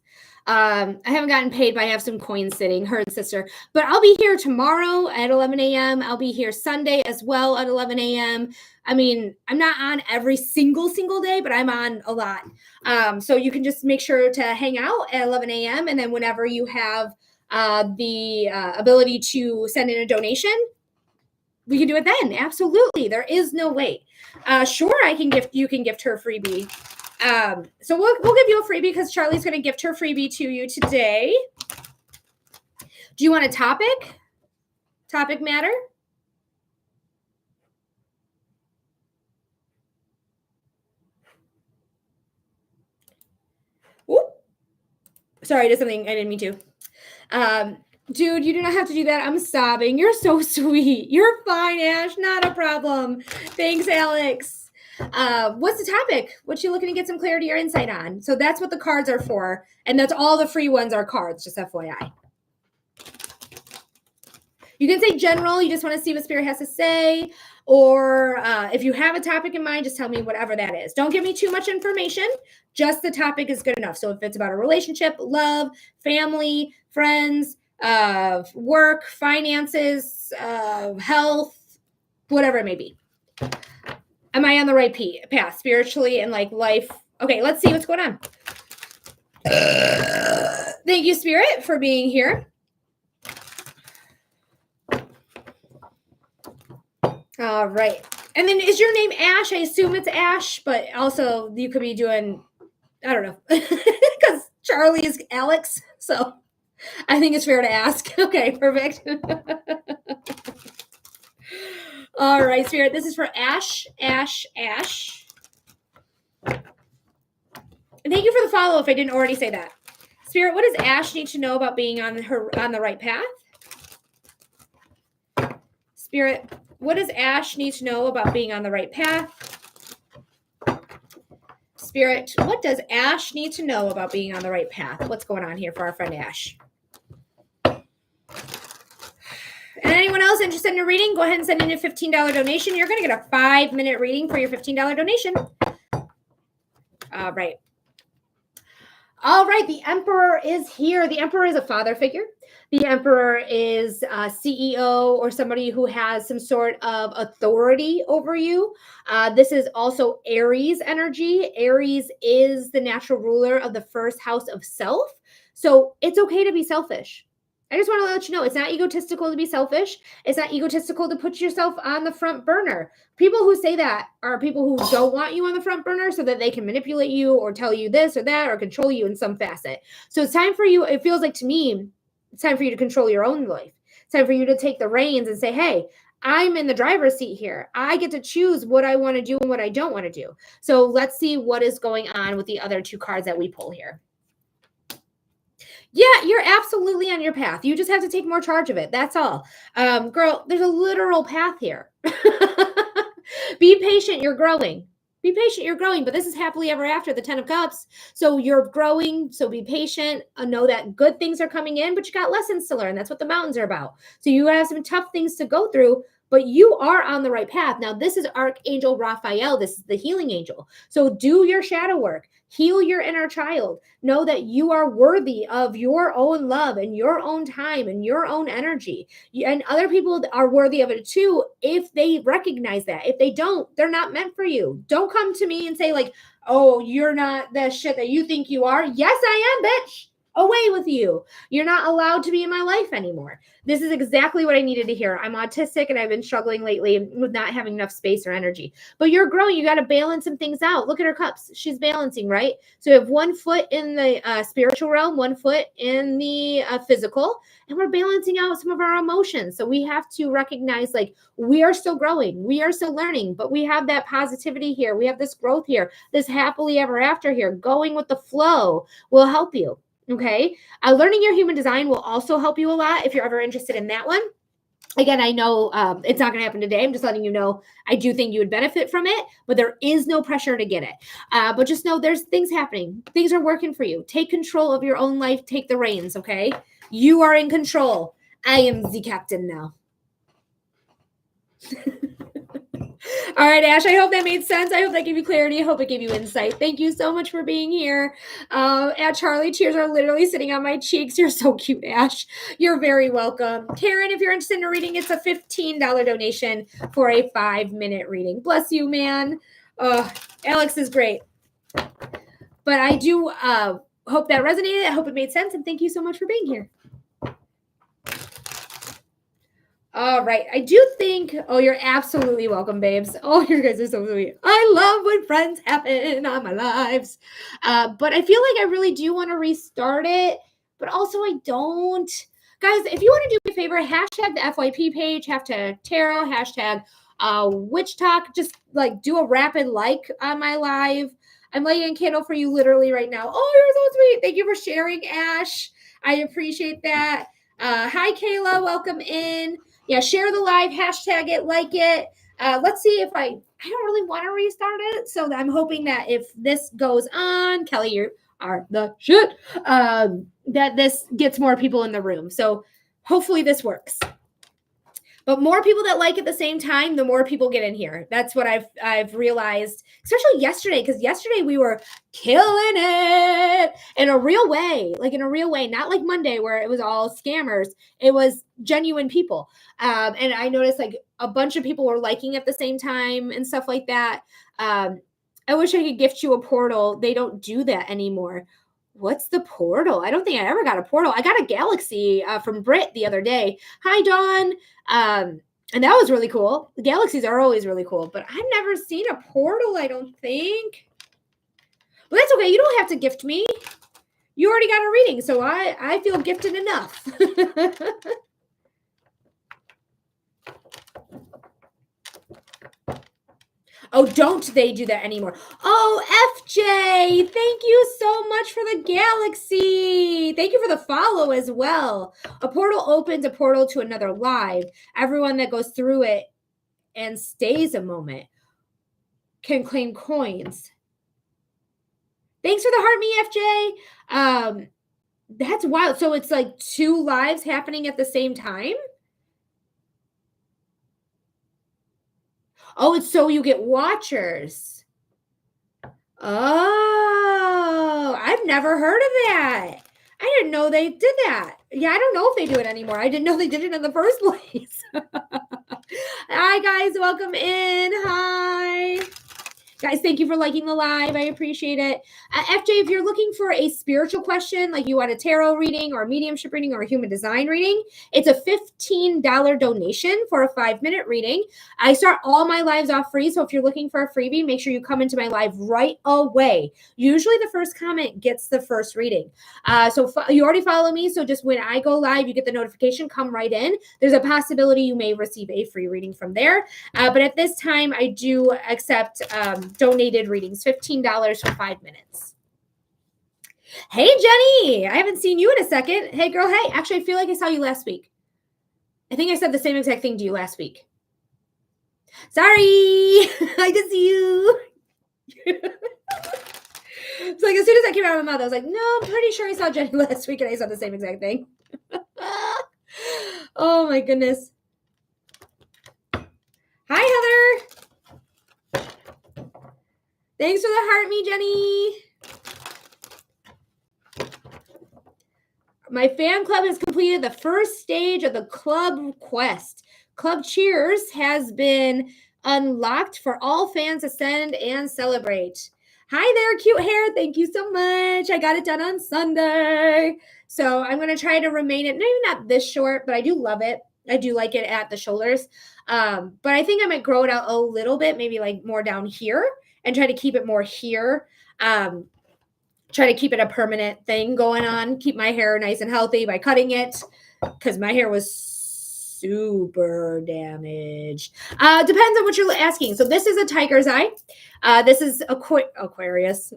I haven't gotten paid, but I have some coins sitting, her and sister. But I'll be here tomorrow at 11 a.m. I'll be here Sunday as well at 11 a.m. I mean, I'm not on every single day, but I'm on a lot. So you can just make sure to hang out at 11 a.m. And then whenever you have the ability to send in a donation, we can do it then. Absolutely. There is no wait. Sure, you can gift her a freebie. So we'll give you a freebie because Charlie's going to gift her freebie to you today. Do you want a topic? Topic matter? Whoop. Sorry, I did something I didn't mean to. Dude, you do not have to do that. I'm sobbing. You're so sweet. You're fine, Ash. Not a problem. Thanks, Alex. What's the topic? What you looking to get some clarity or insight on? So that's what the cards are for. And that's all the free ones are cards, just FYI. You can say general. You just want to see what Spirit has to say. Or if you have a topic in mind, just tell me whatever that is. Don't give me too much information. Just the topic is good enough. So if it's about a relationship, love, family, friends, work, finances, health, whatever it may be. Am I on the right path spiritually and like life? Okay, let's see what's going on. Thank you, Spirit, for being here. All right. And then is your name Ash? I assume it's Ash, but also you could be doing, I don't know, because Charlie is Alex. So I think it's fair to ask. Okay, perfect. All right, Spirit. This is for Ash. And thank you for the follow if I didn't already say that. Spirit, what does Ash need to know about being on the right path? Spirit, what does Ash need to know about being on the right path? Spirit, what does Ash need to know about being on the right path? What's going on here for our friend Ash? And anyone else interested in a reading, go ahead and send in a $15 donation. You're going to get a 5-minute reading for your $15 donation. All right. All right, the Emperor is here. The Emperor is a father figure. The Emperor is a CEO or somebody who has some sort of authority over you. This is also Aries energy. Aries is the natural ruler of the first house of self. So it's okay to be selfish. I just want to let you know, it's not egotistical to be selfish. It's not egotistical to put yourself on the front burner. People who say that are people who don't want you on the front burner so that they can manipulate you or tell you this or that or control you in some facet. So it's time for you. It feels like to me, it's time for you to control your own life. It's time for you to take the reins and say, hey, I'm in the driver's seat here. I get to choose what I want to do and what I don't want to do. So let's see what is going on with the other two cards that we pull here. Yeah, you're absolutely on your path. You just have to take more charge of it. That's all. Girl, there's a literal path here. Be patient. You're growing. Be patient. You're growing. But this is happily ever after, the 10 of Cups. So you're growing. So be patient. Know that good things are coming in, but you got lessons to learn. That's what the mountains are about. So you have some tough things to go through, but you are on the right path. Now, this is Archangel Raphael. This is the healing angel. So do your shadow work. Heal your inner child. Know that you are worthy of your own love and your own time and your own energy. And other people are worthy of it too if they recognize that. If they don't, they're not meant for you. Don't come to me and say like, oh, you're not the shit that you think you are. Yes, I am, bitch. Away with you. You're not allowed to be in my life anymore. This is exactly what I needed to hear. I'm autistic and I've been struggling lately with not having enough space or energy. But you're growing. You got to balance some things out. Look at her cups. She's balancing, right? So you have 1 foot in the spiritual realm, 1 foot in the physical, and we're balancing out some of our emotions. So we have to recognize like we are still growing. We are still learning, but we have that positivity here. We have this growth here, this happily ever after here. Going with the flow will help you. Okay. Learning your human design will also help you a lot if you're ever interested in that one. Again, I know it's not going to happen today. I'm just letting you know I do think you would benefit from it, but there is no pressure to get it. But just know there's things happening. Things are working for you. Take control of your own life. Take the reins, okay? You are in control. I am the captain now. All right, Ash, I hope that made sense. I hope that gave you clarity. I hope it gave you insight. Thank you so much for being here. Charlie, tears are literally sitting on my cheeks. You're so cute, Ash. You're very welcome. Karen, if you're interested in a reading, it's a $15 donation for a 5-minute reading. Bless you, man. Alex is great. But I do hope that resonated. I hope it made sense. And thank you so much for being here. All right. I do think, you're absolutely welcome, babes. Oh, you guys are so sweet. I love when friends happen on my lives. But I feel like I really do want to restart it, but also I don't. Guys, if you want to do me a favor, hashtag the FYP page, hashtag tarot, hashtag witch talk. Just like do a rapid like on my live. I'm lighting a candle for you literally right now. Oh, you're so sweet. Thank you for sharing, Ash. I appreciate that. Hi, Kayla. Welcome in. Yeah, share the live, hashtag it, like it. Let's see if I don't really want to restart it. So I'm hoping that if this goes on, Kelly, you are the shit, that this gets more people in the room. So hopefully this works. But more people that like at the same time, the more people get in here. That's what I've realized, especially yesterday, because yesterday we were killing it in a real way, not like Monday where it was all scammers. It was genuine people. And I noticed like a bunch of people were liking at the same time and stuff like that. I wish I could gift you a portal. They don't do that anymore. What's the portal? I don't think I ever got a portal. I got a galaxy from Brit the other day. Hi, Dawn. And that was really cool. The galaxies are always really cool, but I've never seen a portal, I don't think. But that's okay. You don't have to gift me. You already got a reading, so I feel gifted enough. Oh, don't they do that anymore? Oh, FJ, thank you so much for the galaxy. Thank you for the follow as well. A portal opens a portal to another live. Everyone that goes through it and stays a moment can claim coins. Thanks for the heart, me, FJ. That's wild. So it's like 2 lives happening at the same time? Oh, it's so you get watchers. Oh, I've never heard of that. I didn't know they did that. Yeah, I don't know if they do it anymore. I didn't know they did it in the first place. Hi, guys. Welcome in. Hi. Guys, thank you for liking the live. I appreciate it. FJ, if you're looking for a spiritual question, like you want a tarot reading or a mediumship reading or a human design reading, it's a $15 donation for a 5-minute reading. I start all my lives off free, so if you're looking for a freebie, make sure you come into my live right away. Usually the first comment gets the first reading. So you already follow me, so just when I go live, you get the notification, come right in. There's a possibility you may receive a free reading from there. But at this time, I do accept donated readings, $15 for 5 minutes. Hey, Jenny, I haven't seen you in a second. Hey, girl. Hey, actually, I feel like I saw you last week. I think I said the same exact thing to you last week. Sorry, I just see you. It's like as soon as I came out of my mouth, I was like, no, I'm pretty sure I saw Jenny last week and I said the same exact thing. Oh my goodness. Hi, Heather. Thanks for the heart, me, Jenny. My fan club has completed the first stage of the club quest. Club Cheers has been unlocked for all fans to send and celebrate. Hi there, cute hair. Thank you so much. I got it done on Sunday. So I'm going to try to remain it, maybe not this short, but I do love it. I do like it at the shoulders. But I think I might grow it out a little bit, maybe like more down here and try to keep it more here. Try to keep it a permanent thing going on. Keep my hair nice and healthy by cutting it because my hair was super damaged. Depends on what you're asking. So this is a tiger's eye. This is Aquarius.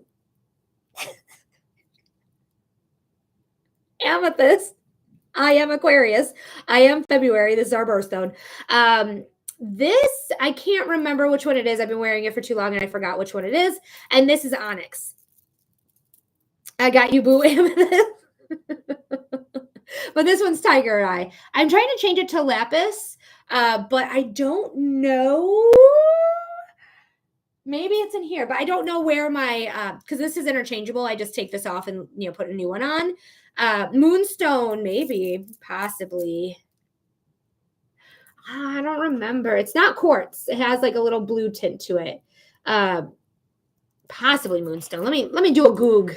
Amethyst. I am Aquarius. I am February. This is our birthstone. This, I can't remember which one it is. I've been wearing it for too long and I forgot which one it is. And this is onyx. I got you, boo, amethyst. But this one's tiger eye. I'm trying to change it to lapis, but I don't know. Maybe it's in here, but I don't know where my, because this is interchangeable. I just take this off and, put a new one on. Moonstone, maybe, possibly. I don't remember. It's not quartz. It has like a little blue tint to it. Possibly moonstone. Let me do a goog.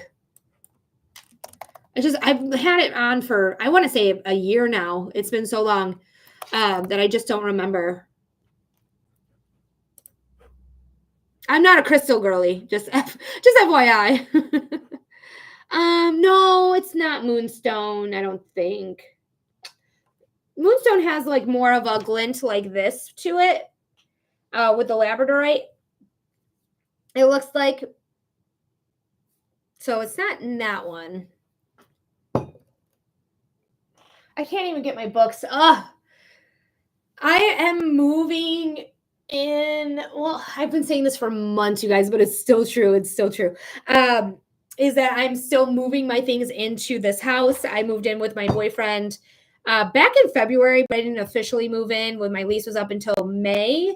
I've had it on for, I want to say a year now. It's been so long that I just don't remember. I'm not a crystal girly, just FYI. No, it's not moonstone, I don't think. Moonstone has like more of a glint like this to it with the labradorite. It looks like, so it's not in that one. I can't even get my books. Ugh. I am moving in. Well, I've been saying this for months, you guys, but it's still true. It's still true. Is that I'm still moving my things into this house. I moved in with my boyfriend back in February, but I didn't officially move in when my lease was up until May.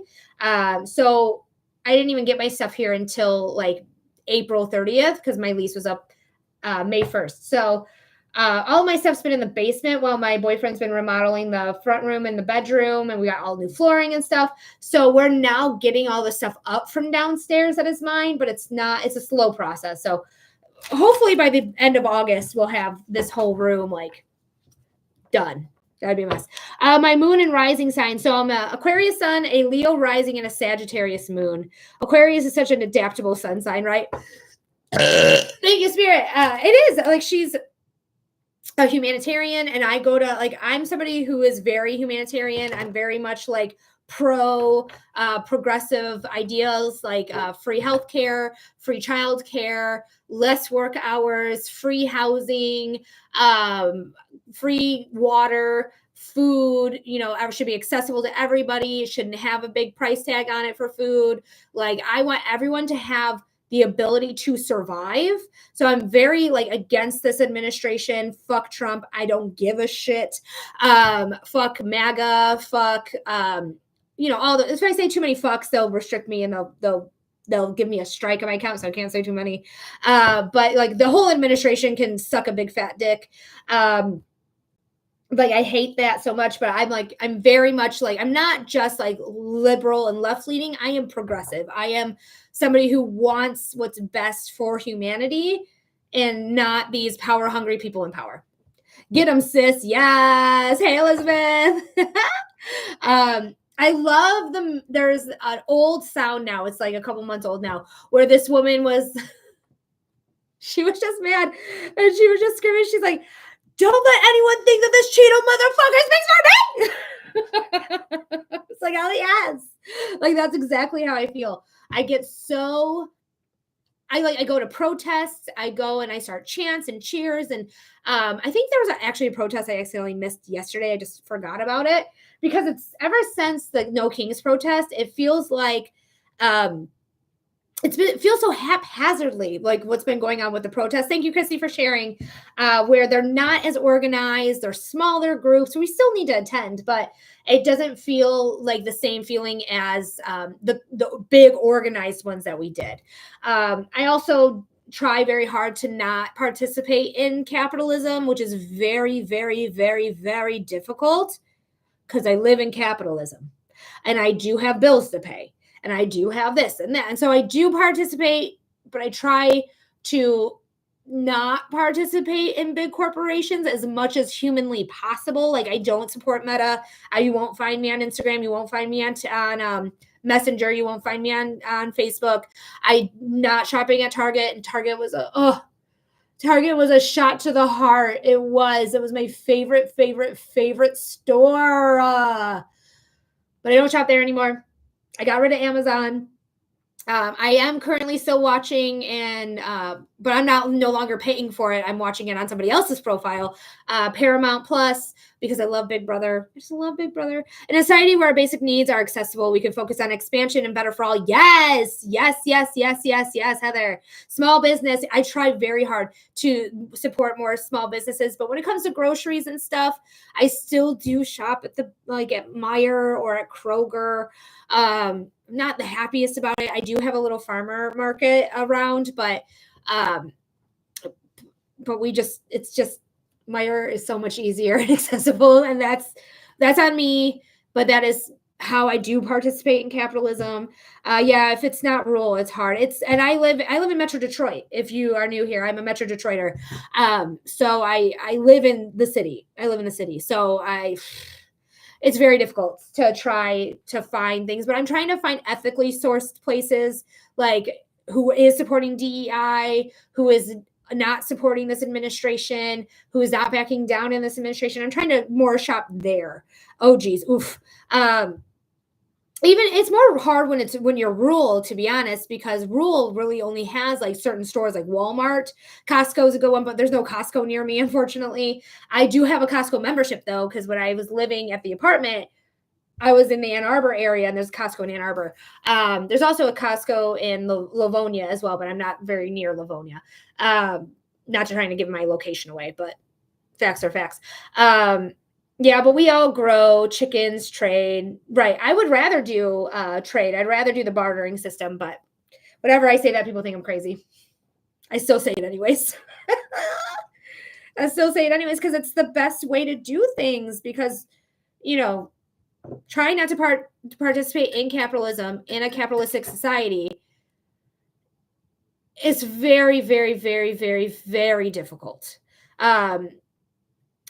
So I didn't even get my stuff here until like April 30th because my lease was up May 1st. So all my stuff's been in the basement while my boyfriend's been remodeling the front room and the bedroom, and we got all new flooring and stuff. So we're now getting all the stuff up from downstairs that is mine, but it's a slow process. So hopefully by the end of August, we'll have this whole room like done. That'd be a mess. My moon and rising sign. So I'm a Aquarius sun, a Leo rising, and a Sagittarius moon. Aquarius is such an adaptable sun sign, right? Thank you, Spirit. It is like she's a humanitarian, and I go to like I'm somebody who is very humanitarian. I'm very much like progressive ideals like free healthcare, free childcare, less work hours, free housing, free water, food, should be accessible to everybody. It shouldn't have a big price tag on it for food. Like I want everyone to have the ability to survive. So I'm very like against this administration. Fuck Trump. I don't give a shit. Fuck MAGA. Fuck, all the, if I say too many fucks, they'll restrict me and they'll give me a strike on my account. So I can't say too many. But like the whole administration can suck a big fat dick. Like I hate that so much, but I'm very much like, I'm not just like liberal and left leaning. I am progressive. I am somebody who wants what's best for humanity and not these power hungry people in power. Get them, sis. Yes. Hey, Elizabeth. I love them. There's an old sound now. It's like a couple months old now where this woman was, she was just mad and she was just screaming. She's like, don't let anyone think that this Cheeto motherfucker speaks for me. It's like, oh yes. Like, that's exactly how I feel. I get so, I go to protests. I go and I start chants and cheers. And I think there was actually a protest I accidentally missed yesterday. I just forgot about it because it's ever since the No Kings protest, it feels like, it feels so haphazardly, like what's been going on with the protests. Thank you, Christy, for sharing. Where they're not as organized, they're smaller groups. We still need to attend, but it doesn't feel like the same feeling as the big organized ones that we did. I also try very hard to not participate in capitalism, which is very, very, very, very difficult because I live in capitalism and I do have bills to pay. And I do have this and that. And so I do participate, but I try to not participate in big corporations as much as humanly possible. Like I don't support Meta. You won't find me on Instagram. You won't find me on Messenger. You won't find me on Facebook. I'm not shopping at Target. And Target was a shot to the heart. It was my favorite store. But I don't shop there anymore. I got rid of Amazon. I am currently still watching but I'm no longer paying for it. I'm watching it on somebody else's profile, Paramount Plus, because I love Big Brother. I just love Big Brother. In a society where our basic needs are accessible, we can focus on expansion and better for all. Yes, Heather. Small business. I try very hard to support more small businesses, but when it comes to groceries and stuff, I still do shop at at Meijer or at Kroger. Not the happiest about it. I do have a little farmer market around, but it's just Meijer is so much easier and accessible, and that's on me. But that is how I do participate in capitalism. If it's not rural, it's hard. And I live in Metro Detroit. If you are new here, I'm a Metro Detroiter. So I live in the city. So it's very difficult to try to find things, but I'm trying to find ethically sourced places, like who is supporting DEI, who is not supporting this administration, who is not backing down in this administration. I'm trying to more shop there. Oh geez, oof. Even it's more hard when you're rural, to be honest, because rural really only has like certain stores like Walmart. Costco is a good one, but there's no Costco near me, unfortunately. I do have a Costco membership though, because when I was living at the apartment, I was in the Ann Arbor area, and there's Costco in Ann Arbor. There's also a Costco in Livonia as well, but I'm not very near Livonia. Not trying to give my location away, but facts are facts. Yeah, but we all grow chickens, trade. Right. I would rather do trade. I'd rather do the bartering system, but whenever I say that, people think I'm crazy. I still say it anyways. I still say it anyways because it's the best way to do things because, trying not to participate in capitalism in a capitalistic society is very, very, very, very, very difficult.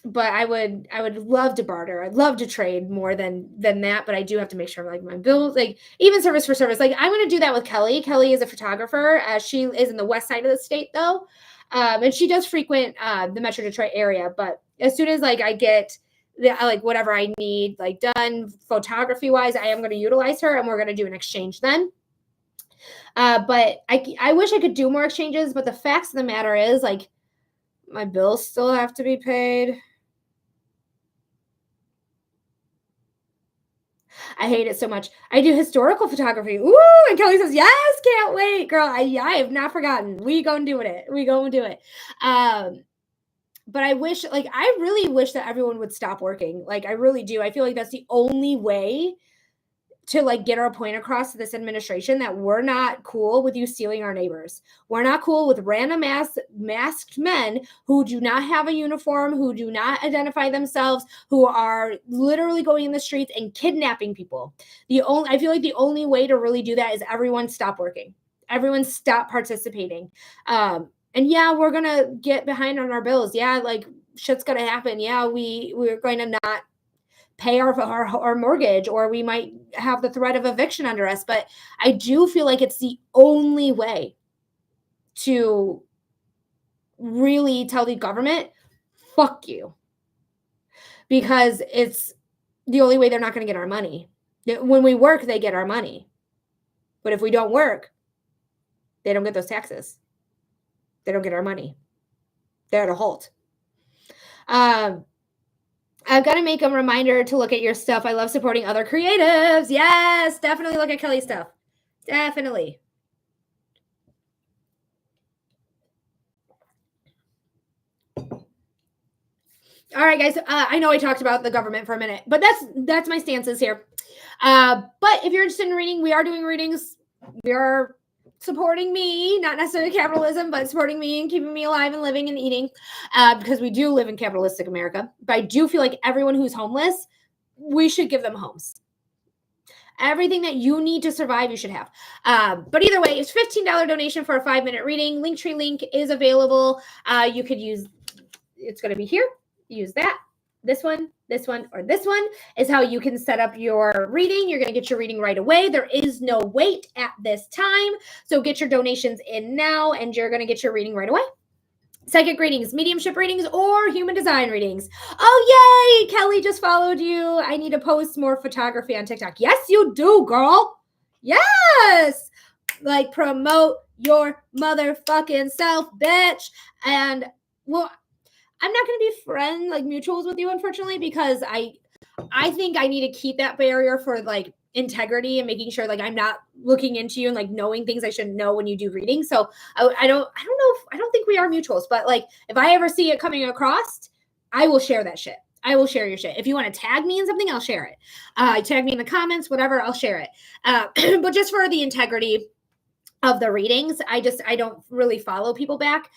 But I would love to barter. I'd love to trade more than that, but I do have to make sure like my bills, like even service for service. Like I'm going to do that with Kelly. Kelly is a photographer. She is in the west side of the state though. And she does frequent the Metro Detroit area, but as soon as like I get like whatever I need like done photography wise, I am going to utilize her and we're going to do an exchange then. But I wish I could do more exchanges, but the facts of the matter is like my bills still have to be paid. I hate it so much. I do historical photography. Ooh, and Kelly says, yes, can't wait. Girl, I have not forgotten. We go and do it. We go and do it. But I really wish that everyone would stop working. Like, I really do. I feel like that's the only way to like get our point across to this administration that we're not cool with you stealing our neighbors. We're not cool with random masked men who do not have a uniform, who do not identify themselves, who are literally going in the streets and kidnapping people. I feel like the only way to really do that is everyone stop working. Everyone stop participating. And yeah, we're going to get behind on our bills. Yeah, like shit's going to happen. Yeah, we're going to not pay our mortgage, or we might have the threat of eviction under us. But I do feel like it's the only way to really tell the government, fuck you. Because it's the only way they're not going to get our money. When we work, they get our money. But if we don't work, they don't get those taxes. They don't get our money. They're at a halt. I've got to make a reminder to look at your stuff. I love supporting other creatives. Yes, definitely look at Kelly's stuff. Definitely. All right, guys. I know I talked about the government for a minute, but that's my stances here. But if you're interested in reading, we are doing readings. We are supporting me, not necessarily capitalism, but supporting me and keeping me alive and living and eating, because we do live in capitalistic America. But I do feel like everyone who's homeless, we should give them homes. Everything that you need to survive, you should have. But either way, it's $15 donation for a 5-minute reading. Linktree link is available. You could use, it's going to be here. Use that. This one, or this one is how you can set up your reading. You're going to get your reading right away. There is no wait at this time. So get your donations in now and you're going to get your reading right away. Psychic readings, mediumship readings, or human design readings. Oh, yay! Kelly just followed you. I need to post more photography on TikTok. Yes, you do, girl. Yes! Like, promote your motherfucking self, bitch. And, well, I'm not going to be like mutuals with you, unfortunately, because I think I need to keep that barrier for like integrity and making sure like I'm not looking into you and like knowing things I shouldn't know when you do reading. So I don't think we are mutuals, but like if I ever see it coming across, I will share that shit. I will share your shit. If you want to tag me in something, I'll share it. Tag me in the comments, whatever, I'll share it. But just for the integrity of the readings, I don't really follow people back.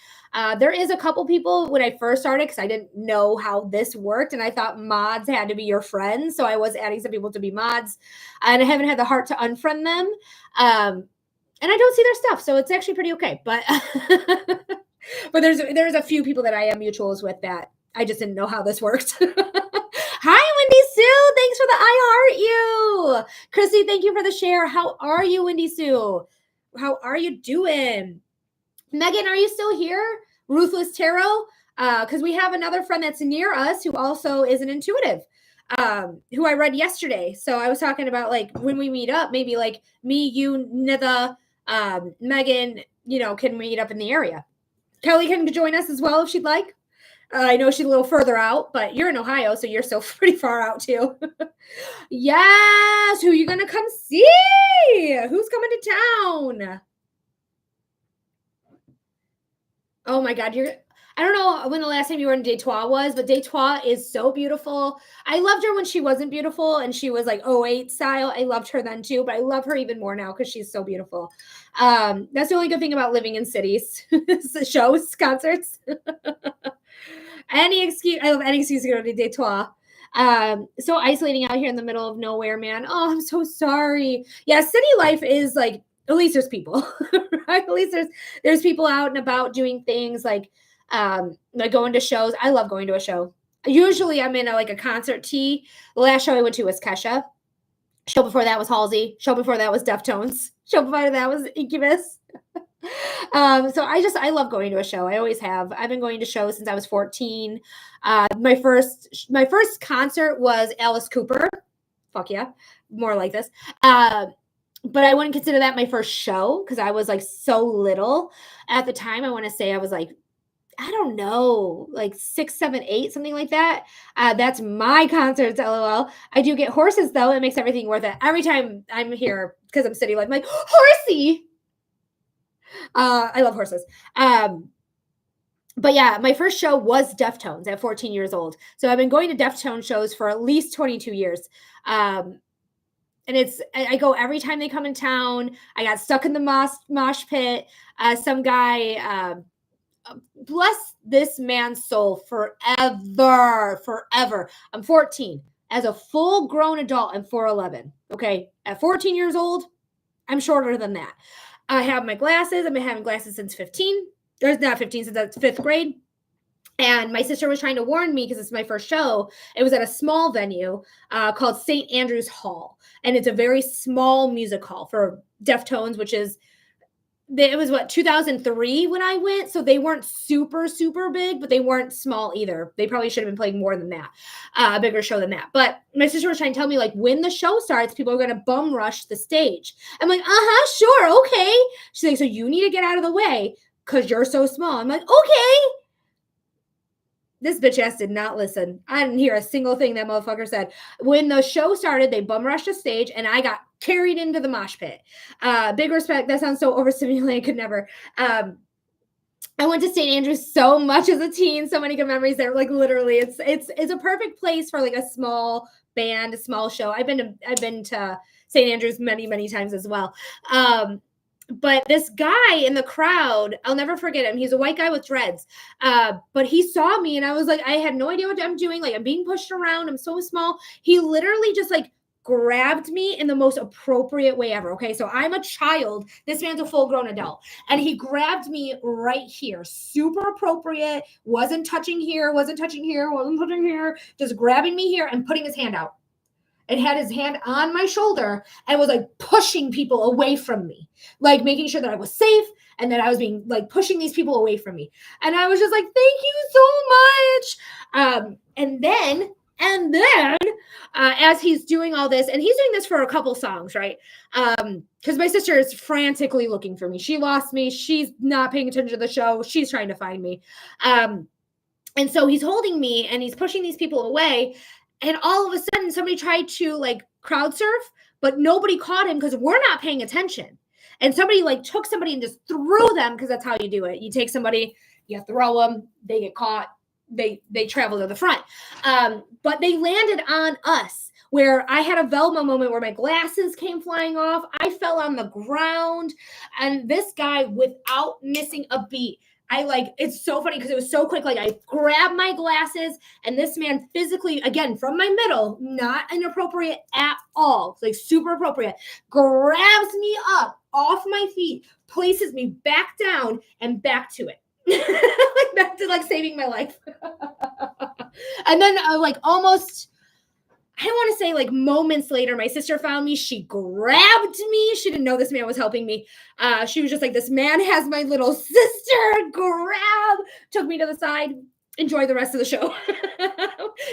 There is a couple people when I first started, because I didn't know how this worked, and I thought mods had to be your friends, so I was adding some people to be mods, and I haven't had the heart to unfriend them, and I don't see their stuff, so it's actually pretty okay. But but there's a few people that I am mutuals with that I just didn't know how this worked. Hi, Wendy Sue. Thanks for the I heart you. Chrissy, thank you for the share. How are you, Wendy Sue? How are you doing? Megan, are you still here? Ruthless Tarot, because we have another friend that's near us who also is an intuitive, who I read yesterday. So I was talking about like when we meet up, maybe like me, you, Nitha, Megan, can meet up in the area. Kelly can join us as well if she'd like. I know she's a little further out, but you're in Ohio, so you're still pretty far out too. Yes, who you gonna come see? Who's coming to town? Oh my God, I don't know when the last time you were in Detroit was, but Detroit is so beautiful. I loved her when she wasn't beautiful and she was like '08 style. I loved her then too, but I love her even more now because she's so beautiful. That's the only good thing about living in cities. Shows, concerts. Any excuse, I love any excuse to go to Detroit. So isolating out here in the middle of nowhere, man. Oh, I'm so sorry. Yeah, city life is like, at least there's people, right? At least there's people out and about doing things like going to shows. I love going to a show. Usually I'm in a concert tee. The last show I went to was Kesha. Show before that was Halsey. Show before that was Deftones. Show before that was Incubus. So I love going to a show. I always have. I've been going to shows since I was 14. My first concert was Alice Cooper. Fuck yeah, more like this. But I wouldn't consider that my first show because I was like so little at the time. I want to say I was like, I don't know, like 6, 7, 8, something like that. That's my concerts, LOL. I do get horses though. It makes everything worth it. Every time I'm here because I'm city life, I'm like, horsey. I love horses. But yeah, my first show was Deftones at 14 years old. So I've been going to Deftones shows for at least 22 years. And I go every time they come in town. I got stuck in the mosh pit. Some guy, bless this man's soul forever. I'm 14. As a full grown adult, I'm 4'11". Okay. At 14 years old, I'm shorter than that. I have my glasses. I've been having glasses since 15. There's not 15, since that's 5th grade. And my sister was trying to warn me because it's my first show. It was at a small venue called St. Andrew's Hall. And it's a very small music hall for Deftones, which is, it was 2003 when I went. So they weren't super, super big, but they weren't small either. They probably should have been playing more than that, a bigger show than that. But my sister was trying to tell me, like, when the show starts, people are going to bum rush the stage. I'm like, sure, okay. She's like, so you need to get out of the way because you're so small. I'm like, okay. This bitch ass did not listen. I didn't hear a single thing that motherfucker said. When the show started, they bum rushed the stage and I got carried into the mosh pit. Big respect. That sounds so overstimulated. Could never. I went to St. Andrews so much as a teen. So many good memories there. Like literally, it's a perfect place for like a small band, a small show. I've been to St. Andrews many, many times as well. But this guy in the crowd, I'll never forget him. He's a white guy with dreads. But he saw me and I was like, I had no idea what I'm doing. Like, I'm being pushed around. I'm so small. He literally just like grabbed me in the most appropriate way ever. Okay. So I'm a child. This man's a full grown adult. And he grabbed me right here. Super appropriate. Wasn't touching here. Just grabbing me here and putting his hand out. And had his hand on my shoulder and was like pushing people away from me, like making sure that I was safe and that I was being like pushing these people away from me. And I was just like, thank you so much. And then as he's doing all this, and he's doing this for a couple songs, right? Because my sister is frantically looking for me. She lost me. She's not paying attention to the show. She's trying to find me. And so he's holding me and he's pushing these people away. And all of a sudden, somebody tried to like crowd surf, but nobody caught him because we're not paying attention. And somebody like took somebody and just threw them because that's how you do it. You take somebody, you throw them, they get caught, they travel to the front. But they landed on us where I had a Velma moment where my glasses came flying off. I fell on the ground and this guy, without missing a beat, it's so funny because it was so quick. Like I grabbed my glasses and this man physically, again, from my middle, not inappropriate at all, like super appropriate, grabs me up off my feet, places me back down and back to it. Like back to like saving my life. And then like almost I don't want to say like moments later, my sister found me. She grabbed me. She didn't know this man was helping me. She was just like, this man has my little sister. Grab. Took me to the side. Enjoy the rest of the show.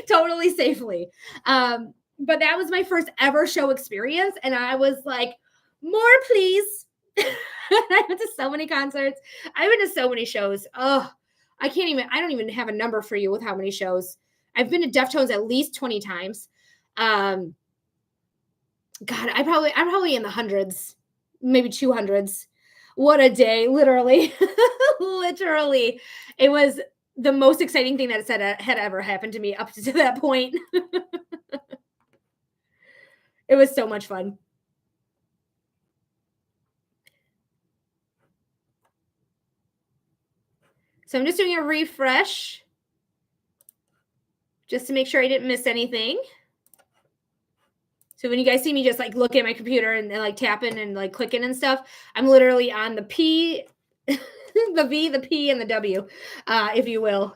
Totally safely. But that was my first ever show experience. And I was like, more, please. I went to so many concerts. I went to so many shows. Oh, I don't even have a number for you with how many shows. I've been to Deftones at least 20 times. God, I'm probably in the hundreds, maybe 200s. What a day, literally. Literally. It was the most exciting thing that had ever happened to me up to that point. It was so much fun. So I'm just doing a refresh just to make sure I didn't miss anything. So when you guys see me just like look at my computer and like tapping and like clicking and stuff, I'm literally on the P, the V, the P, and the W, if you will,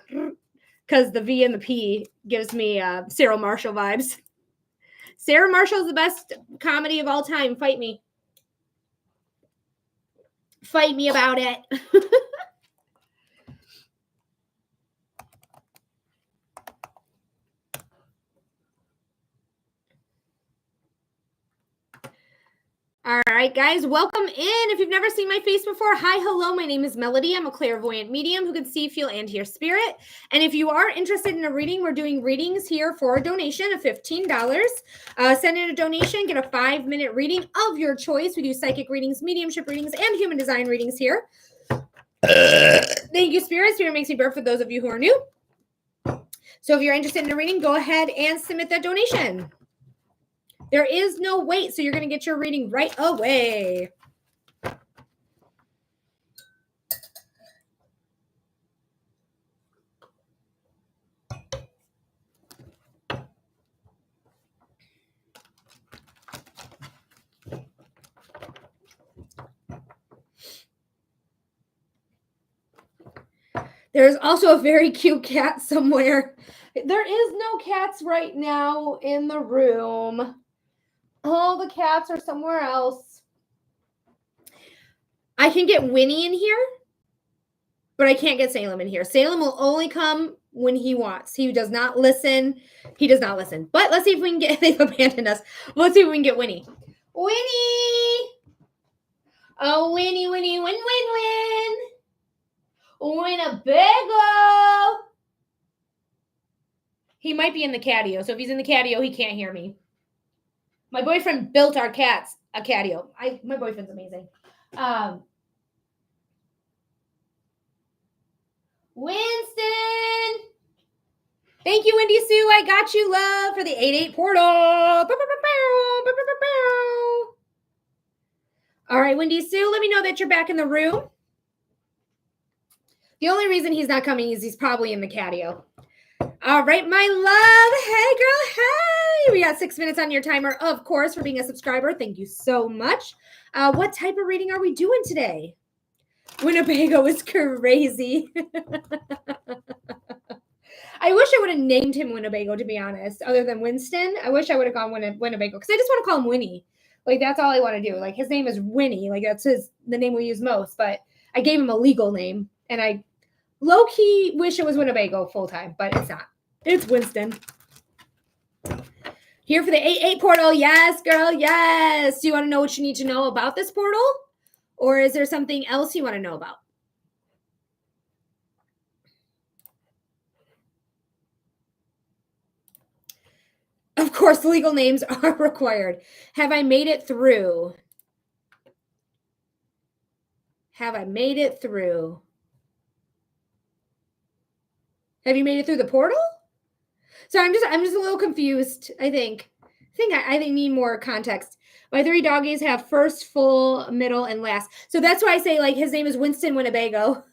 because the V and the P gives me Sarah Marshall vibes. Sarah Marshall is the best comedy of all time. Fight me. Fight me about it. All right, guys, welcome in. If you've never seen my face before, hi, hello, my name is Melody. I'm a clairvoyant medium who can see, feel, and hear spirit. And if you are interested in a reading, we're doing readings here for a donation of $15. Send in a donation, get a 5-minute reading of your choice. We do psychic readings, mediumship readings, and human design readings here. Thank you, Spirit. Spirit makes me birth for those of you who are new. So if you're interested in a reading, go ahead and submit that donation. There is no wait, so you're going to get your reading right away. There's also a very cute cat somewhere. There is no cats right now in the room. All the cats are somewhere else. I can get Winnie in here, but I can't get Salem in here. Salem will only come when he wants. He does not listen. He does not listen. But let's see if we can get, they've abandoned us. Let's see if we can get Winnie. Winnie! Oh, Winnie, Winnie, win, win, win. Winnebago! He might be in the catio. So if he's in the catio, he can't hear me. My boyfriend built our cats a catio. My boyfriend's amazing. Winston! Thank you, Wendy Sue. I got you, love, for the 8-8 portal. All right, Wendy Sue, let me know that you're back in the room. The only reason he's not coming is he's probably in the catio. All right, my love. Hey, girl. Hey. We got 6 minutes on your timer, of course, for being a subscriber. Thank you so much. What type of reading are we doing today? Winnebago is crazy. I wish I would have named him Winnebago, to be honest, other than Winston. I wish I would have gone Winnebago because I just want to call him Winnie. Like, that's all I want to do. Like, his name is Winnie. Like, that's the name we use most. But I gave him a legal name, and I low-key wish it was Winnebago full-time, but it's not. It's Winston. Here for the 8-8 portal. Yes, girl, yes. Do you want to know what you need to know about this portal? Or is there something else you want to know about? Of course, legal names are required. Have I made it through? Have I made it through? Have you made it through the portal? So I'm just a little confused. I think I need more context. My 3 doggies have first, full, middle, and last. So that's why I say, like, his name is Winston Winnebago.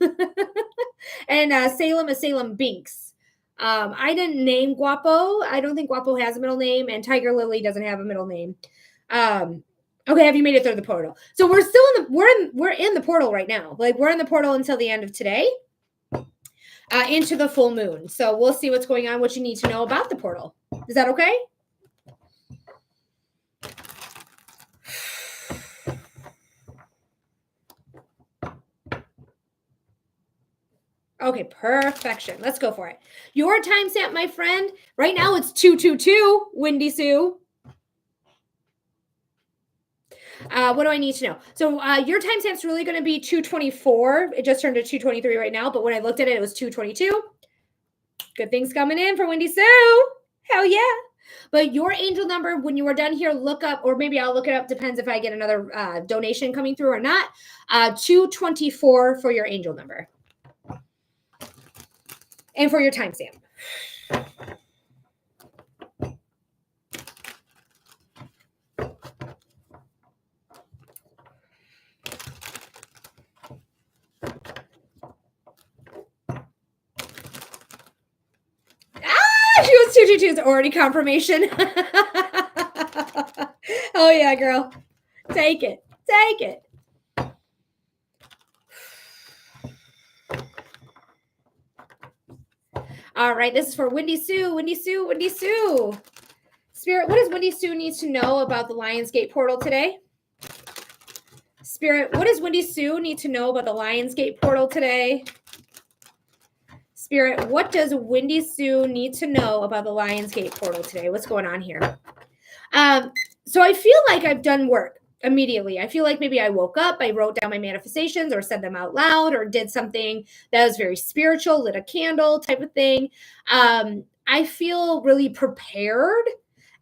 And Salem is Salem Binks. I didn't name Guapo. I don't think Guapo has a middle name, and Tiger Lily doesn't have a middle name. Okay, have you made it through the portal? So we're still we're in the portal right now. Like, we're in the portal until the end of today. Into the full moon. So we'll see what's going on, what you need to know about the portal. Is that okay? Okay, perfection. Let's go for it. Your timestamp, my friend, right now it's 222, Windy Sue. What do I need to know? So your timestamp's really going to be 224. It just turned to 223 right now, but when I looked at it, it was 222. Good things coming in for Windy Sue. Hell yeah. But your angel number, when you are done here, look up, or maybe I'll look it up, depends if I get another donation coming through or not. 224 for your angel number. And for your timestamp. She was 222 is already confirmation. Oh yeah, girl. Take it. Take it. All right, this is for Windy Sue. Windy Sue, Windy Sue. Spirit, what does Windy Sue need to know about the Lionsgate portal today? Spirit, what does Windy Sue need to know about the Lionsgate portal today? Spirit, what does Windy Sue need to know about the Lionsgate portal today? What's going on here? So I feel like I've done work immediately. I feel like maybe I woke up, I wrote down my manifestations or said them out loud or did something that was very spiritual, lit a candle type of thing. I feel really prepared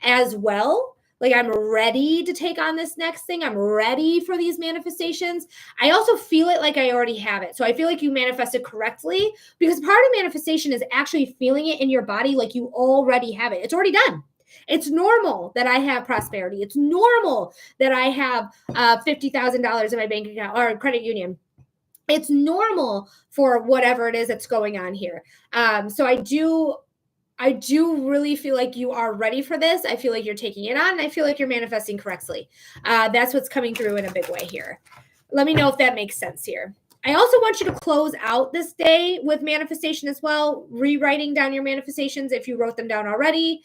as well. Like I'm ready to take on this next thing. I'm ready for these manifestations. I also feel it like I already have it. So I feel like you manifested correctly because part of manifestation is actually feeling it in your body like you already have it. It's already done. It's normal that I have prosperity. It's normal that I have $50,000 in my bank account or credit union. It's normal for whatever it is that's going on here. So I do really feel like you are ready for this. I feel like you're taking it on, and I feel like you're manifesting correctly. That's what's coming through in a big way here. Let me know if that makes sense here. I also want you to close out this day with manifestation as well, rewriting down your manifestations if you wrote them down already,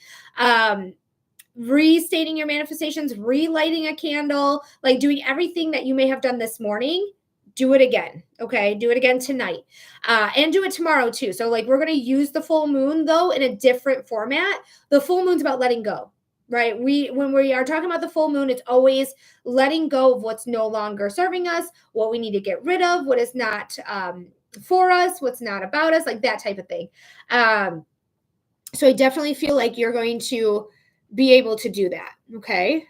restating your manifestations, relighting a candle, like doing everything that you may have done this morning. Do it again. Okay. Do it again tonight. And do it tomorrow too. So like we're going to use the full moon though in a different format. The full moon's about letting go, right? When we are talking about the full moon, it's always letting go of what's no longer serving us, what we need to get rid of, what is not for us, what's not about us, like that type of thing. So I definitely feel like you're going to be able to do that. Okay.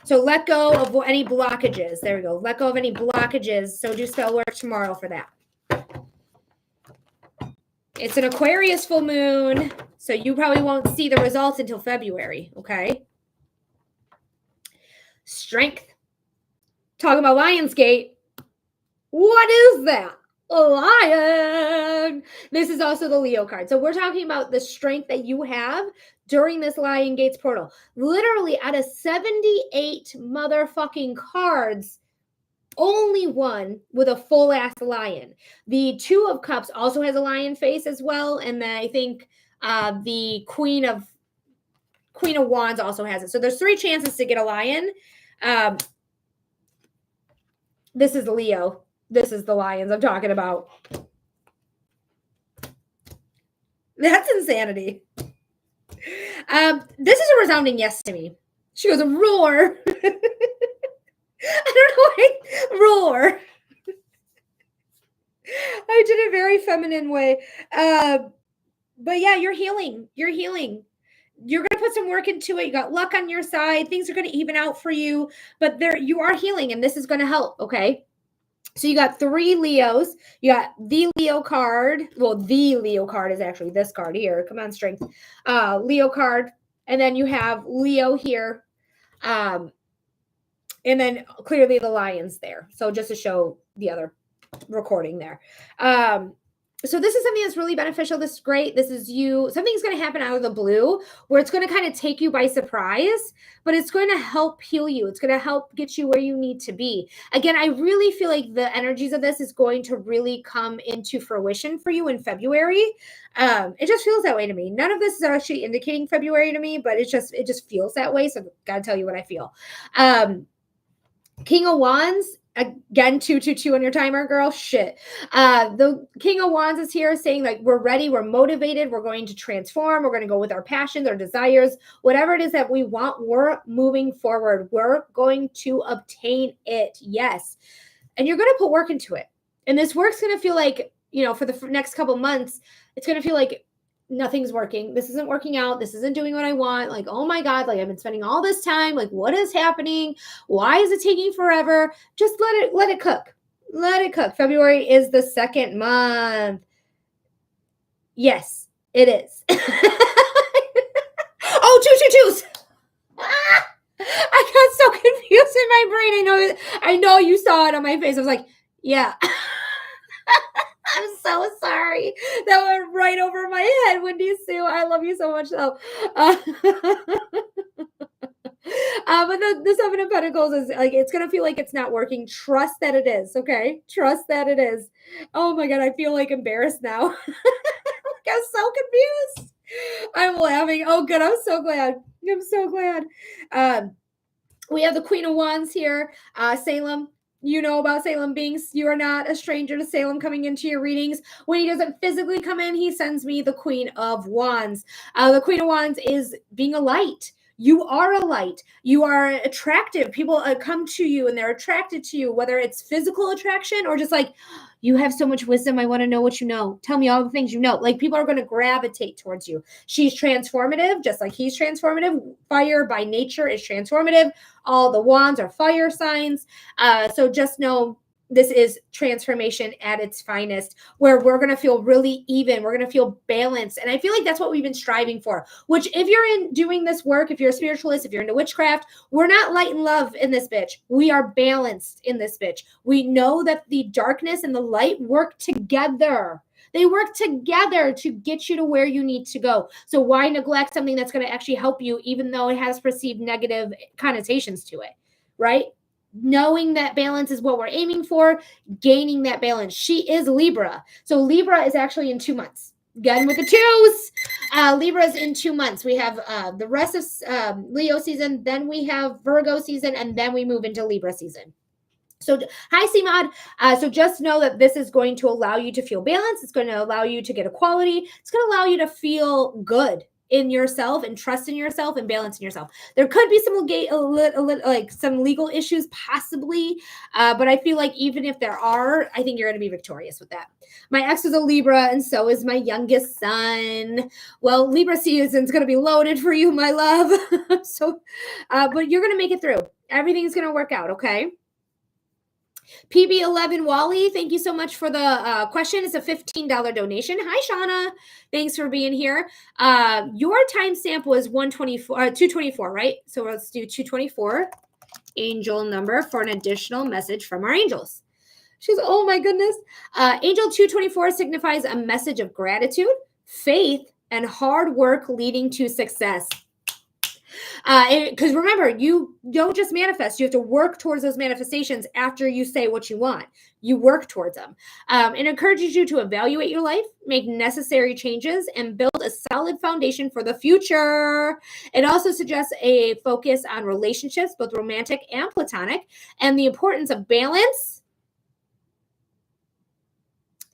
So let go of any blockages. There we go. Let go of any blockages. So do spell work tomorrow for that. It's an Aquarius full moon, so you probably won't see the results until February, okay? Strength. Talking about Lionsgate. What is that? A lion. This is also the Leo card. So we're talking about the strength that you have during this Lion Gates portal. Literally out of 78 motherfucking cards, only one with a full ass lion. The Two of Cups also has a lion face as well. And then I think the Queen of Wands also has it. So there's 3 chances to get a lion. This is Leo. This is the lions I'm talking about. That's insanity. This is a resounding yes to me. She goes, roar. I don't know why. Roar. I did it a very feminine way. But yeah, you're healing. You're healing. You're going to put some work into it. You got luck on your side. Things are going to even out for you. But you are healing, and this is going to help, okay? So you got 3 Leos. You got the Leo card. Well, the Leo card is actually this card here. Come on, strength. Leo card. And then you have Leo here. And then clearly the lions there. So just to show the other recording there. So this is something that's really beneficial. This is great. This is something's going to happen out of the blue where it's going to kind of take you by surprise, but it's going to help heal you. It's going to help get you where you need to be. Again, I really feel like the energies of this is going to really come into fruition for you in February. It just feels that way to me. None of this is actually indicating February to me, but it just feels that way. So I've got to tell you what I feel. King of Wands, again, 222 on your timer, girl. Shit. The King of Wands is here saying like, we're ready, we're motivated, we're going to transform, we're going to go with our passions, our desires, whatever it is that we want, we're moving forward. We're going to obtain it. Yes. And you're going to put work into it. And this work's going to feel like, for the next couple months, it's going to feel like nothing's working. This isn't working out. This isn't doing what I want. Like, oh my God, like I've been spending all this time. Like, what is happening? Why is it taking forever? Just let it cook. Let it cook. February is the second month. Yes, it is. Oh, two twos. I got so confused in my brain. I know you saw it on my face. I was like, yeah. I'm so sorry. That went right over my head, Wendy Sue. I love you so much, though. But the Seven of Pentacles is like, it's going to feel like it's not working. Trust that it is, okay? Trust that it is. Oh my God, I feel like embarrassed now. I'm so confused. I'm laughing. Oh, good. I'm so glad. I'm so glad. We have the Queen of Wands here, Salem. You know about Salem beings. You are not a stranger to Salem coming into your readings. When he doesn't physically come in, he sends me the Queen of Wands. The Queen of Wands is being a light. You are a light. You are attractive. People come to you and they're attracted to you, whether it's physical attraction or just like, you have so much wisdom. I want to know what you know. Tell me all the things you know. Like, people are going to gravitate towards you. She's transformative, just like he's transformative. Fire by nature is transformative. All the wands are fire signs. So just know this is transformation at its finest, where we're going to feel really even. We're going to feel balanced. And I feel like that's what we've been striving for, which if you're in doing this work, if you're a spiritualist, if you're into witchcraft, we're not light and love in this bitch. We are balanced in this bitch. We know that the darkness and the light work together. They work together to get you to where you need to go. So why neglect something that's going to actually help you, even though it has perceived negative connotations to it, right? Knowing that balance is what we're aiming for, gaining that balance. She is Libra. So Libra is actually in 2 months. Again with the twos. Libra is in 2 months. We have the rest of Leo season, then we have Virgo season, and then we move into Libra season. So hi, CMOD. So just know that this is going to allow you to feel balance. It's going to allow you to get equality. It's going to allow you to feel good in yourself and trust in yourself and balance in yourself. There could be some legal issues possibly, but I feel like even if there are, I think you're going to be victorious with that. My ex is a Libra, and so is my youngest son. Well, Libra season's going to be loaded for you, my love. But you're going to make it through. Everything's going to work out, okay? PB11 Wally, thank you so much for the question. It's a $15 donation. Hi, Shauna. Thanks for being here. Your timestamp was 224, right? So let's do 224, angel number for an additional message from our angels. She's, oh my goodness. Angel 224 signifies a message of gratitude, faith, and hard work leading to success. Because remember, you don't just manifest. You have to work towards those manifestations after you say what you want. You work towards them. It encourages you to evaluate your life, make necessary changes, and build a solid foundation for the future. It also suggests a focus on relationships, both romantic and platonic, and the importance of balance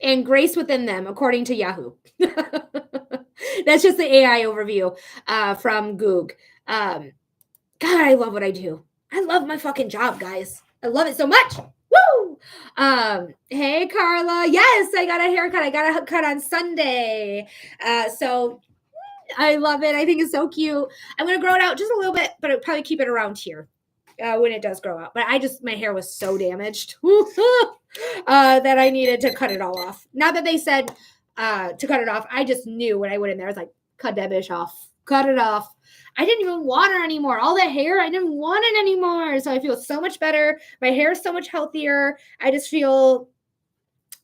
and grace within them, according to Yahoo. That's just the AI overview from Goog. God, I love what I do. I love my fucking job, guys. I love it so much. Woo! Hey, Carla. Yes, I got a haircut. I got a cut on Sunday. So I love it. I think it's so cute. I'm going to grow it out just a little bit, but I'll probably keep it around here when it does grow out. But my hair was so damaged that I needed to cut it all off. Not that they said to cut it off. I just knew when I went in there, I was like, cut that bitch off. Cut it off. I didn't even want her anymore. All that hair, I didn't want it anymore. So I feel so much better. My hair is so much healthier. I feel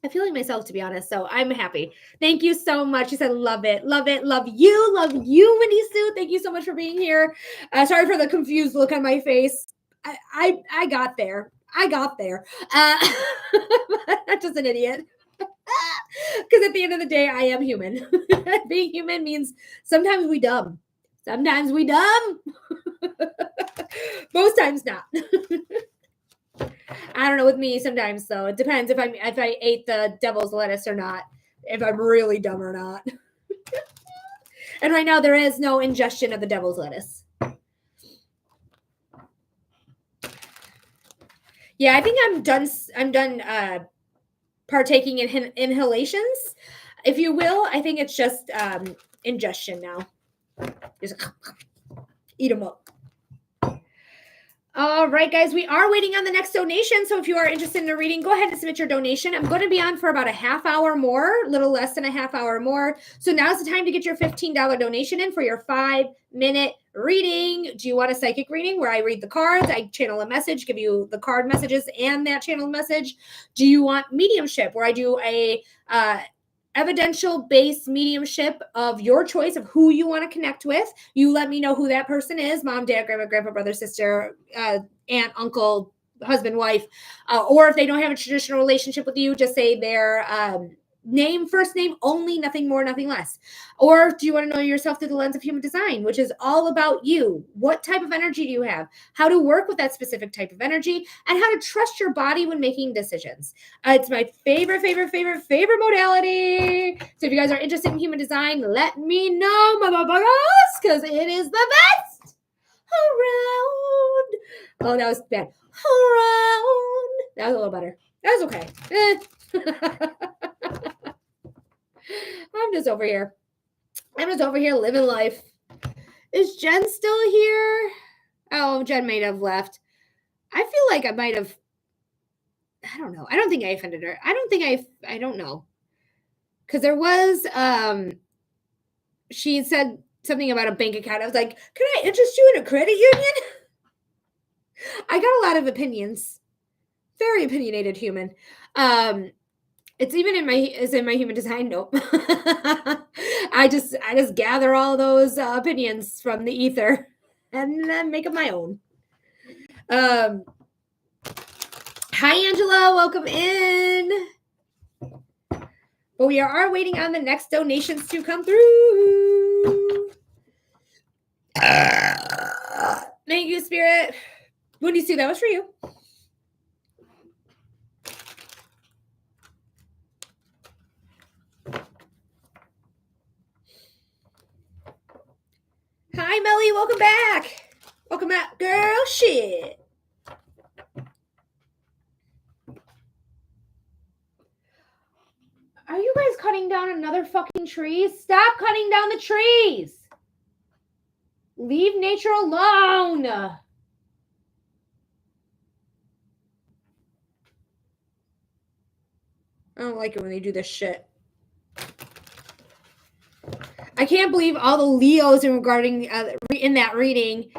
like myself, to be honest. So I'm happy. Thank you so much. She said, love it. Love it. Love you, Winnie Sue. Thank you so much for being here. Sorry for the confused look on my face. I got there. I'm just an idiot. Because at the end of the day, I am human. Being human means sometimes we dumb. Sometimes we dumb. Most times not. I don't know with me sometimes though. It depends if I ate the devil's lettuce or not. If I'm really dumb or not. And right now there is no ingestion of the devil's lettuce. Yeah, I think I'm done partaking in inhalations, if you will. I think it's just ingestion now. Just eat them up. All right, guys, we are waiting on the next donation. So if you are interested in a reading, go ahead and submit your donation. I'm going to be on for about a half hour more, a little less than a half hour more. So now's the time to get your $15 donation in for your 5-minute reading. Do you want a psychic reading where I read the cards, I channel a message, give you the card messages and that channel message? Do you want mediumship where I do a evidential based mediumship of your choice of who you want to connect with? You let me know who that person is: mom, dad, grandma, grandpa, brother, sister, aunt, uncle, husband, wife, or if they don't have a traditional relationship with you, just say their name, first name only, nothing more, nothing less. Or do you want to know yourself through the lens of human design, which is all about you? What type of energy do you have? How to work with that specific type of energy, and how to trust your body when making decisions. It's my favorite modality. So if you guys are interested in human design, let me know, motherfuckers, because it is the best around. Oh, that was bad. Around. That was a little better. That was okay. I'm just over here living life. Is Jen still here? Oh, Jen might have left. I feel like I might have. I don't know. I don't think I offended her. I don't know. Because there was, she said something about a bank account. I was like, can I interest you in a credit union? I got a lot of opinions. Very opinionated human. It's even in my human design note. I just gather all those opinions from the ether and then make them my own. Hi Angela, welcome in. But we are waiting on the next donations to come through. Thank you, Spirit. When you see that was for you. Hi, Melly. Welcome back. Welcome back, girl. Shit. Are you guys cutting down another fucking tree? Stop cutting down the trees. Leave nature alone. I don't like it when they do this shit. I can't believe all the Leos regarding in that reading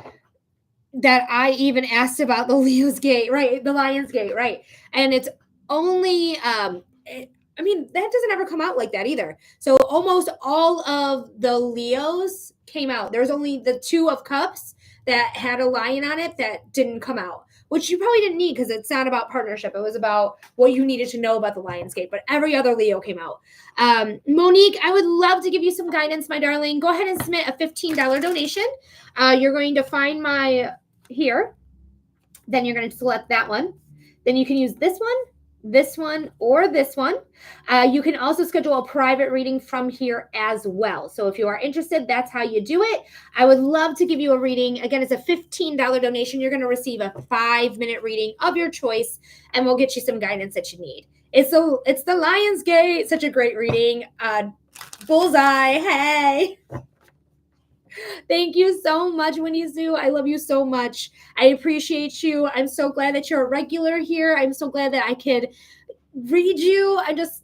that I even asked about the Leo's gate, right? The Lion's gate, right? And it's only I mean, that doesn't ever come out like that either. So almost all of the Leos came out. There's only the 2 of Cups that had a lion on it that didn't come out, which you probably didn't need because it's not about partnership. It was about what you needed to know about the Lion's Gate. But every other Leo came out. Monique, I would love to give you some guidance, my darling. Go ahead and submit a $15 donation. You're going to find my here. Then you're going to select that one. Then you can use this one, or this one. You can also schedule a private reading from here as well. So if you are interested, that's how you do it. I would love to give you a reading. Again, it's a $15 donation. You're going to receive a 5-minute reading of your choice, and we'll get you some guidance that you need. It's the Lion's Gate. Such a great reading. Bullseye. Hey. Thank you so much, Winnie Sue. I love you so much. I appreciate you. I'm so glad that you're a regular here. I'm so glad that I could read you. I just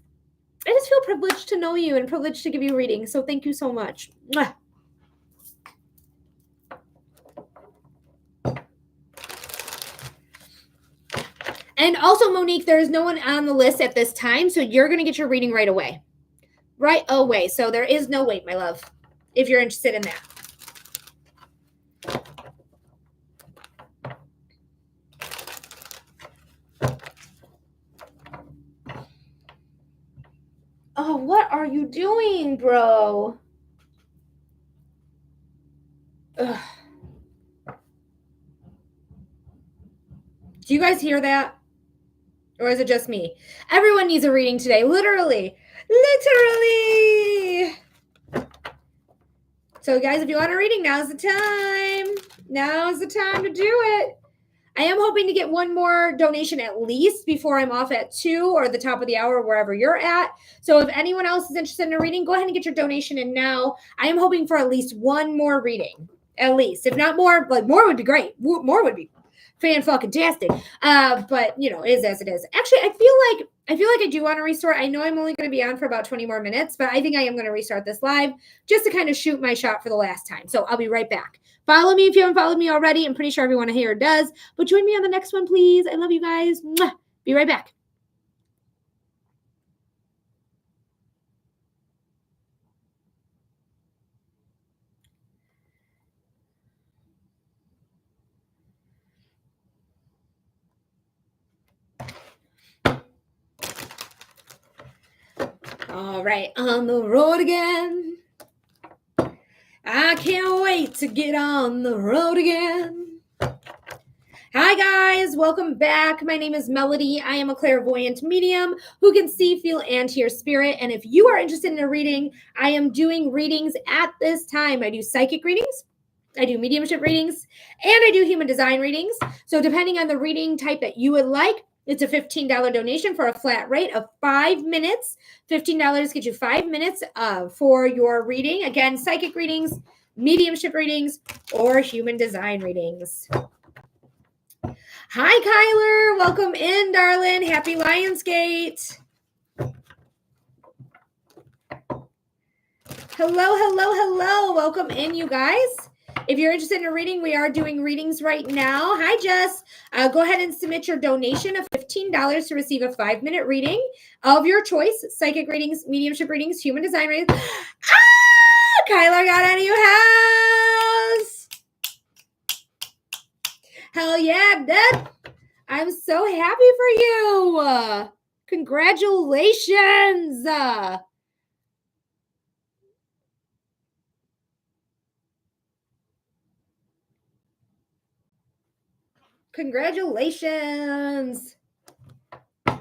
feel privileged to know you and privileged to give you a reading. So thank you so much. Mwah. And also, Monique, there is no one on the list at this time, so you're going to get your reading right away. Right away. So there is no wait, my love, if you're interested in that. Oh, what are you doing, bro? Ugh. Do you guys hear that? Or is it just me? Everyone needs a reading today. Literally. Literally. So guys, if you want a reading, now's the time. Now's the time to do it. I am hoping to get one more donation at least before I'm off at 2 or the top of the hour, wherever you're at. So if anyone else is interested in a reading, go ahead and get your donation in now. I am hoping for at least one more reading, at least. If not more, like more would be great. More would be fan-fucking-tastic. But you know, it is as it is. Actually, I feel like I do want to restart. I know I'm only going to be on for about 20 more minutes, but I think I am going to restart this live just to kind of shoot my shot for the last time. So I'll be right back. Follow me if you haven't followed me already. I'm pretty sure everyone here does. But join me on the next one, please. I love you guys. Mwah. Be right back. All right, on the road again. I can't wait to get on the road again. Hi guys, welcome back. My name is Melody. I am a clairvoyant medium who can see, feel, and hear spirit. And if you are interested in a reading, I am doing readings at this time. I do psychic readings, I do mediumship readings, and I do human design readings. So depending on the reading type that you would like, it's a $15 donation for a flat rate of 5 minutes. $15 gets you 5 minutes for your reading. Again, psychic readings, mediumship readings, or human design readings. Hi, Kyler. Welcome in, darling. Happy Lionsgate. Hello. Welcome in, you guys. If you're interested in a reading, we are doing readings right now. Hi, Jess. Go ahead and submit your donation of $15 to receive a 5-minute reading of your choice. Psychic readings, mediumship readings, human design readings. Kyler got a new house. Hell yeah, Dad. I'm so happy for you. Congratulations. Congratulations. I'm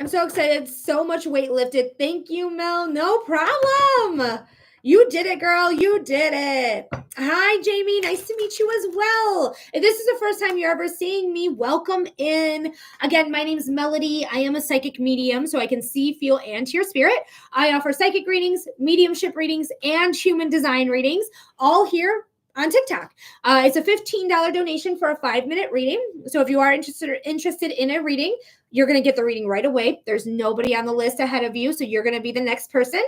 so excited. So much weight lifted. Thank you, Mel. No problem. You did it, girl. You did it. Hi, Jamie. Nice to meet you as well. If this is the first time you're ever seeing me, welcome in. Again, my name is Melody. I am a psychic medium, so I can see, feel, and hear spirit. I offer psychic readings, mediumship readings, and human design readings, all here on TikTok. It's a $15 donation for a 5-minute reading. So if you are interested in a reading, you're going to get the reading right away. There's nobody on the list ahead of you, so you're going to be the next person.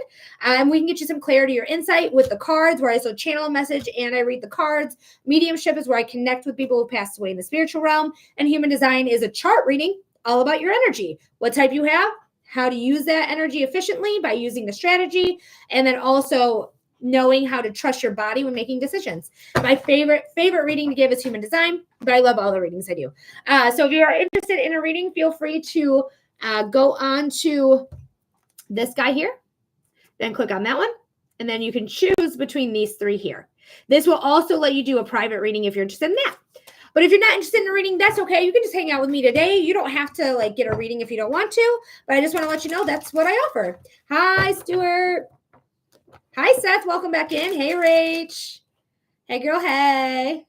We can get you some clarity or insight with the cards, where I also channel a message and I read the cards. Mediumship is where I connect with people who passed away in the spiritual realm. And human design is a chart reading all about your energy, what type you have, how to use that energy efficiently by using the strategy, and then also knowing how to trust your body when making decisions. My favorite reading to give is human design, but I love all the readings I do. So if you are interested in a reading, feel free to go on to this guy here, then click on that one, and then you can choose between these 3 here. This will also let you do a private reading if you're interested in that. But if you're not interested in a reading, that's okay. You can just hang out with me today. You don't have to like get a reading if you don't want to, but I just want to let you know that's what I offer. Hi, Stuart. Hi, Seth. Welcome back in. Hey, Rach. Hey, girl. Hey.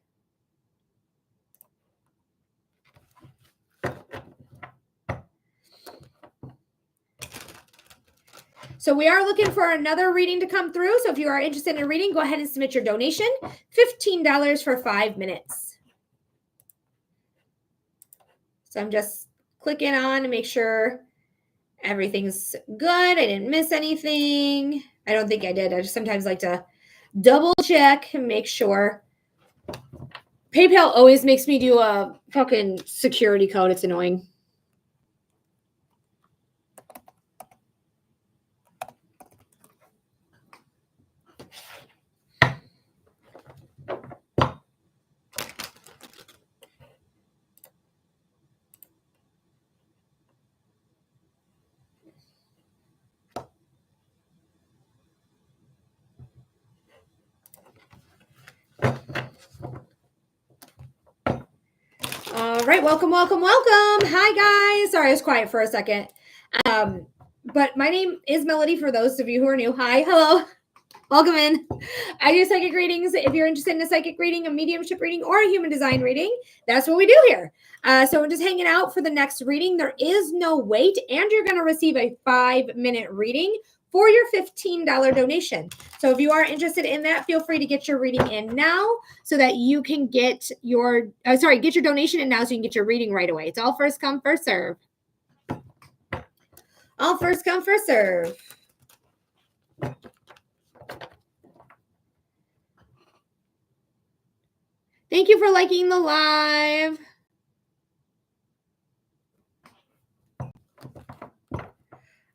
So we are looking for another reading to come through. So if you are interested in a reading, go ahead and submit your donation. $15 for 5 minutes. So I'm just clicking on to make sure everything's good. I didn't miss anything. I don't think I did. I just sometimes like to double check and make sure. PayPal always makes me do a fucking security code. It's annoying. All right, welcome. Hi, guys. Sorry, I was quiet for a second. But my name is Melody, for those of you who are new. Hi, hello. Welcome in. I do psychic readings. If you're interested in a psychic reading, a mediumship reading, or a human design reading, that's what we do here. So I'm just hanging out for the next reading. There is no wait, and you're going to receive a 5-minute reading for your $15 donation. So if you are interested in that, feel free to get your reading in now so that you can get your, get your donation in now so you can get your reading right away. It's all first come, first serve. All first come, first serve. Thank you for liking the live.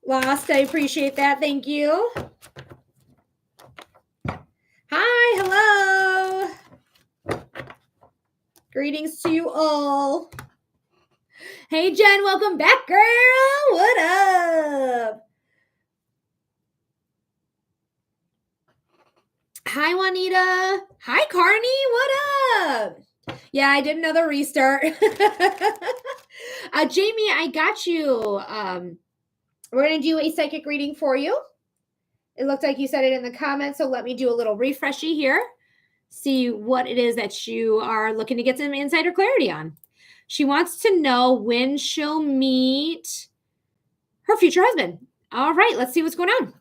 Lost, I appreciate that. Thank you. Hi, hello. Greetings to you all. Hey, Jen, welcome back, girl. What up? Hi, Juanita. Hi, Carney. What up? Yeah, I did another restart. Jamie, I got you. We're going to do a psychic reading for you. It looked like you said it in the comments, so let me do a little refreshy here. See what it is that you are looking to get some insider clarity on. She wants to know when she'll meet her future husband. All right, let's see what's going on.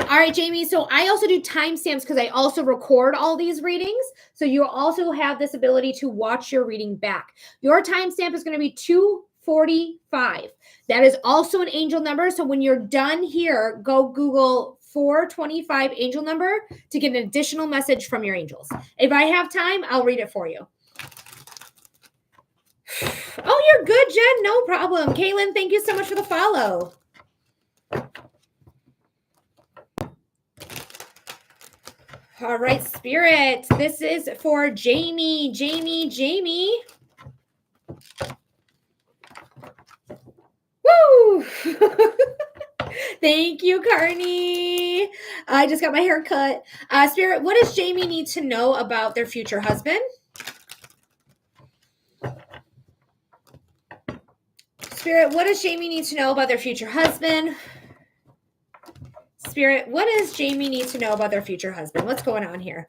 All right, Jamie. So I also do timestamps because I also record all these readings. So you also have this ability to watch your reading back. Your timestamp is going to be 2:45. That is also an angel number. So when you're done here, go Google 425 angel number to get an additional message from your angels. If I have time, I'll read it for you. Oh, you're good, Jen. No problem. Kaylin, thank you so much for the follow. All right, Spirit. This is for Jamie. Woo! Thank you, Carney. I just got my hair cut. Spirit, what does Jamie need to know about their future husband? Spirit, what does Jamie need to know about their future husband? Spirit, what does Jamie need to know about their future husband? What's going on here?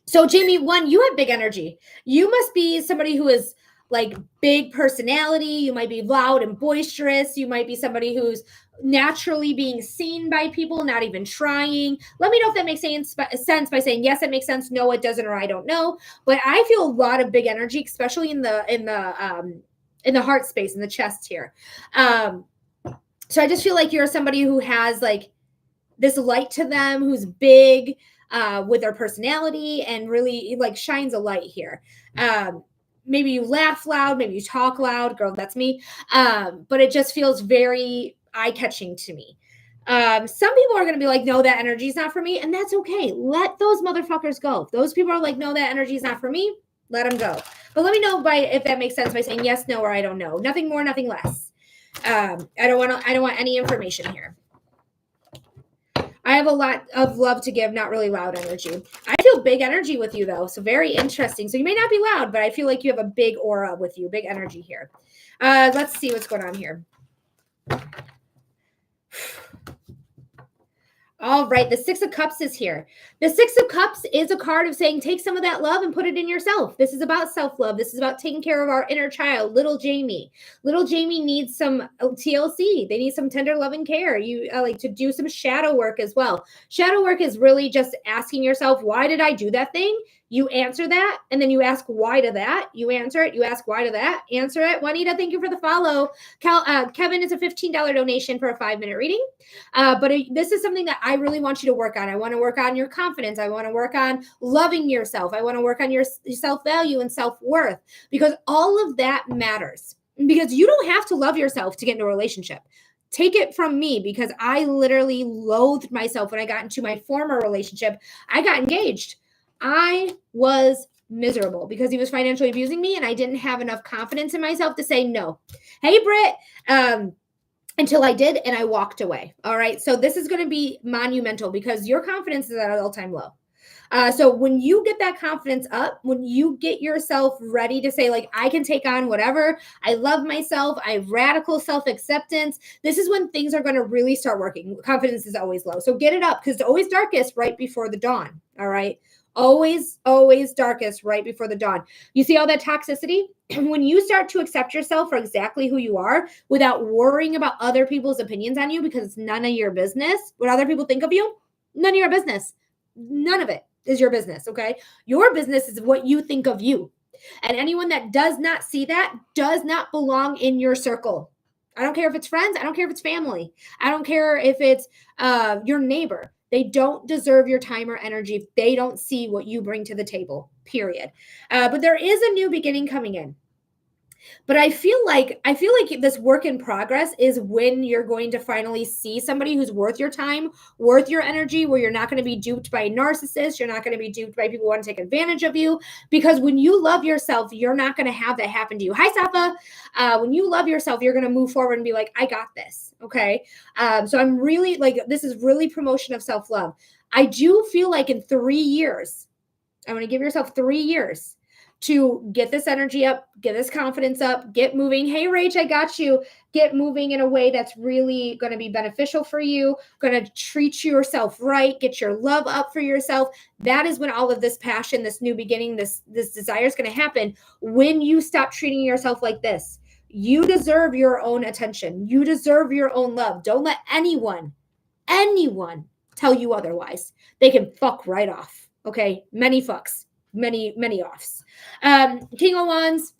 So, Jamie, one, you have big energy. You must be somebody who is like big personality. You might be loud and boisterous. You might be somebody who's naturally being seen by people, not even trying. Let me know if that makes sense by saying yes, it makes sense. No, it doesn't, or I don't know. But I feel a lot of big energy, especially in the heart space, in the chest here. So I just feel like you're somebody who has like this light to them, who's big with their personality and really like shines a light here. Maybe you laugh loud, maybe you talk loud. Girl, that's me. But it just feels very eye-catching to me. Some people are going to be like, no, that energy is not for me. And that's okay. Let those motherfuckers go. If those people are like, no, that energy is not for me, let them go. But let me know if that makes sense by saying yes, no, or I don't know. Nothing more, nothing less. I don't want any information here. I have a lot of love to give, not really loud energy. I feel big energy with you, though, so very interesting. So you may not be loud, but I feel like you have a big aura with you, big energy here. Let's see what's going on here. All right, the Six of Cups is here. The Six of Cups is a card of saying, take some of that love and put it in yourself. This is about self-love. This is about taking care of our inner child, little Jamie. Little Jamie needs some TLC. They need some tender love and care. You like to do some shadow work as well. Shadow work is really just asking yourself, why did I do that thing? You answer that, and then you ask why to that. You answer it. You ask why to that. Answer it. Juanita, thank you for the follow. Kevin is a $15 donation for a 5-minute reading. But this is something that I really want you to work on. I want to work on your confidence. I want to work on loving yourself. I want to work on your self-value and self-worth, because all of that matters. Because you don't have to love yourself to get into a relationship. Take it from me, because I literally loathed myself when I got into my former relationship. I got engaged. I was miserable because he was financially abusing me, and I didn't have enough confidence in myself to say no. Hey, Britt. Until I did, and I walked away. All right. So this is going to be monumental because your confidence is at an all-time low. So when you get that confidence up, when you get yourself ready to say, like, I can take on whatever, I love myself, I have radical self-acceptance, this is when things are going to really start working. Confidence is always low. So get it up, because it's always darkest right before the dawn. All right. Always, always darkest right before the dawn. You see all that toxicity? When you start to accept yourself for exactly who you are without worrying about other people's opinions on you, because it's none of your business what other people think of you, none of your business. None of it is your business, okay? Your business is what you think of you. And anyone that does not see that does not belong in your circle. I don't care if it's friends. I don't care if it's family. I don't care if it's your neighbor. They don't deserve your time or energy if they don't see what you bring to the table, period. But there is a new beginning coming in. But I feel like this work in progress is when you're going to finally see somebody who's worth your time, worth your energy, where you're not going to be duped by narcissists, you're not going to be duped by people who want to take advantage of you. Because when you love yourself, you're not going to have that happen to you. Hi, Safa. When you love yourself, you're going to move forward and be like, I got this. Okay. So I'm really like, this is really promotion of self-love. I do feel like in 3 years, I want to give yourself 3 years to get this energy up, get this confidence up, get moving. Hey, Rach, I got you. Get moving in a way that's really going to be beneficial for you, going to treat yourself right, get your love up for yourself. That is when all of this passion, this new beginning, this desire is going to happen when you stop treating yourself like this. You deserve your own attention. You deserve your own love. Don't let anyone tell you otherwise. They can fuck right off. Okay? Many fucks. Many offs. King of Wands,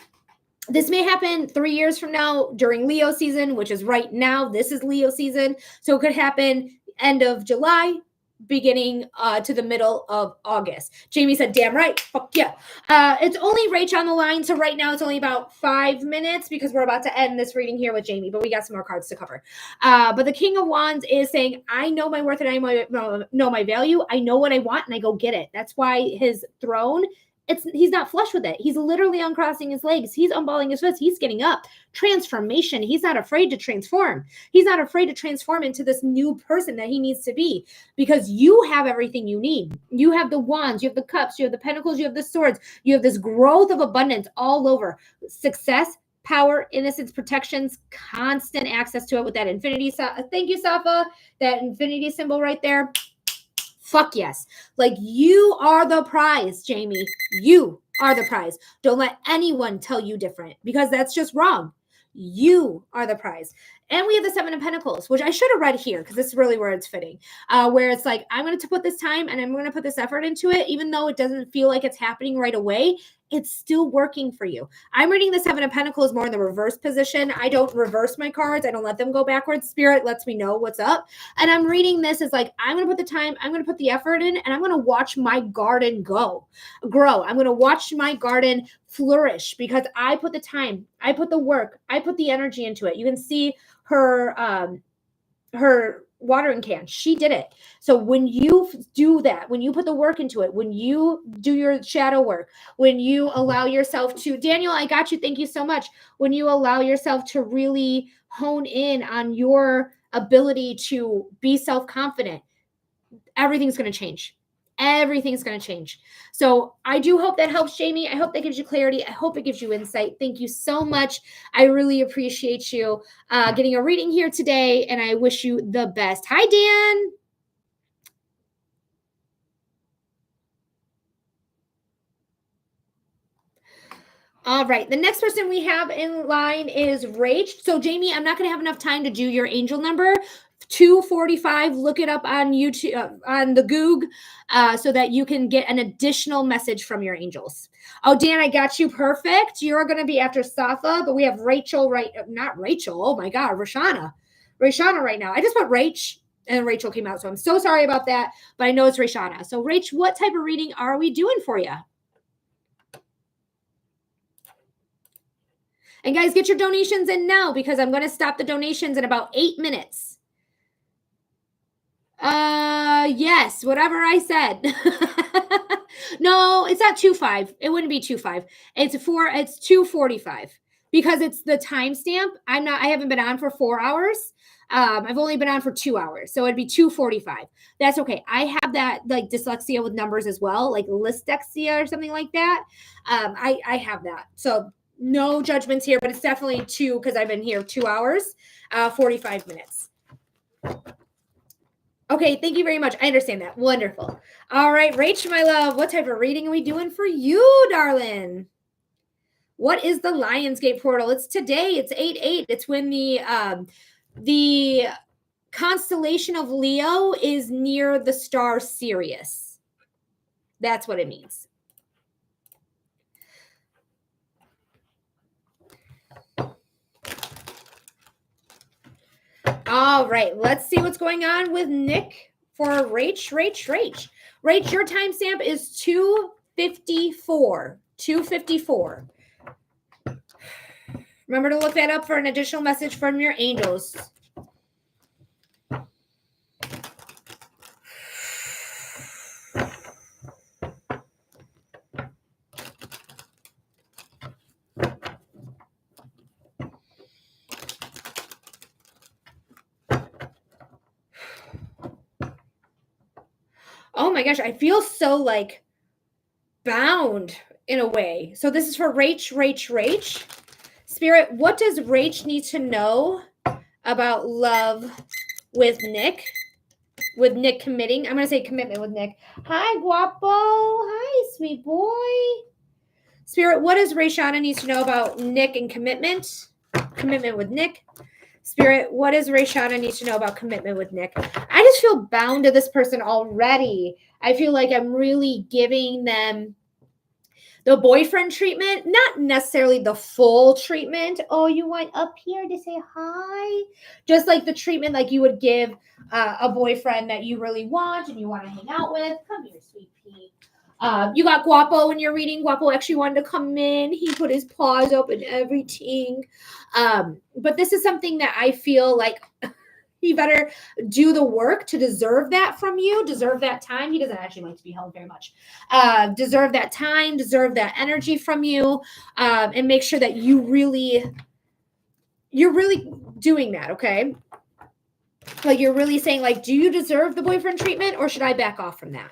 this may happen 3 years from now during Leo season, which is right now. This is Leo season. So it could happen end of July, beginning to the middle of August. Jamie said, damn right. Fuck yeah. It's only Rach on the line. So right now it's only about 5 minutes because we're about to end this reading here with Jamie, but we got some more cards to cover. But the King of Wands is saying, I know my worth and I know my value. I know what I want and I go get it. That's why his throne, he's not flush with it. He's literally uncrossing his legs. He's unballing his fists. He's getting up. Transformation. He's not afraid to transform. He's not afraid to transform into this new person that he needs to be, because you have everything you need. You have the wands, you have the cups, you have the pentacles, you have the swords, you have this growth of abundance all over. Success, power, innocence, protections, constant access to it with that infinity. Thank you, Safa. That infinity symbol right there. Fuck yes. Like, you are the prize, Jamie. You are the prize. Don't let anyone tell you different, because that's just wrong. You are the prize. And we have the Seven of Pentacles, which I should have read here because this is really where it's fitting, where it's like, I'm going to put this time and I'm going to put this effort into it. Even though it doesn't feel like it's happening right away, it's still working for you. I'm reading the Seven of Pentacles more in the reverse position. I don't reverse my cards. I don't let them go backwards. Spirit lets me know what's up. And I'm reading this as like, I'm going to put the time, I'm going to put the effort in, and I'm going to watch my garden grow. I'm going to watch my garden flourish because I put the time, I put the work, I put the energy into it. You can see her watering can. She did it. So when you do that, when you put the work into it, when you do your shadow work, when you allow yourself to, Daniel, I got you. Thank you so much. When you allow yourself to really hone in on your ability to be self-confident, everything's going to change. Everything's going to change. So I do hope that helps, Jamie. I hope that gives you clarity. I hope it gives you insight. Thank you so much. I really appreciate you getting a reading here today, and I wish you the best. Hi, Dan. All right. The next person we have in line is Rach. So, Jamie, I'm not going to have enough time to do your angel number. 245. Look it up on YouTube, on the Goog, so that you can get an additional message from your angels. Oh, Dan, I got you. Perfect. You're going to be after Safa, but we have Rachel, not Rachel. Oh my God, Rashana right now. I just put Rach and Rachel came out. So I'm so sorry about that, but I know it's Rashana. So Rach, what type of reading are we doing for you? And guys, get your donations in now because I'm going to stop the donations in about 8 minutes. Yes, whatever I said. No, it's not 2.5. It wouldn't be 2.5. It's 2:45. because it's the timestamp. I haven't been on for 4 hours. I've only been on for 2 hours. So it'd be 2:45. That's okay. I have that like dyslexia with numbers as well, like listexia or something like that. I have that. So no judgments here, but it's definitely 2 because I've been here 2 hours, 45 minutes. Okay, thank you very much. I understand that. Wonderful. All right, Rachel, my love, what type of reading are we doing for you, darling? What is the Lionsgate portal? It's today. It's 8/8. It's when the constellation of Leo is near the star Sirius. That's what it means. All right, let's see what's going on with Nick for Rach. Rach, your timestamp is 2:54. 2:54. Remember to look that up for an additional message from your angels. Oh my gosh, I feel so like bound in a way. So this is for Rach. Spirit, what does Rach need to know about love with Nick? With Nick committing. I'm going to say commitment with Nick. Hi, guapo. Hi, sweet boy. Spirit, what does Rayshana need to know about Nick and commitment? Commitment with Nick. Spirit, what does Rayshana need to know about commitment with Nick? I just feel bound to this person already. I feel like I'm really giving them the boyfriend treatment, not necessarily the full treatment. Oh, you went up here to say hi? Just like the treatment like you would give a boyfriend that you really want and you want to hang out with. Come here, sweet pea. You got Guapo in your reading. Guapo actually wanted to come in. He put his paws up and everything. But this is something that I feel like he better do the work to deserve that from you, deserve that time. He doesn't actually like to be held very much. Deserve that time, deserve that energy from you, and make sure that you're really doing that, okay? Like you're really saying, like, do you deserve the boyfriend treatment or should I back off from that?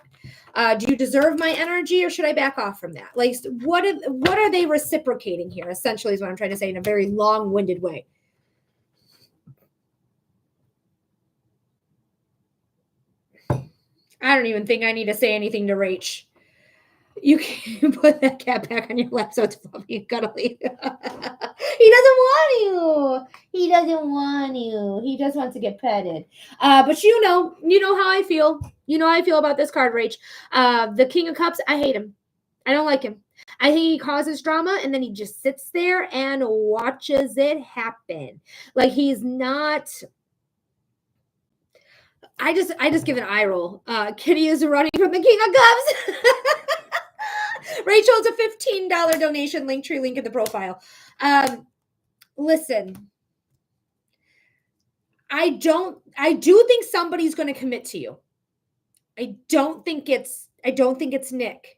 Do you deserve my energy or should I back off from that? Like, what are they reciprocating here? Essentially is what I'm trying to say in a very long-winded way. I don't even think I need to say anything to Rach. You can put that cat back on your lap so it's fluffy and cuddly. He doesn't want you. He doesn't want you. He just wants to get petted. But you know how I feel. You know how I feel about this card, Rach. The King of Cups, I hate him. I don't like him. I think he causes drama and then he just sits there and watches it happen. Like he's not... I just give an eye roll. Kitty is running from the King of Cups. Rachel, it's a $15 donation. Linktree link in the profile. Listen, I do think somebody's going to commit to you. I don't think it's Nick.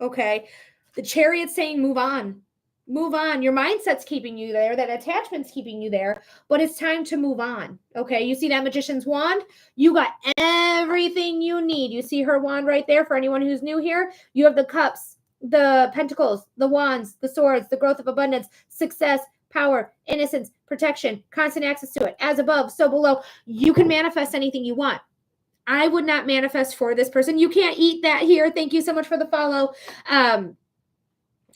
Okay. The Chariot's saying move on. Move on. Your mindset's keeping you there. That attachment's keeping you there, but it's time to move on. Okay. You see that Magician's wand? You got everything you need. You see her wand right there for anyone who's new here? You have the cups, the pentacles, the wands, the swords, the growth of abundance, success, power, innocence, protection, constant access to it. As above, so below. You can manifest anything you want. I would not manifest for this person. You can't eat that here. Thank you so much for the follow.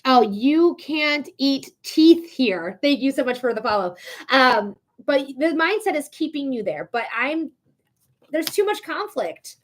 Oh, you can't eat teeth here. Thank you so much for the follow. But the mindset is keeping you there. But there's too much conflict.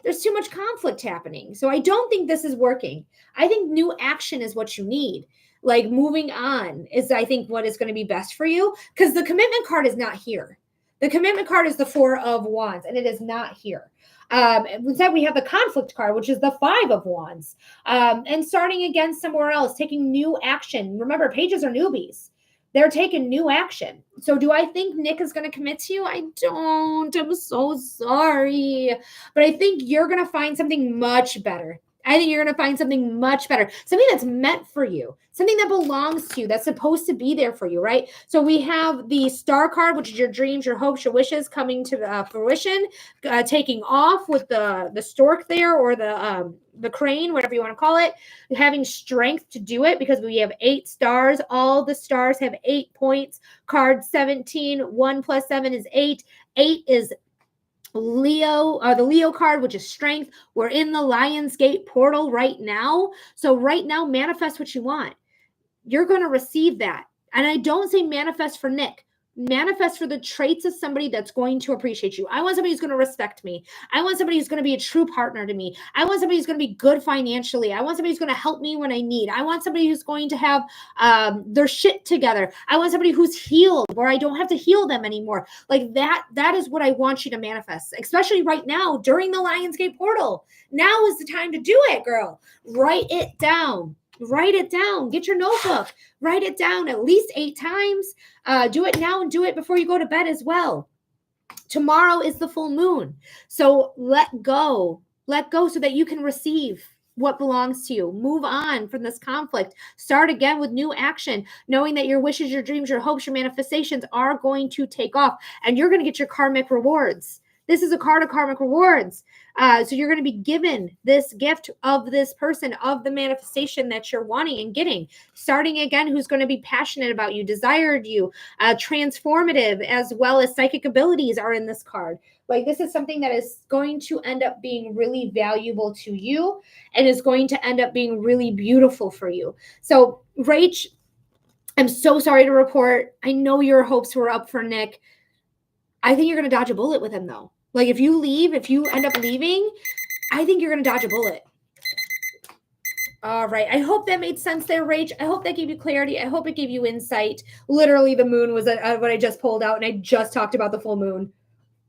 There's too much conflict happening. So I don't think this is working. I think new action is what you need. Like moving on is, I think, what is going to be best for you. Because the commitment card is not here. The commitment card is the 4 of Wands, and it is not here. Instead, we have the conflict card, which is the 5 of Wands. And starting again somewhere else, taking new action. Remember, pages are newbies. They're taking new action. So do I think Nick is going to commit to you? I don't. I'm so sorry. But I think you're going to find something much better. I think you're going to find something much better, something that's meant for you, something that belongs to you, that's supposed to be there for you, right? So we have the star card, which is your dreams, your hopes, your wishes coming to fruition, taking off with the stork there, or the crane, whatever you want to call it, having strength to do it, because we have 8 stars. All the stars have 8 points. Card 17, 1 plus 7 is 8. 8 is Leo, the Leo card, which is strength. We're in the Lionsgate portal right now. So right now, manifest what you want. You're going to receive that. And I don't say manifest for Nick. Manifest for the traits of somebody that's going to appreciate you. I want somebody who's going to respect me. I want somebody who's going to be a true partner to me. I want somebody who's going to be good financially. I want somebody who's going to help me when I need. I want somebody who's going to have their shit together. I want somebody who's healed, where I don't have to heal them anymore. Like that is what I want you to manifest, especially right now during the Lionsgate portal. Now is the time to do it, girl. Write it down. Write it down. Get your notebook. Write it down at least 8 times. Do it now and do it before you go to bed as well. Tomorrow is the full moon. So let go. Let go so that you can receive what belongs to you. Move on from this conflict. Start again with new action, knowing that your wishes, your dreams, your hopes, your manifestations are going to take off, and you're going to get your karmic rewards. This is a card of karmic rewards. So you're going to be given this gift of this person, of the manifestation that you're wanting and getting. Starting again, who's going to be passionate about you, desired you, transformative, as well as psychic abilities are in this card. Like, this is something that is going to end up being really valuable to you and is going to end up being really beautiful for you. So, Rach, I'm so sorry to report. I know your hopes were up for Nick. I think you're going to dodge a bullet with him, though. Like, if you end up leaving, I think you're going to dodge a bullet. All right. I hope that made sense there, Rach. I hope that gave you clarity. I hope it gave you insight. Literally, the moon was what I just pulled out, and I just talked about the full moon.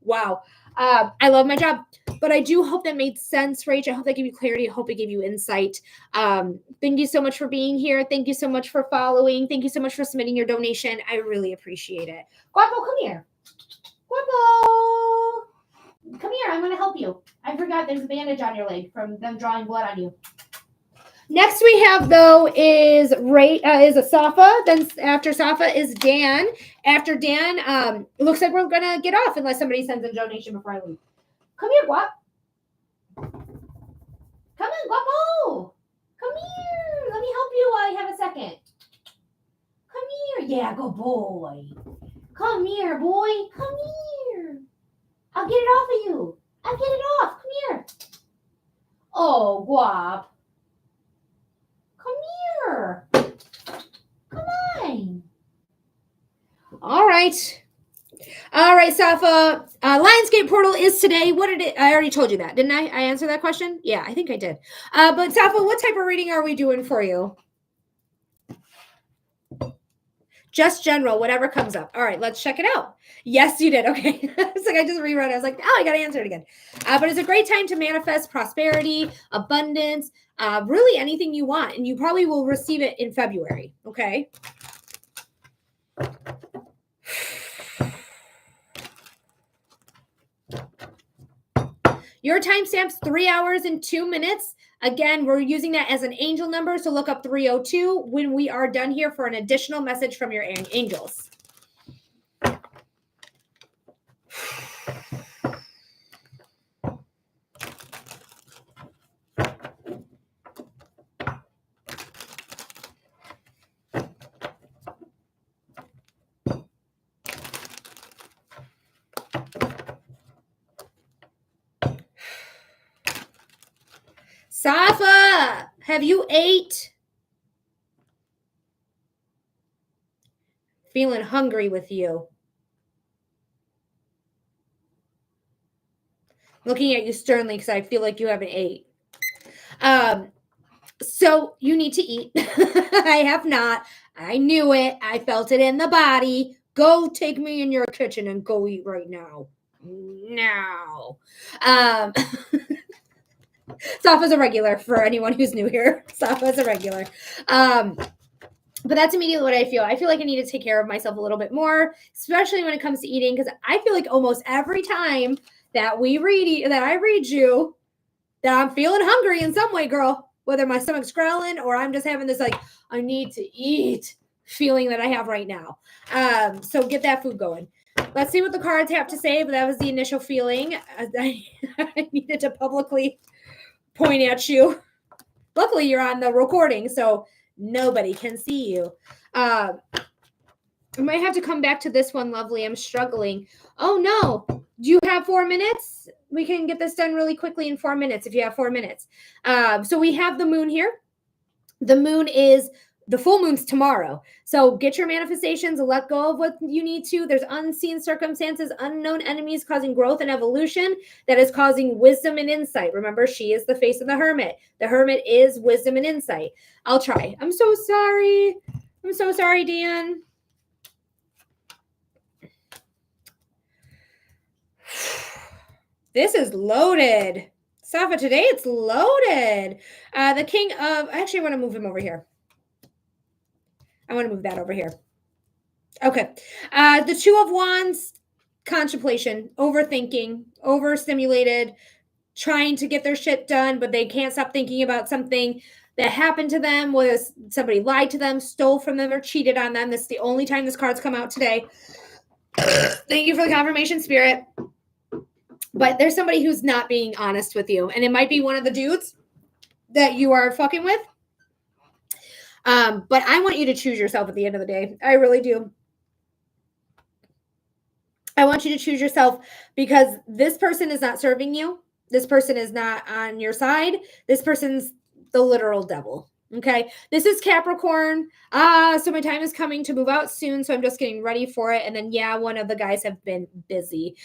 Wow. I love my job, but I do hope that made sense, Rach. I hope that gave you clarity. I hope it gave you insight. Thank you so much for being here. Thank you so much for following. Thank you so much for submitting your donation. I really appreciate it. Guapo, come here. Guapo. Come here. I'm going to help you. I forgot there's a bandage on your leg from them drawing blood on you. Next we have, though, is a Safa. Then after Safa is Dan. After Dan, it looks like we're going to get off unless somebody sends a donation before I leave. Come here, Guap. Come on, Guapo. Come here. Let me help you while I have a second. Come here. Yeah, good boy. Come here, boy. Come here. I'll get it off of you. I'll get it off. Come here. Oh, Guap. Come here. Come on. All right. All right, Safa. Lionsgate portal is today. What did it? I already told you that, didn't I? I answered that question? Yeah, I think I did. But Safa, what type of reading are we doing for you? Just general, whatever comes up. All right, let's check it out. Yes, you did. Okay. It's like I just reread it. I was like, oh, I got to answer it again. But it's a great time to manifest prosperity, abundance, really anything you want. And you probably will receive it in February. Okay. Your timestamp's 3 hours and 2 minutes. Again, we're using that as an angel number, so look up 302 when we are done here for an additional message from your angels. Safa, have you ate? Feeling hungry with you. Looking at you sternly because I feel like you haven't ate. So you need to eat. I have not. I knew it. I felt it in the body. Go take me in your kitchen and go eat right now. Now. Safa's a regular for anyone who's new here. Safa's a regular. But that's immediately what I feel. I feel like I need to take care of myself a little bit more, especially when it comes to eating, because I feel like almost every time that I read you, that I'm feeling hungry in some way, girl. Whether my stomach's growling or I'm just having this like, I need to eat feeling that I have right now. So get that food going. Let's see what the cards have to say, but that was the initial feeling. I needed to publicly point at you. Luckily, you're on the recording, so nobody can see you. I might have to come back to this one, lovely. I'm struggling. Oh, no. Do you have 4 minutes? We can get this done really quickly in 4 minutes if you have 4 minutes. So we have the moon here. The moon is... the full moon's tomorrow. So get your manifestations, let go of what you need to. There's unseen circumstances, unknown enemies causing growth and evolution that is causing wisdom and insight. Remember, she is the face of the hermit. The hermit is wisdom and insight. I'll try. I'm so sorry. I'm so sorry, Dan. This is loaded. Safa, today it's loaded. The king of... actually, I want to move him over here. I want to move that over here. Okay. The Two of Wands, contemplation, overthinking, overstimulated, trying to get their shit done, but they can't stop thinking about something that happened to them, whether somebody lied to them, stole from them, or cheated on them. This is the only time this card's come out today. Thank you for the confirmation, Spirit. But there's somebody who's not being honest with you, and it might be one of the dudes that you are fucking with. But I want you to choose yourself at the end of the day. I really do. I want you to choose yourself because this person is not serving you. This person is not on your side. This person's the literal devil. Okay. This is Capricorn. So my time is coming to move out soon. So I'm just getting ready for it. And then, yeah, one of the guys have been busy.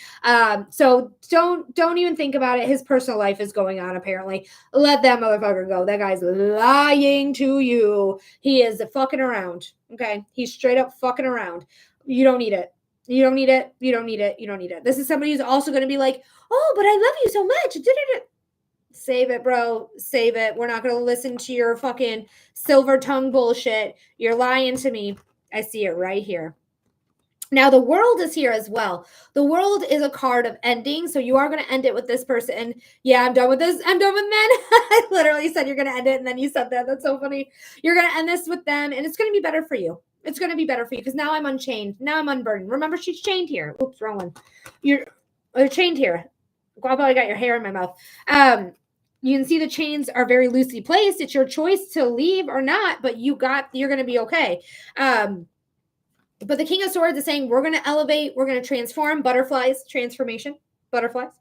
So don't even think about it. His personal life is going on, apparently. Let that motherfucker go. That guy's lying to you. He is fucking around. Okay. He's straight up fucking around. You don't need it. You don't need it. You don't need it. You don't need it. This is somebody who's also going to be like, oh, but I love you so much. Save it, bro. Save it. We're not going to listen to your fucking silver tongue bullshit. You're lying to me. I see it right here. Now, the world is here as well. The world is a card of ending. So you are going to end it with this person. And yeah, I'm done with this. I'm done with men. I literally said you're going to end it. And then you said that. That's so funny. You're going to end this with them. And it's going to be better for you. It's going to be better for you because now I'm unchained. Now I'm unburdened. Remember, she's chained here. Oops, wrong one. You're chained here. I probably got your hair in my mouth. You can see the chains are very loosely placed. It's your choice to leave or not, but you're going to be okay. But the King of Swords is saying, we're going to elevate. We're going to transform. Butterflies, transformation, butterflies.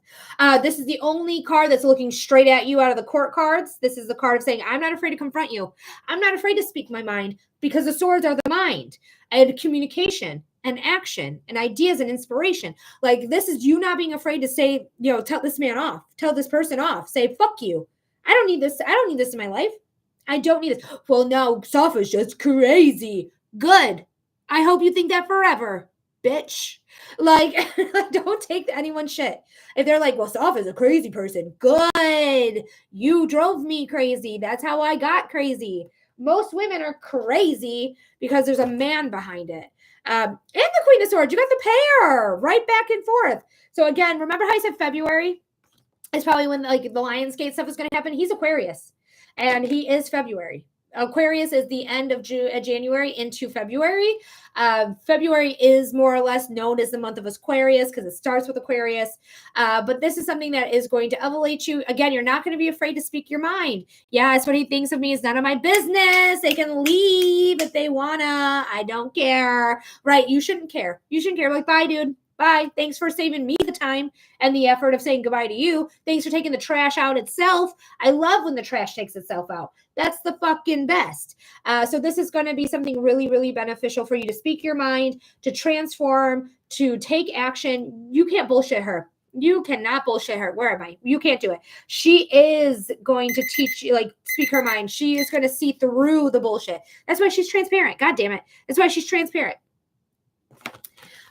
This is the only card that's looking straight at you out of the court cards. This is the card of saying, I'm not afraid to confront you. I'm not afraid to speak my mind because the swords are the mind and communication and action and ideas and inspiration. Like this is you not being afraid to say, tell this man off, tell this person off, say, fuck you. I don't need this. I don't need this in my life. I don't need this. Well, no, Safa's just crazy. Good. I hope you think that forever, bitch. Like, don't take anyone's shit. If they're like, well, Safa's a crazy person. Good. You drove me crazy. That's how I got crazy. Most women are crazy because there's a man behind it. And the Queen of Swords, you got the pair right back and forth. So again, remember how I said February? It's probably when like the Lionsgate stuff is going to happen. He's Aquarius and he is February. Aquarius is the end of January into February. February is more or less known as the month of Aquarius because it starts with Aquarius. But this is something that is going to elevate you. Again, you're not going to be afraid to speak your mind. Yes, what he thinks of me is none of my business. They can leave if they wanna. I don't care. Right? You shouldn't care. You shouldn't care. Like, bye, dude. Bye. Thanks for saving me the time and the effort of saying goodbye to you. Thanks for taking the trash out itself. I love when the trash takes itself out. That's the fucking best. So this is going to be something really, really beneficial for you to speak your mind, to transform, to take action. You can't bullshit her. You cannot bullshit her. Where am I? You can't do it. She is going to teach you, like, speak her mind. She is going to see through the bullshit. That's why she's transparent. God damn it. That's why she's transparent.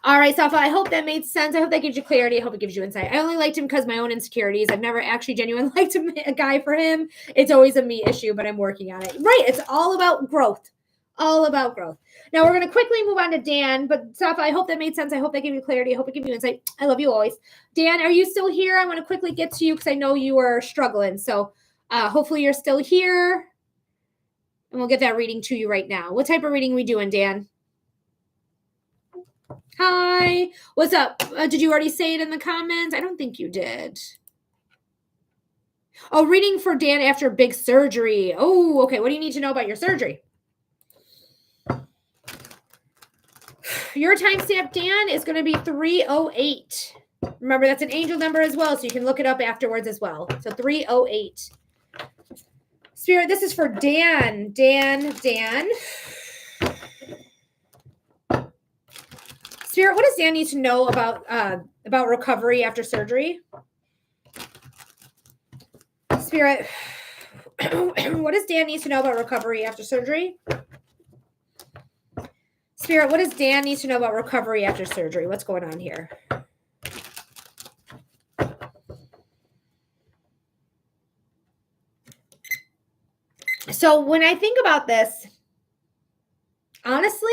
All right, Safa, I hope that made sense. I hope that gives you clarity. I hope it gives you insight. I only liked him because my own insecurities. I've never actually genuinely liked a guy for him. It's always a me issue, but I'm working on it. Right, it's all about growth. All about growth. Now we're going to quickly move on to Dan, but Safa, I hope that made sense. I hope that gave you clarity. I hope it gave you insight. I love you always. Dan, are you still here? I want to quickly get to you because I know you are struggling. So hopefully you're still here. And we'll get that reading to you right now. What type of reading are we doing, Dan? Hi. What's up? Did you already say it in the comments? I don't think you did. Oh, reading for Dan after big surgery. Oh, okay. What do you need to know about your surgery? Your timestamp, Dan, is going to be 308. Remember, that's an angel number as well, so you can look it up afterwards as well. So 308. Spirit, this is for Dan. Dan. Spirit, what does Dan need to know about recovery after surgery? Spirit, what does Dan need to know about recovery after surgery? Spirit, what does Dan need to know about recovery after surgery? What's going on here? So when I think about this, honestly,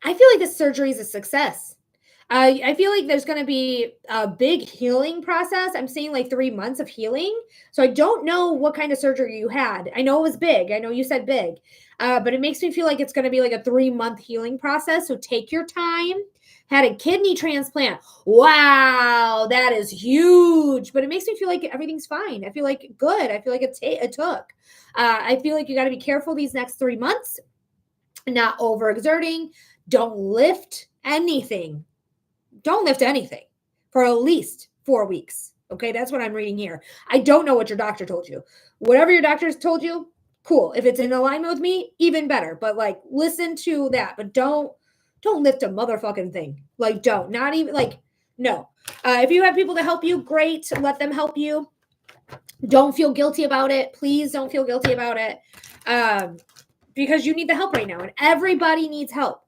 I feel like this surgery is a success. I feel like there's going to be a big healing process. I'm seeing like 3 months of healing. So I don't know what kind of surgery you had. I know it was big. I know you said big. But it makes me feel like it's going to be like a 3-month healing process. So take your time. Had a kidney transplant. Wow, that is huge. But it makes me feel like everything's fine. I feel like good. I feel like it took. I feel like you got to be careful these next 3 months. Not overexerting. Don't lift anything. Don't lift anything for at least 4 weeks. Okay, that's what I'm reading here. I don't know what your doctor told you. Whatever your doctor's told you, cool. If it's in alignment with me, even better. But like, listen to that. But don't lift a motherfucking thing. Like, don't. Not even like, no. If you have people to help you, great. Let them help you. Don't feel guilty about it. Please don't feel guilty about it. Because you need the help right now, and everybody needs help.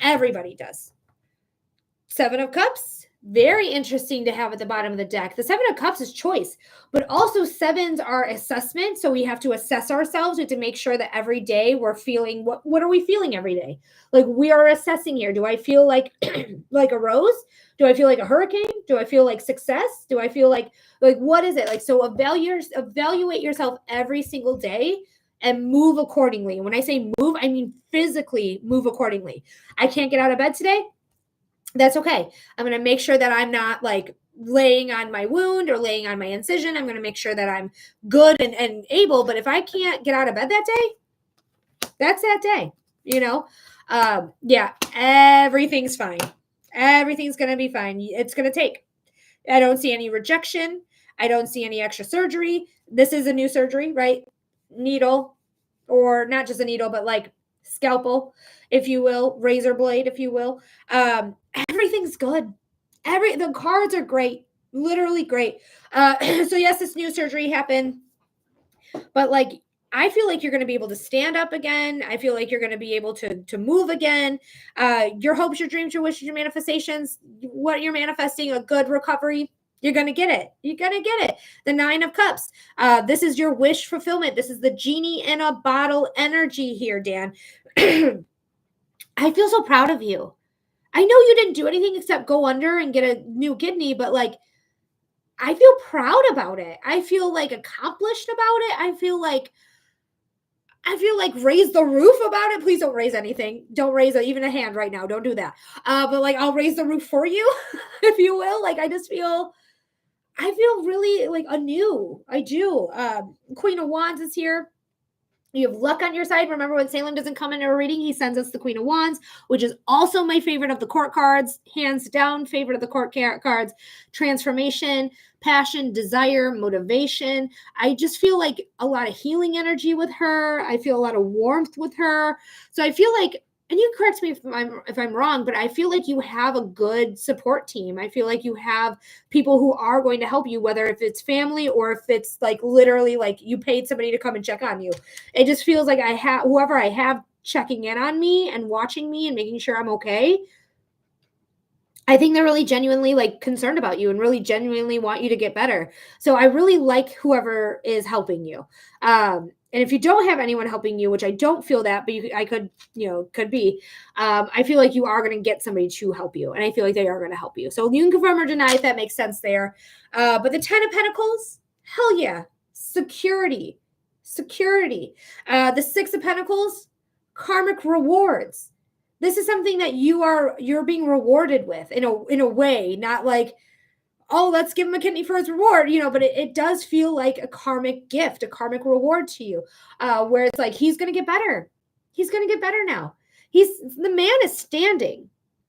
Everybody does. 7 of Cups, very interesting to have at the bottom of the deck. The 7 of Cups is choice, but also 7s are assessment. So we have to assess ourselves. We have to make sure that every day we're feeling, what are we feeling every day? Like we are assessing here. Do I feel like like a rose? Do I feel like a hurricane? Do I feel like success? Do I feel like what is it? Like, so evaluate yourself every single day and move accordingly. And when I say move, I mean physically move accordingly. I can't get out of bed today. That's okay. I'm going to make sure that I'm not like laying on my wound or laying on my incision. I'm going to make sure that I'm good and able. But if I can't get out of bed that day, that's that day, you know? Yeah, everything's fine. Everything's going to be fine. It's going to take. I don't see any rejection. I don't see any extra surgery. This is a new surgery, right? Needle, or not just a needle, but like scalpel, if you will, razor blade, if you will. Everything's good. The cards are great, literally great. So yes, this new surgery happened, but like I feel like you're going to be able to stand up again. I feel like you're going to be able to move again. Your hopes, your dreams, your wishes, your manifestations, what you're manifesting, a good recovery. You're going to get it. You're going to get it. The 9 of Cups. This is your wish fulfillment. This is the genie in a bottle energy here, Dan. I feel so proud of you. I know you didn't do anything except go under and get a new kidney, but like, I feel proud about it. I feel like accomplished about it. I feel like raise the roof about it. Please don't raise anything. Don't raise even a hand right now. Don't do that. But like, I'll raise the roof for you, if you will. Like, I feel really like anew. I do. Queen of Wands is here. You have luck on your side. Remember, when Salem doesn't come into a reading, he sends us the Queen of Wands, which is also my favorite of the court cards. Hands down, favorite of the court cards. Transformation, passion, desire, motivation. I just feel like a lot of healing energy with her. I feel a lot of warmth with her. So I feel like, and you correct me if I'm wrong, but I feel like you have a good support team. I feel like you have people who are going to help you, whether if it's family or if it's like literally like you paid somebody to come and check on you. It just feels like I have whoever I have checking in on me and watching me and making sure I'm okay. I think they're really genuinely like concerned about you and really genuinely want you to get better. So I really like whoever is helping you. And if you don't have anyone helping you, which I don't feel that, but I could, could be, I feel like you are going to get somebody to help you. And I feel like they are going to help you. So you can confirm or deny if that makes sense there. But the 10 of Pentacles, hell yeah. Security. The 6 of Pentacles, karmic rewards. This is something that you're being rewarded with in a way, not like, oh, let's give him a kidney for his reward, but it does feel like a karmic gift, a karmic reward to you, where it's like, he's going to get better. He's going to get better now. The man is standing.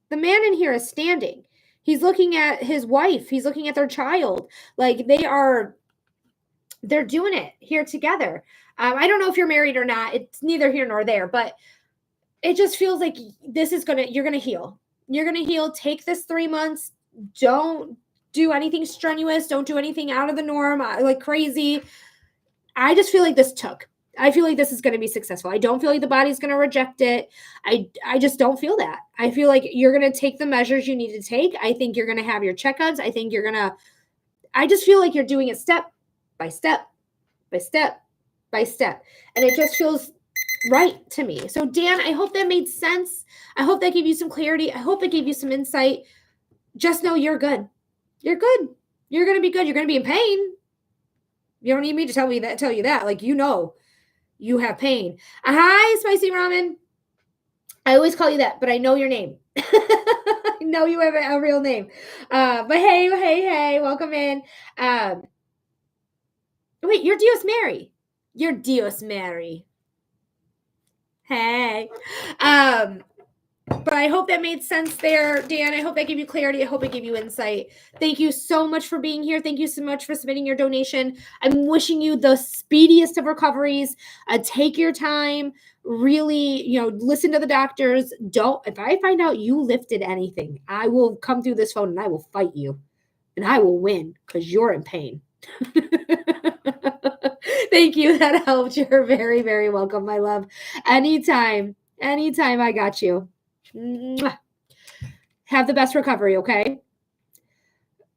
The man in here is standing. He's looking at his wife. He's looking at their child. Like they're doing it here together. I don't know if you're married or not. It's neither here nor there, but it just feels like you're going to heal. You're going to heal. Take this 3 months. Don't do anything strenuous. Don't do anything out of the norm, like crazy. I just feel like I feel like this is going to be successful. I don't feel like the body's going to reject it. I just don't feel that. I feel like you're going to take the measures you need to take. I think you're going to have your checkups. I just feel like you're doing it step by step by step by step. And it just feels right to me. So Dan, I hope that made sense. I hope that gave you some clarity. I hope it gave you some insight. Just know you're good. You're good. You're going to be good. You're going to be in pain. You don't need me to tell you that. Like, you have pain. Hi, Spicy Ramen. I always call you that, but I know your name. I know you have a real name. But hey, welcome in. Wait, you're Dios Mary. You're Dios Mary. Hey. But I hope that made sense there, Dan. I hope that gave you clarity. I hope it gave you insight. Thank you so much for being here. Thank you so much for submitting your donation. I'm wishing you the speediest of recoveries. Take your time. Really, listen to the doctors. If I find out you lifted anything, I will come through this phone and I will fight you. And I will win because you're in pain. Thank you. That helped. You're very, very welcome, my love. Anytime, I got you. Mwah. Have the best recovery, okay?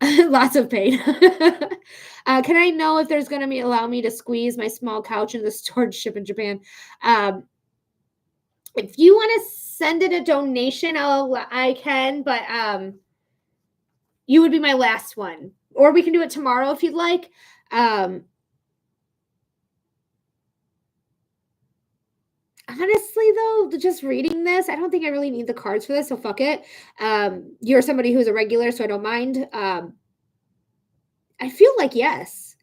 Lots of pain. Can I know if there's going to allow me to squeeze my small couch in the storage ship in Japan? If you want to send it a donation, I can, but you would be my last one. Or we can do it tomorrow if you'd like. Honestly, though, just reading this, I don't think I really need the cards for this, so fuck it. You're somebody who's a regular, so I don't mind. I feel like yes.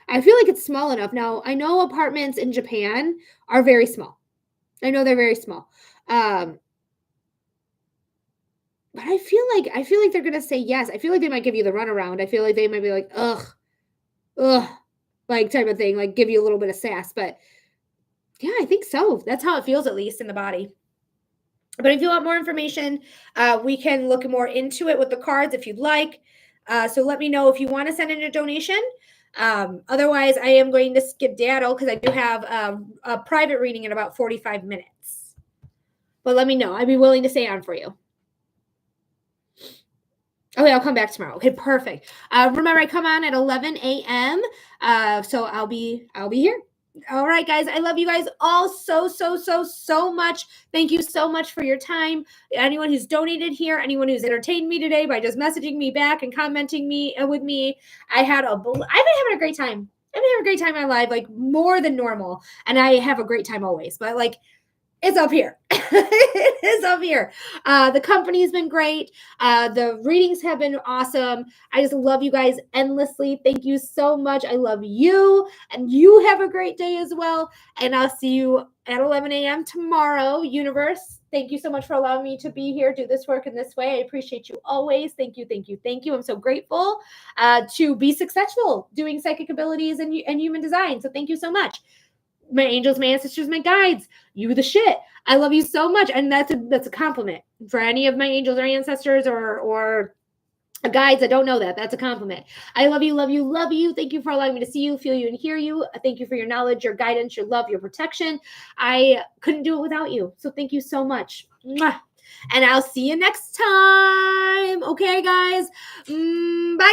I feel like it's small enough. Now, I know apartments in Japan are very small. I know they're very small. But I feel like they're gonna say yes. I feel like they might give you the runaround. I feel like they might be like, ugh, like type of thing, like give you a little bit of sass, but yeah, I think so. That's how it feels, at least in the body. But if you want more information, we can look more into it with the cards if you'd like. So let me know if you want to send in a donation. Otherwise, I am going to skedaddle because I do have a private reading in about 45 minutes. But let me know. I'd be willing to stay on for you. Okay, I'll come back tomorrow. Okay, perfect. Remember, I come on at 11 a.m. So I'll be here. All right, guys. I love you guys all so much. Thank you so much for your time. Anyone who's donated here, anyone who's entertained me today by just messaging me back and commenting with me. I've been having a great time. I've been having a great time in my life, like more than normal. And I have a great time always, but like it's up here. It is up here. The company's been great. The readings have been awesome. I just love you guys endlessly. Thank you so much. I love you. And you have a great day as well. And I'll see you at 11 a.m. tomorrow, universe. Thank you so much for allowing me to be here, do this work in this way. I appreciate you always. Thank you. I'm so grateful to be successful doing psychic abilities and human design. So thank you so much. My angels, my ancestors, my guides, you the shit. I love you so much. And that's a compliment for any of my angels or ancestors or guides. I don't know that. That's a compliment. I love you, love you, love you. Thank you for allowing me to see you, feel you, and hear you. Thank you for your knowledge, your guidance, your love, your protection. I couldn't do it without you. So thank you so much. Mwah. And I'll see you next time. Okay, guys. Bye.